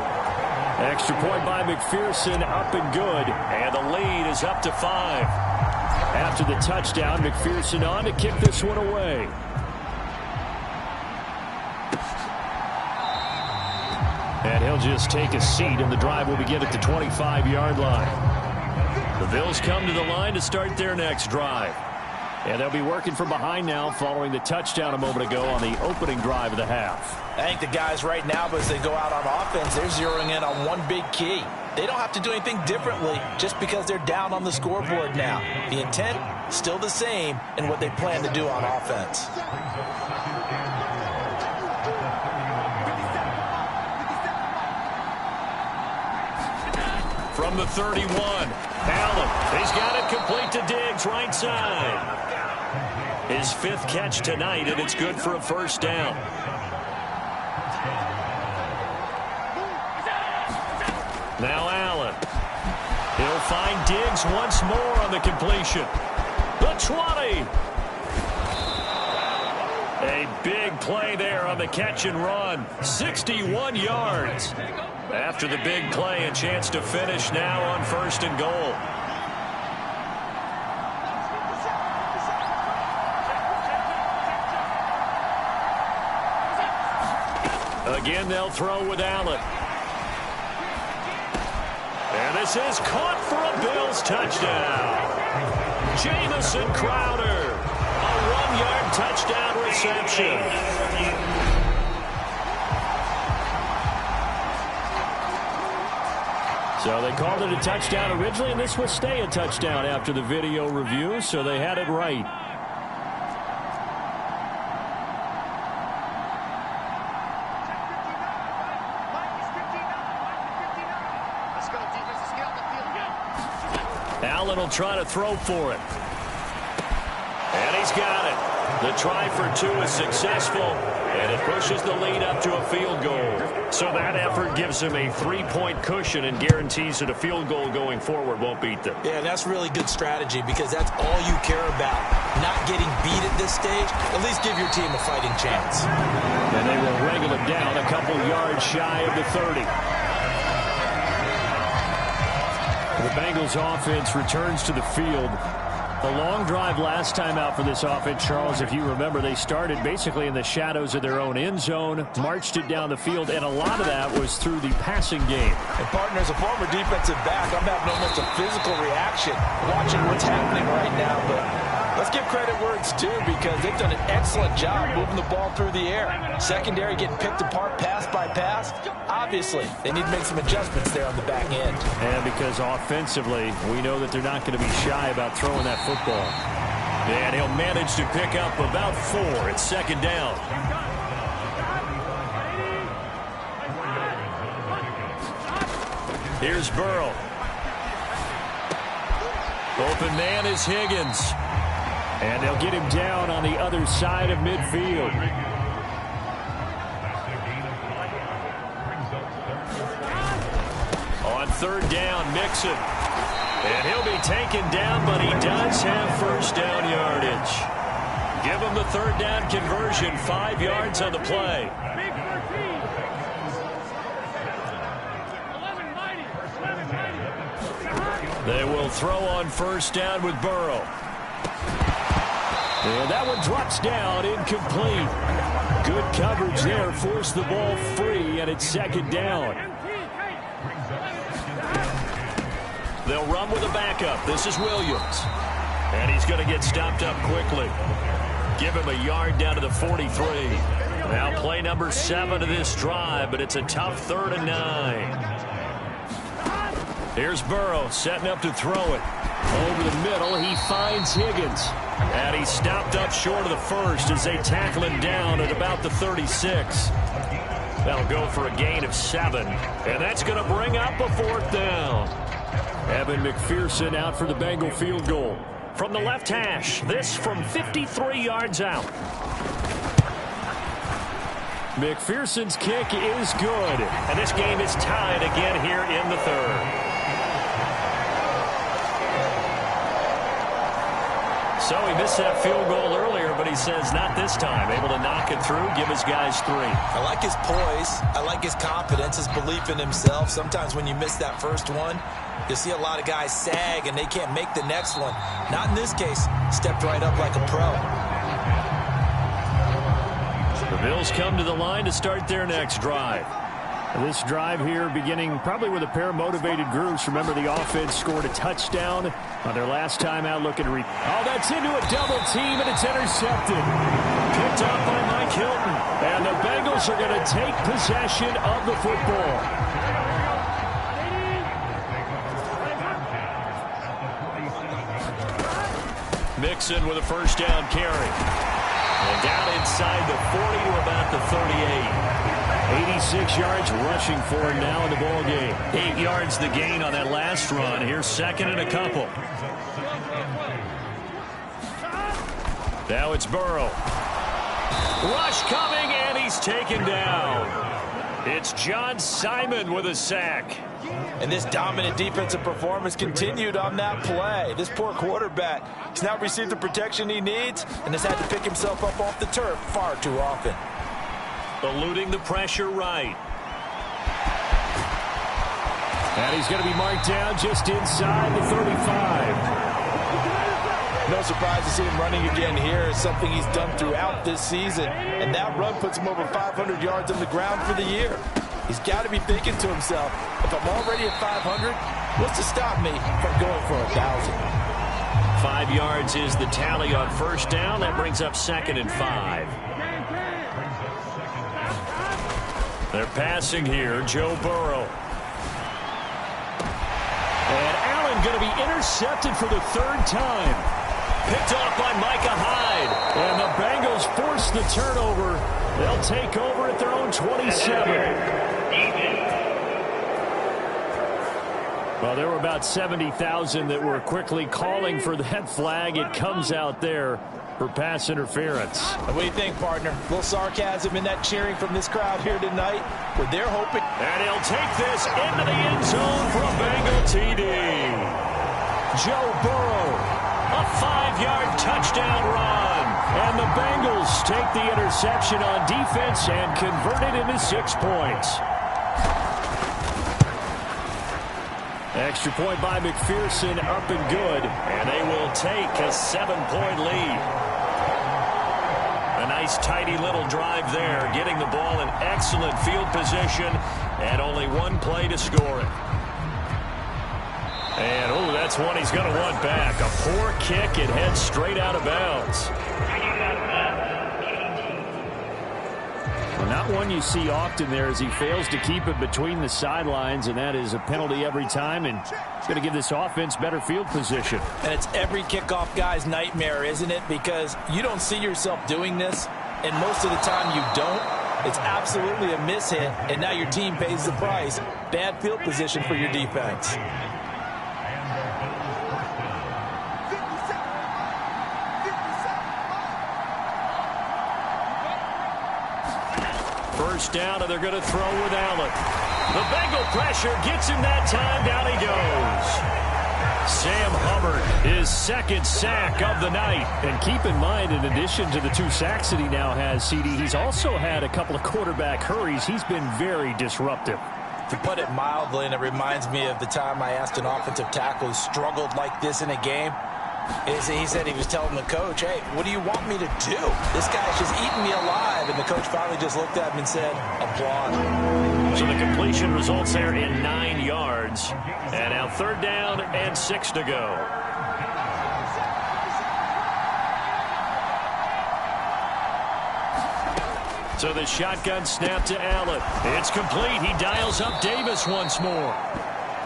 Extra point by McPherson, up and good. And the lead is up to 5. After the touchdown, McPherson on to kick this one away. And he'll just take a seat, and the drive will begin at the 25-yard line. The Bills come to the line to start their next drive. And they'll be working from behind now following the touchdown a moment ago on the opening drive of the half. I think the guys right now, as they go out on offense, they're zeroing in on one big key. They don't have to do anything differently just because they're down on the scoreboard now. The intent, still the same in what they plan to do on offense. From the 31, Allen, he's got it complete to Diggs, right side. His 5th catch tonight, and it's good for a first down. Now Allen. He'll find Diggs once more on the completion. The 20. A big play there on the catch and run. 61 yards. After the big play, a chance to finish now on 1st and goal. Again, they'll throw with Allen. And this is caught for a Bills touchdown. Jamison Crowder, a 1-yard touchdown reception. So they called it a touchdown originally, and this will stay a touchdown after the video review, so they had it right. Allen will try to throw for it. And he's got it. The try for two is successful, and it pushes the lead up to a field goal. So that effort gives him a 3-point cushion and guarantees that a field goal going forward won't beat them. Yeah, that's really good strategy because that's all you care about. Not getting beat at this stage, at least give your team a fighting chance. And they will wrangle him down a couple yards shy of the 30. The Bengals offense returns to the field. The long drive last time out for this offense, Charles, if you remember, they started basically in the shadows of their own end zone, marched it down the field, and a lot of that was through the passing game. And partner, as a former defensive back, I'm having almost a physical reaction watching what's happening right now. But let's give credit where it's due because they've done an excellent job moving the ball through the air. Secondary getting picked apart pass by pass. Obviously, they need to make some adjustments there on the back end. And because offensively, we know that they're not going to be shy about throwing that football. And he'll manage to pick up about 4 at second down. Here's Burrow. Open man is Higgins. And they'll get him down on the other side of midfield. On third down, Mixon. And he'll be taken down, but he does have first down yardage. Give him the third down conversion, 5 yards on the play. They will throw on first down with Burrow. And that one drops down, incomplete. Good coverage there, forced the ball free, and it's second down. They'll run with a backup. This is Williams. And he's going to get stopped up quickly. Give him a yard down to the 43. Now play number 7 of this drive, but it's a tough 3rd and 9. Here's Burrow setting up to throw it. Over the middle, he finds Higgins. And he's stopped up short of the first as they tackle him down at about the 36. They'll go for a gain of 7. And that's going to bring up a 4th down. Evan McPherson out for the Bengal field goal. From the left hash, this from 53 yards out. McPherson's kick is good. And this game is tied again here in the 3rd. So he missed that field goal earlier, but he says not this time. Able to knock it through, give his guys 3. I like his poise. I like his confidence, his belief in himself. Sometimes when you miss that first one, you see a lot of guys sag and they can't make the next one. Not in this case. Stepped right up like a pro. The Bills come to the line to start their next drive. This drive here beginning probably with a pair of motivated groups. Remember, the offense scored a touchdown on their last time out. Looking to oh, that's into a double team, and it's intercepted. Picked up by Mike Hilton. And the Bengals are going to take possession of the football. Mixon with a first down carry. And down inside the 40 to about the 38. 86 yards rushing for him now in the ball game. 8 yards the gain on that last run. Here's second and a couple. Now it's Burrow. Rush coming, and he's taken down. It's John Simon with a sack. And this dominant defensive performance continued on that play. This poor quarterback has not received the protection he needs and has had to pick himself up off the turf far too often. Eluding the pressure right. And he's going to be marked down just inside the 35. No surprise to see him running again here. It's something he's done throughout this season. And that run puts him over 500 yards on the ground for the year. He's got to be thinking to himself, if I'm already at 500, what's to stop me from going for 1,000? 5 yards is the tally on first down. That brings up 2nd and 5. They're passing here. Joe Burrow. one going to be intercepted for the third time. Picked off by Micah Hyde. And the Bengals force the turnover. They'll take over at their own 27. Well, there were about 70,000 that were quickly calling for that flag. It comes out there for pass interference. What do you think, partner? A little sarcasm in that cheering from this crowd here tonight, where they're hoping. And he'll take this into the end zone for a Bengal TD. Joe Burrow, a 5-yard touchdown run. And the Bengals take the interception on defense and convert it into 6 points. Extra point by McPherson, up and good. And they will take a 7-point lead. A nice, tidy little drive there, getting the ball in excellent field position, and only 1 play to score it. And, oh, that's one he's going to want back. A poor kick. It heads straight out of bounds. Well, not one you see often there as he fails to keep it between the sidelines, and that is a penalty every time, and it's going to give this offense better field position. And it's every kickoff guy's nightmare, isn't it? Because you don't see yourself doing this, and most of the time you don't. It's absolutely a mishit, and now your team pays the price. Bad field position for your defense. First down, and they're going to throw with Allen. The Bengal pressure gets him that time. Down he goes. Sam Hubbard, his 2nd sack of the night. And keep in mind, in addition to the 2 sacks that he now has, CD, he's also had a couple of quarterback hurries. He's been very disruptive. To put it mildly, and it reminds me of the time I asked an offensive tackle who struggled like this in a game. He said he was telling the coach, hey, what do you want me to do? This guy's just eating me alive. And the coach finally just looked at him and said, applaud. So the completion results there in 9 yards. And now 3rd down and 6 to go. So the shotgun snap to Allen. It's complete. He dials up Davis once more.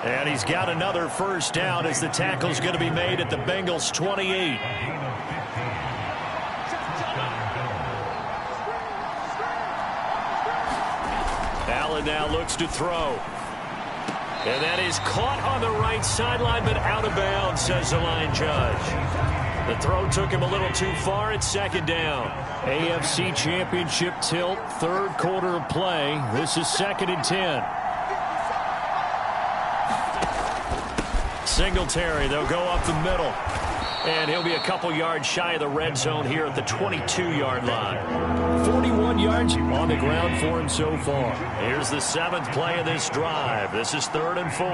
And he's got another first down as the tackle's going to be made at the Bengals' 28. Allen now looks to throw. And that is caught on the right sideline, but out of bounds, says the line judge. The throw took him a little too far. It's 2nd down. AFC Championship tilt, 3rd quarter of play. This is 2nd and 10. Singletary, they'll go up the middle. And he'll be a couple yards shy of the red zone here at the 22-yard line. 41 yards on the ground for him so far. Here's the 7th play of this drive. This is 3rd and 4.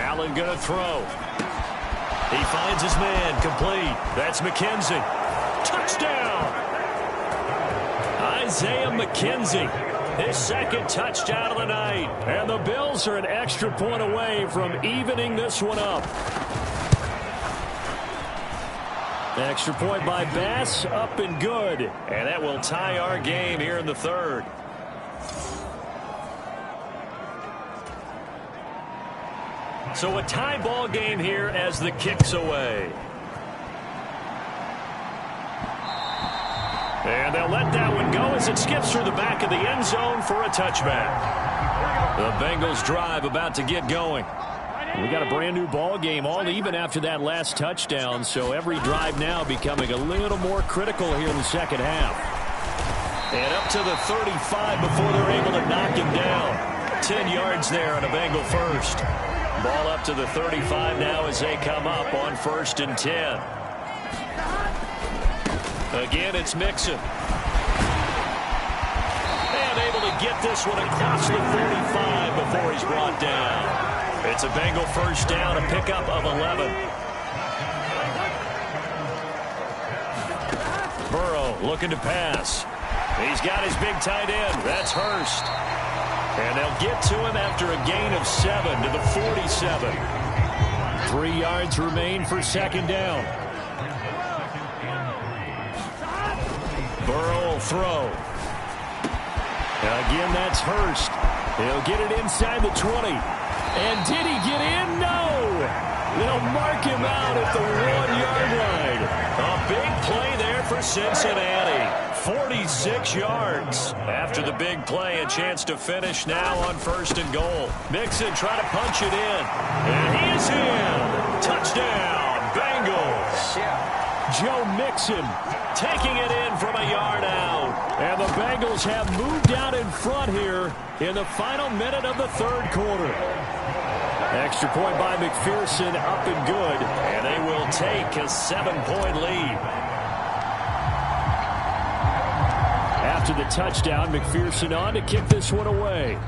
Allen going to throw. He finds his man, complete. That's McKenzie. Touchdown! Isaiah McKenzie. His 2nd touchdown of the night. And the Bills are an extra point away from evening this one up. Extra point by Bass, up and good. And that will tie our game here in the 3rd. So a tie ball game here as the kick's away. And they'll let that one go as it skips through the back of the end zone for a touchback. The Bengals drive about to get going. We got a brand new ball game, all even after that last touchdown, so every drive now becoming a little more critical here in the 2nd half. And up to the 35 before they're able to knock him down. 10 yards there on a Bengal first. Ball up to the 35 now as they come up on 1st and 10. Again, it's Mixon. And able to get this one across the 35 before he's brought down. It's a Bengal first down, a pickup of 11. Burrow looking to pass. He's got his big tight end. That's Hurst. And they'll get to him after a gain of 7 to the 47. 3 yards remain for 2nd down. Burrow will throw. Again, that's Hurst. He'll get it inside the 20. And did he get in? No! They'll mark him out at the 1-yard line. A big play there for Cincinnati. 46 yards. After the big play, a chance to finish now on 1st and goal. Mixon trying to punch it in. And he is in. Touchdown, Bengals. Joe Mixon taking it in from a yard out. And the Bengals have moved out in front here in the final minute of the 3rd quarter. Extra point by McPherson, up and good. And they will take a 7-point lead. After the touchdown, McPherson on to kick this one away.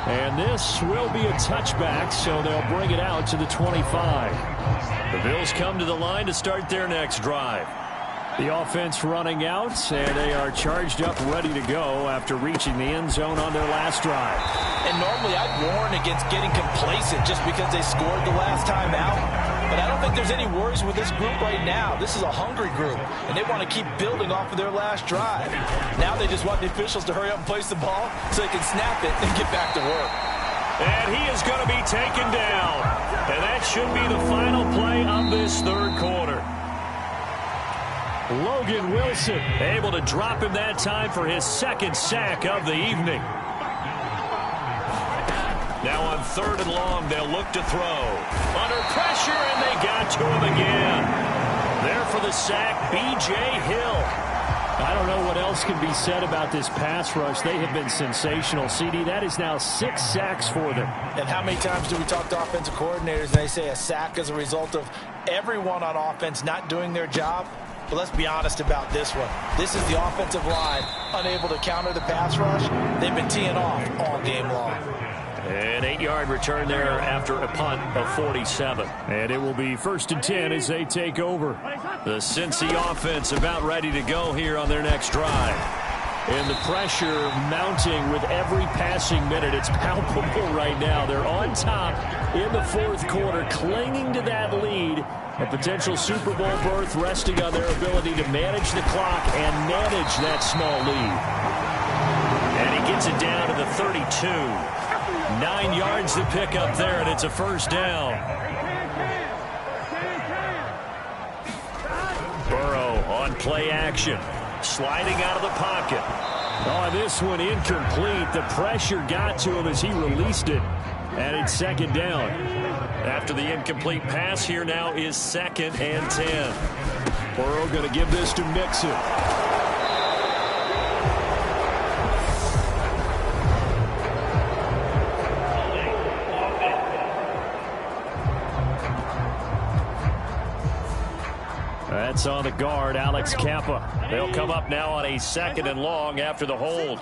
And this will be a touchback, so they'll bring it out to the 25. The Bills come to the line to start their next drive. The offense running out, and they are charged up, ready to go after reaching the end zone on their last drive. And normally I'd warn against getting complacent just because they scored the last time out. But I don't think there's any worries with this group right now. This is a hungry group, and they want to keep building off of their last drive. Now they just want the officials to hurry up and place the ball so they can snap it and get back to work. And he is going to be taken down. And that should be the final play of this 3rd quarter. Logan Wilson able to drop him that time for his 2nd sack of the evening. Now on 3rd and long, they'll look to throw. Under pressure, and they got to him again. There for the sack, B.J. Hill. I don't know what else can be said about this pass rush. They have been sensational. CD, that is now 6 sacks for them. And how many times do we talk to offensive coordinators and they say a sack is a result of everyone on offense not doing their job? But let's be honest about this one. This is the offensive line unable to counter the pass rush. They've been teeing off all game long. An 8-yard return there after a punt of 47. And it will be 1st and 10 as they take over. The Cincy offense about ready to go here on their next drive. And the pressure mounting with every passing minute. It's palpable right now. They're on top in the 4th quarter, clinging to that lead. A potential Super Bowl berth resting on their ability to manage the clock and manage that small lead. And he gets it down to the 32. 9 yards to pick up there, and it's a 1st down. Burrow on play action. Sliding out of the pocket. Oh, this one incomplete. The pressure got to him as he released it. And it's 2nd down. After the incomplete pass, here now is 2nd and 10. Burrow going to give this to Mixon. That's on the guard, Alex Kappa. They'll come up now on a 2nd and long after the hold.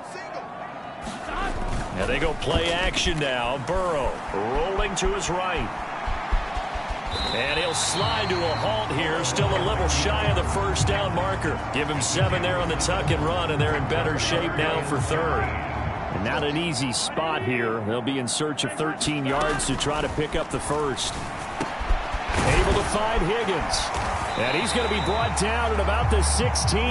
And they go play action now. Burrow rolling to his right. And he'll slide to a halt here. Still a little shy of the 1st down marker. Give him 7 there on the tuck and run, and they're in better shape now for 3rd. And not an easy spot here. They'll be in search of 13 yards to try to pick up the 1st. Able to find Higgins. And he's going to be brought down at about the 16.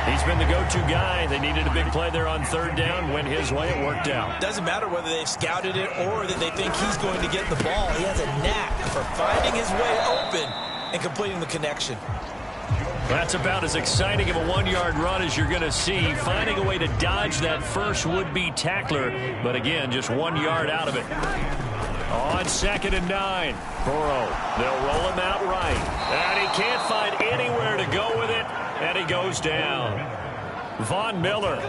He's been the go-to guy. They needed a big play there on 3rd down. Went his way. It worked out. Doesn't matter whether they've scouted it or that they think he's going to get the ball. He has a knack for finding his way open and completing the connection. That's about as exciting of a 1-yard run as you're going to see. Finding a way to dodge that first would-be tackler. But again, just 1 yard out of it. On 2nd and 9. Burrow. They'll roll him out right. And he can't find anywhere to go with it. And he goes down. Von Miller,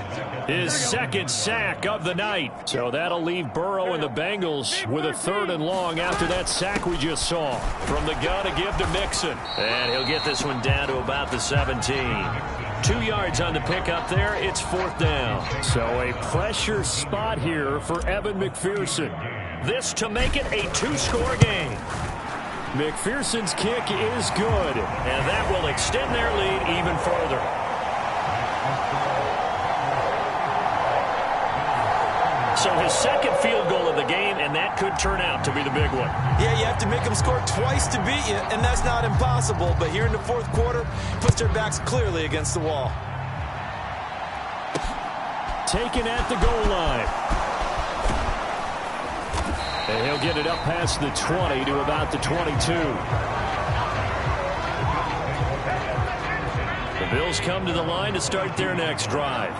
his 2nd sack of the night. So that'll leave Burrow and the Bengals with a 3rd and long after that sack we just saw. From the gun to give to Mixon. And he'll get this one down to about the 17. 2 yards on the pickup there. It's 4th down. So a pressure spot here for Evan McPherson. This to make it a 2-score game. McPherson's kick is good, and that will extend their lead even further. So his second field goal of the game, and that could turn out to be the big one. Yeah, you have to make them score twice to beat you, and that's not impossible. But here in the fourth quarter, puts their backs clearly against the wall. Taken at the goal line. And he'll get it up past the 20 to about the 22. The Bills come to the line to start their next drive.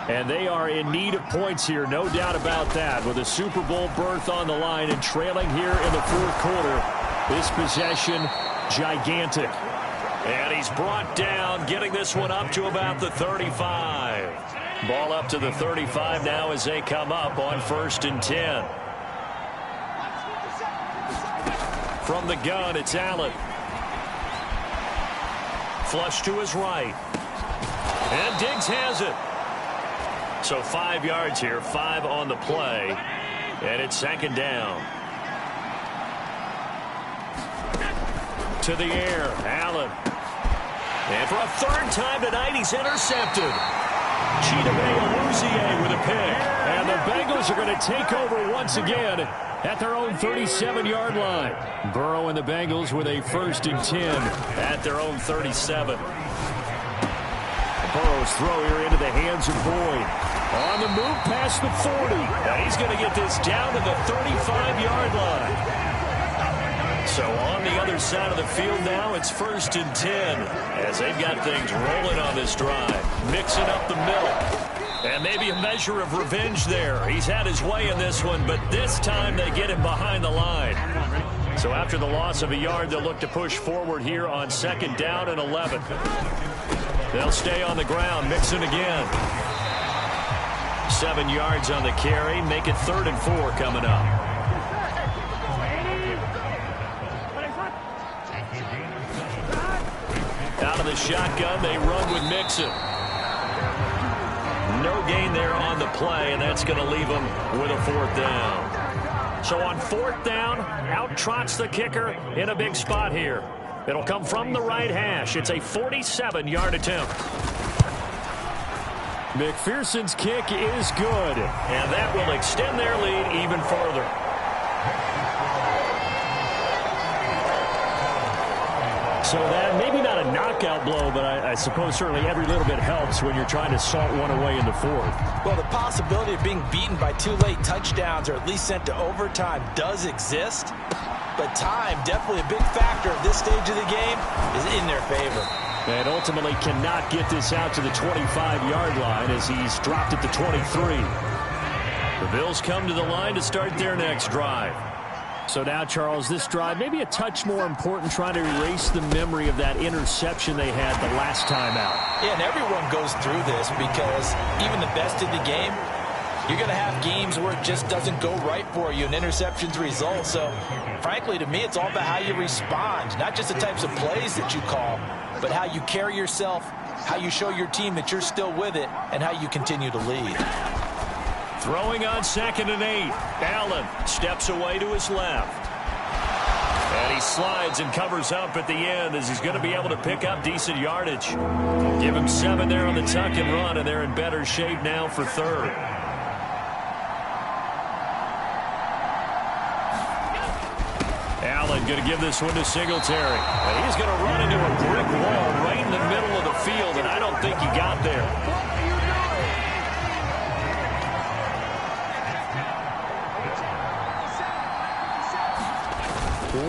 And they are in need of points here, no doubt about that. With a Super Bowl berth on the line and trailing here in the fourth quarter, this possession gigantic. And he's brought down, getting this one up to about the 35. Ball up to the 35 now as they come up on 1st and 10. From the gun, it's Allen. Flush to his right. And Diggs has it. So 5 yards here, 5 on the play. And it's 2nd down. To the air, Allen. And for a 3rd time tonight, he's intercepted. Chidobe with a pick. And the Bengals are going to take over once again at their own 37-yard line. Burrow and the Bengals with a 1st and 10 at their own 37. Burrow's throw here into the hands of Boyd. On the move past the 40. And he's going to get this down to the 35-yard line. So on the other side of the field now, it's 1st and 10 as they've got things rolling on this drive. Mixing up the middle. And maybe a measure of revenge there. He's had his way in this one, but this time they get him behind the line. So after the loss of a yard, they'll look to push forward here on 2nd down and 11. They'll stay on the ground, mixing again. 7 yards on the carry, make it 3rd and 4 coming up. Out of the shotgun, they run with Mixon. No gain there on the play, and that's going to leave them with a 4th down. So on 4th down, out trots the kicker in a big spot here. It'll come from the right hash. It's a 47-yard attempt. McPherson's kick is good, and that will extend their lead even further. So that maybe not a knockout blow, but I suppose certainly every little bit helps when you're trying to salt one away in the fourth. Well, the possibility of being beaten by 2 late touchdowns or at least sent to overtime does exist. But time, definitely a big factor at this stage of the game, is in their favor. And ultimately cannot get this out to the 25-yard line as he's dropped at the 23. The Bills come to the line to start their next drive. So now, Charles, this drive maybe a touch more important, trying to erase the memory of that interception they had the last time out. Yeah, and everyone goes through this because even the best in the game, you're going to have games where it just doesn't go right for you and interceptions result. So, frankly, to me, it's all about how you respond, not just the types of plays that you call, but how you carry yourself, how you show your team that you're still with it, and how you continue to lead. Throwing on 2nd and 8. Allen steps away to his left. And he slides and covers up at the end as he's going to be able to pick up decent yardage. Give him 7 there on the tuck and run, and they're in better shape now for 3rd. Allen going to give this one to Singletary. And he's going to run into a brick wall right in the middle of the field, and I don't think he got there.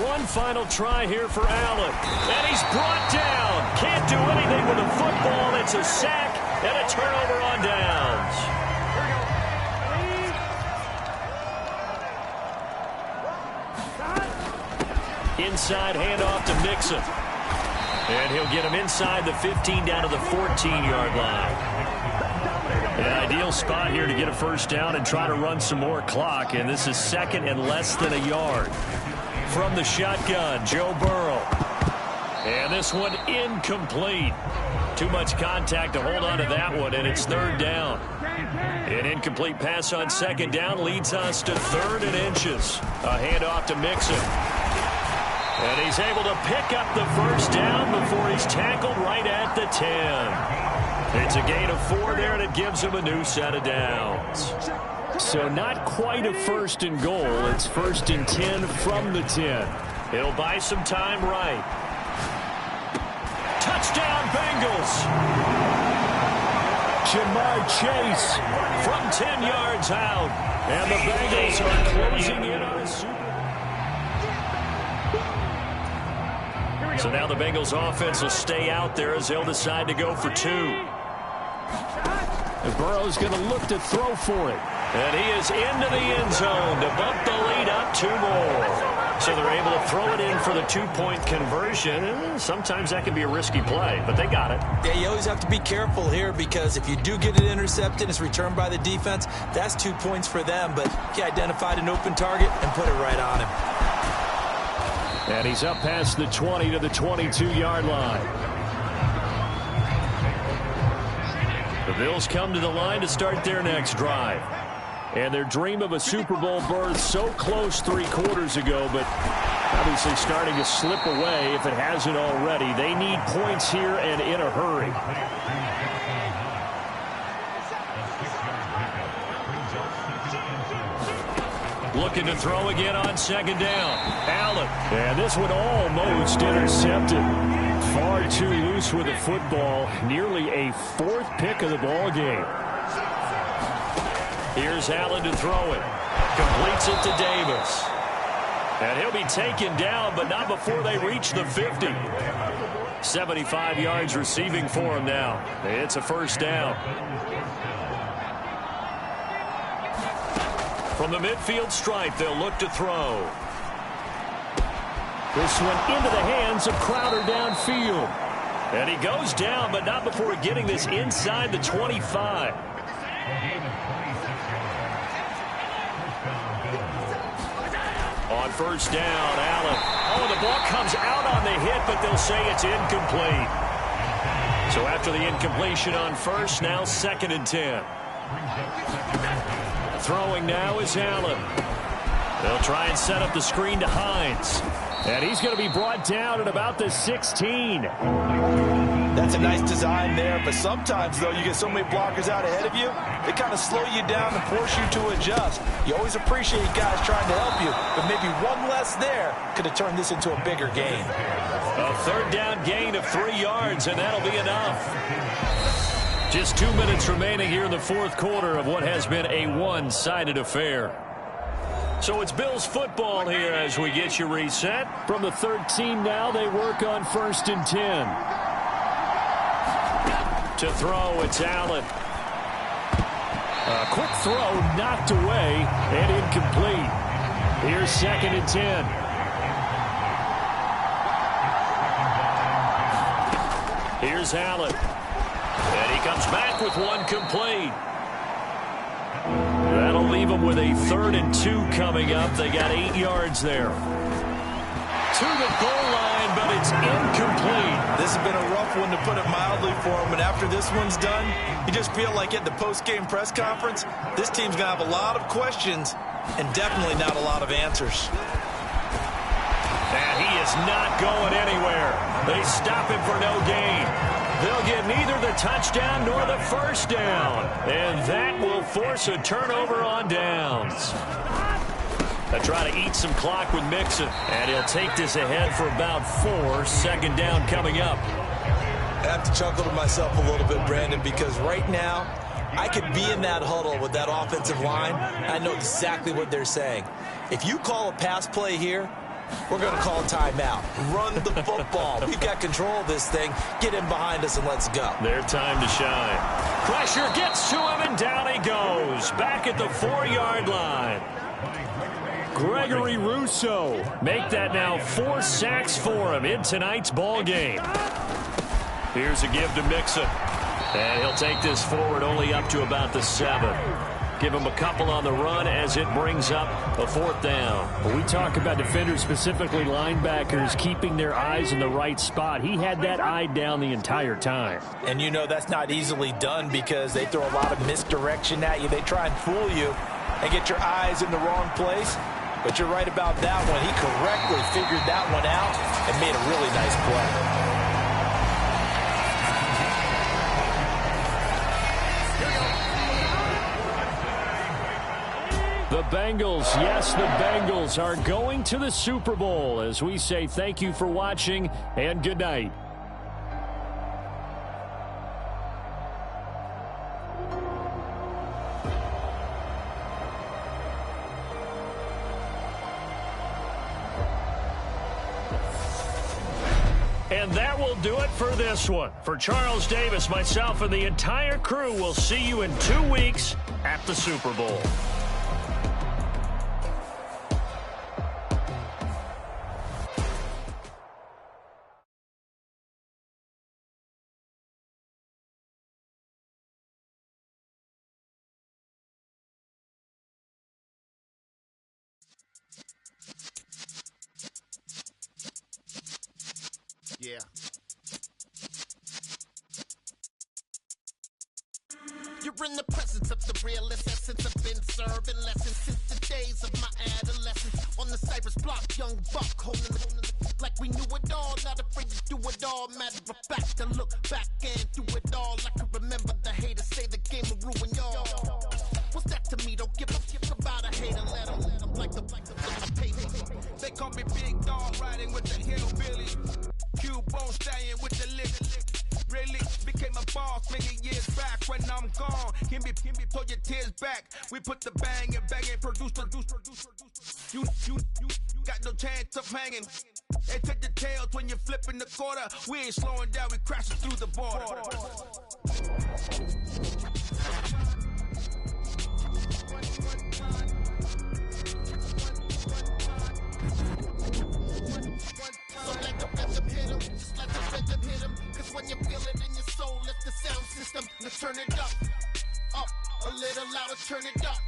One final try here for Allen. And he's brought down. Can't do anything with the football. It's a sack and a turnover on downs. Inside handoff to Mixon. And he'll get him inside the 15 down to the 14-yard line. An ideal spot here to get a 1st down and try to run some more clock. And this is 2nd and less than a yard. From the shotgun, Joe Burrow. And this one incomplete. Too much contact to hold on to that one, and it's 3rd down. An incomplete pass on 2nd down leads us to 3rd and inches. A handoff to Mixon. And he's able to pick up the 1st down before he's tackled right at the 10. It's a gain of 4 there, and it gives him a new set of downs. So not quite a 1st and goal. It's 1st and 10 from the 10. It'll buy some time right. Touchdown, Bengals. Jamar Chase from 10 yards out. And the Bengals are closing in on a Super Bowl. So now the Bengals offense will stay out there as they'll decide to go for 2. And Burrow's going to look to throw for it. And he is into the end zone to bump the lead up 2 more. So they're able to throw it in for the 2-point conversion. Sometimes that can be a risky play, but they got it. Yeah, you always have to be careful here because if you do get it intercepted, it's returned by the defense. That's 2 points for them, but he identified an open target and put it right on him. And he's up past the 20 to the 22-yard line. The Bills come to the line to start their next drive. And their dream of a Super Bowl berth so close 3 quarters ago, but obviously starting to slip away if it hasn't already. They need points here and in a hurry. Looking to throw again on 2nd down. Allen. And this one almost intercepted. Far too loose with the football. Nearly a 4th pick of the ball game. Here's Allen to throw it. Completes it to Davis. And he'll be taken down, but not before they reach the 50. 75 yards receiving for him now. It's a 1st down. From the midfield stripe, they'll look to throw. This one into the hands of Crowder downfield. And he goes down, but not before getting this inside the 25. On 1st down, Allen. Oh, the ball comes out on the hit, but they'll say it's incomplete. So after the incompletion on 1st, now 2nd and 10. Throwing now is Allen. They'll try and set up the screen to Hines. And he's going to be brought down at about the 16. That's a nice design there, but sometimes, though, you get so many blockers out ahead of you, they kind of slow you down and force you to adjust. You always appreciate guys trying to help you, but maybe one less there could have turned this into a bigger game. A 3rd down gain of 3 yards, and that'll be enough. Just 2 minutes remaining here in the 4th quarter of what has been a one-sided affair. So it's Bills football here as we get you reset. From the 13 now, they work on 1st and 10. To throw, it's Allen. A quick throw knocked away and incomplete. Here's 2nd and 10. Here's Allen. And he comes back with one complete. That'll leave them with a 3rd and 2 coming up. They got 8 yards there. To the goal line, but it's incomplete. This has been a rough one, to put it mildly, for him. And after this one's done, you just feel like at the post-game press conference, this team's going to have a lot of questions and definitely not a lot of answers. And he is not going anywhere. They stop him for no gain. They'll get neither the touchdown nor the 1st down. And that will force a turnover on downs. They try to eat some clock with Mixon. And he'll take this ahead for about 4. 2nd down coming up. I have to chuckle to myself a little bit, Brandon, because right now, I could be in that huddle with that offensive line. I know exactly what they're saying. If you call a pass play here, we're going to call a timeout. Run the football. We've got control of this thing. Get in behind us and let's go. Their time to shine. Pressure gets to him, and down he goes. Back at the 4-yard line. Gregory Rousseau. Make that now 4 sacks for him in tonight's ball game. Here's a give to Mixon. And he'll take this forward only up to about the 7. Give him a couple on the run as it brings up a 4th down. When we talk about defenders, specifically linebackers, keeping their eyes in the right spot, he had that eye down the entire time. And you know that's not easily done because they throw a lot of misdirection at you. They try and fool you and get your eyes in the wrong place. But you're right about that one. He correctly figured that one out and made a really nice play. The Bengals, yes, the Bengals are going to the Super Bowl as we say thank you for watching and good night. And that will do it for this one. For Charles Davis, myself, and the entire crew, we'll see you in 2 weeks at the Super Bowl. Yeah. You're in the presence of the realest essence. I've been serving lessons since the days of my adolescence. On the Cypress block, young buck holding the like we knew it all. Not afraid to do it all. Matter of fact, to look back and do it all. I can remember the haters say the game will ruin y'all. What's that to me? Don't give a fuck about a hater. Let them like the paper. They call me Big Dog, riding with the hillbilly. Q-Bone staying with the lick. Really became a boss many years back. When I'm gone, can be pull your tears back. We put the bang and produce. You got no chance of hanging. They take the tails when you're flipping the quarter. We ain't slowing down, we crashing through the border. So let the rhythm hit him, just let the rhythm hit him. Cause when you feel it in your soul, lift the sound system. Now turn it up, a little louder, turn it up,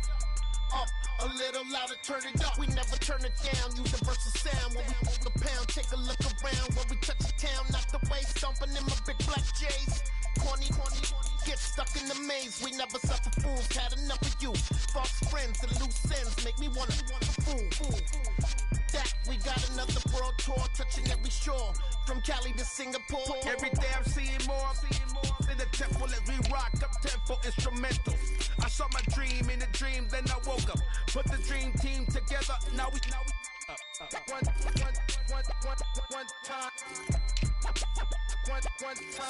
a little louder, turn it up. We never turn it down, universal sound. When we hold the pound, take a look around. When we touch the town, not the way, stomping in my big black J's. Corny, get stuck in the maze. We never suffer fools, had enough of you. False friends and loose ends make me wanna fool. That we got another world tour touching every shore from Cali to Singapore. Every day I'm seeing more in the temple as we rock up tempo instrumentals. I saw my dream in a dream, then I woke up. Put the dream team together. Now we one time.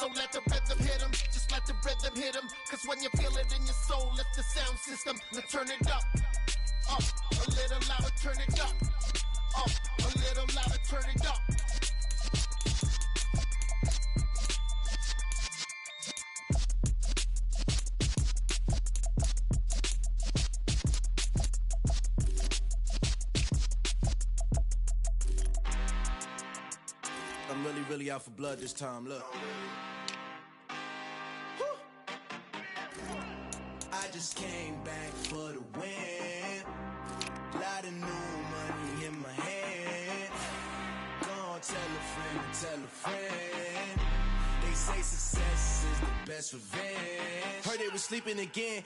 So let the rhythm hit him, just let the rhythm hit him. Cause when you feel it in your soul, lift the sound system. Now turn it up, a little louder, turn it up. A little louder, turn it up. I'm really out for blood this time, look. I just came back for the win. Lot of new money in my hand. Gonna tell a friend. They say success is the best revenge. Heard they was sleeping again.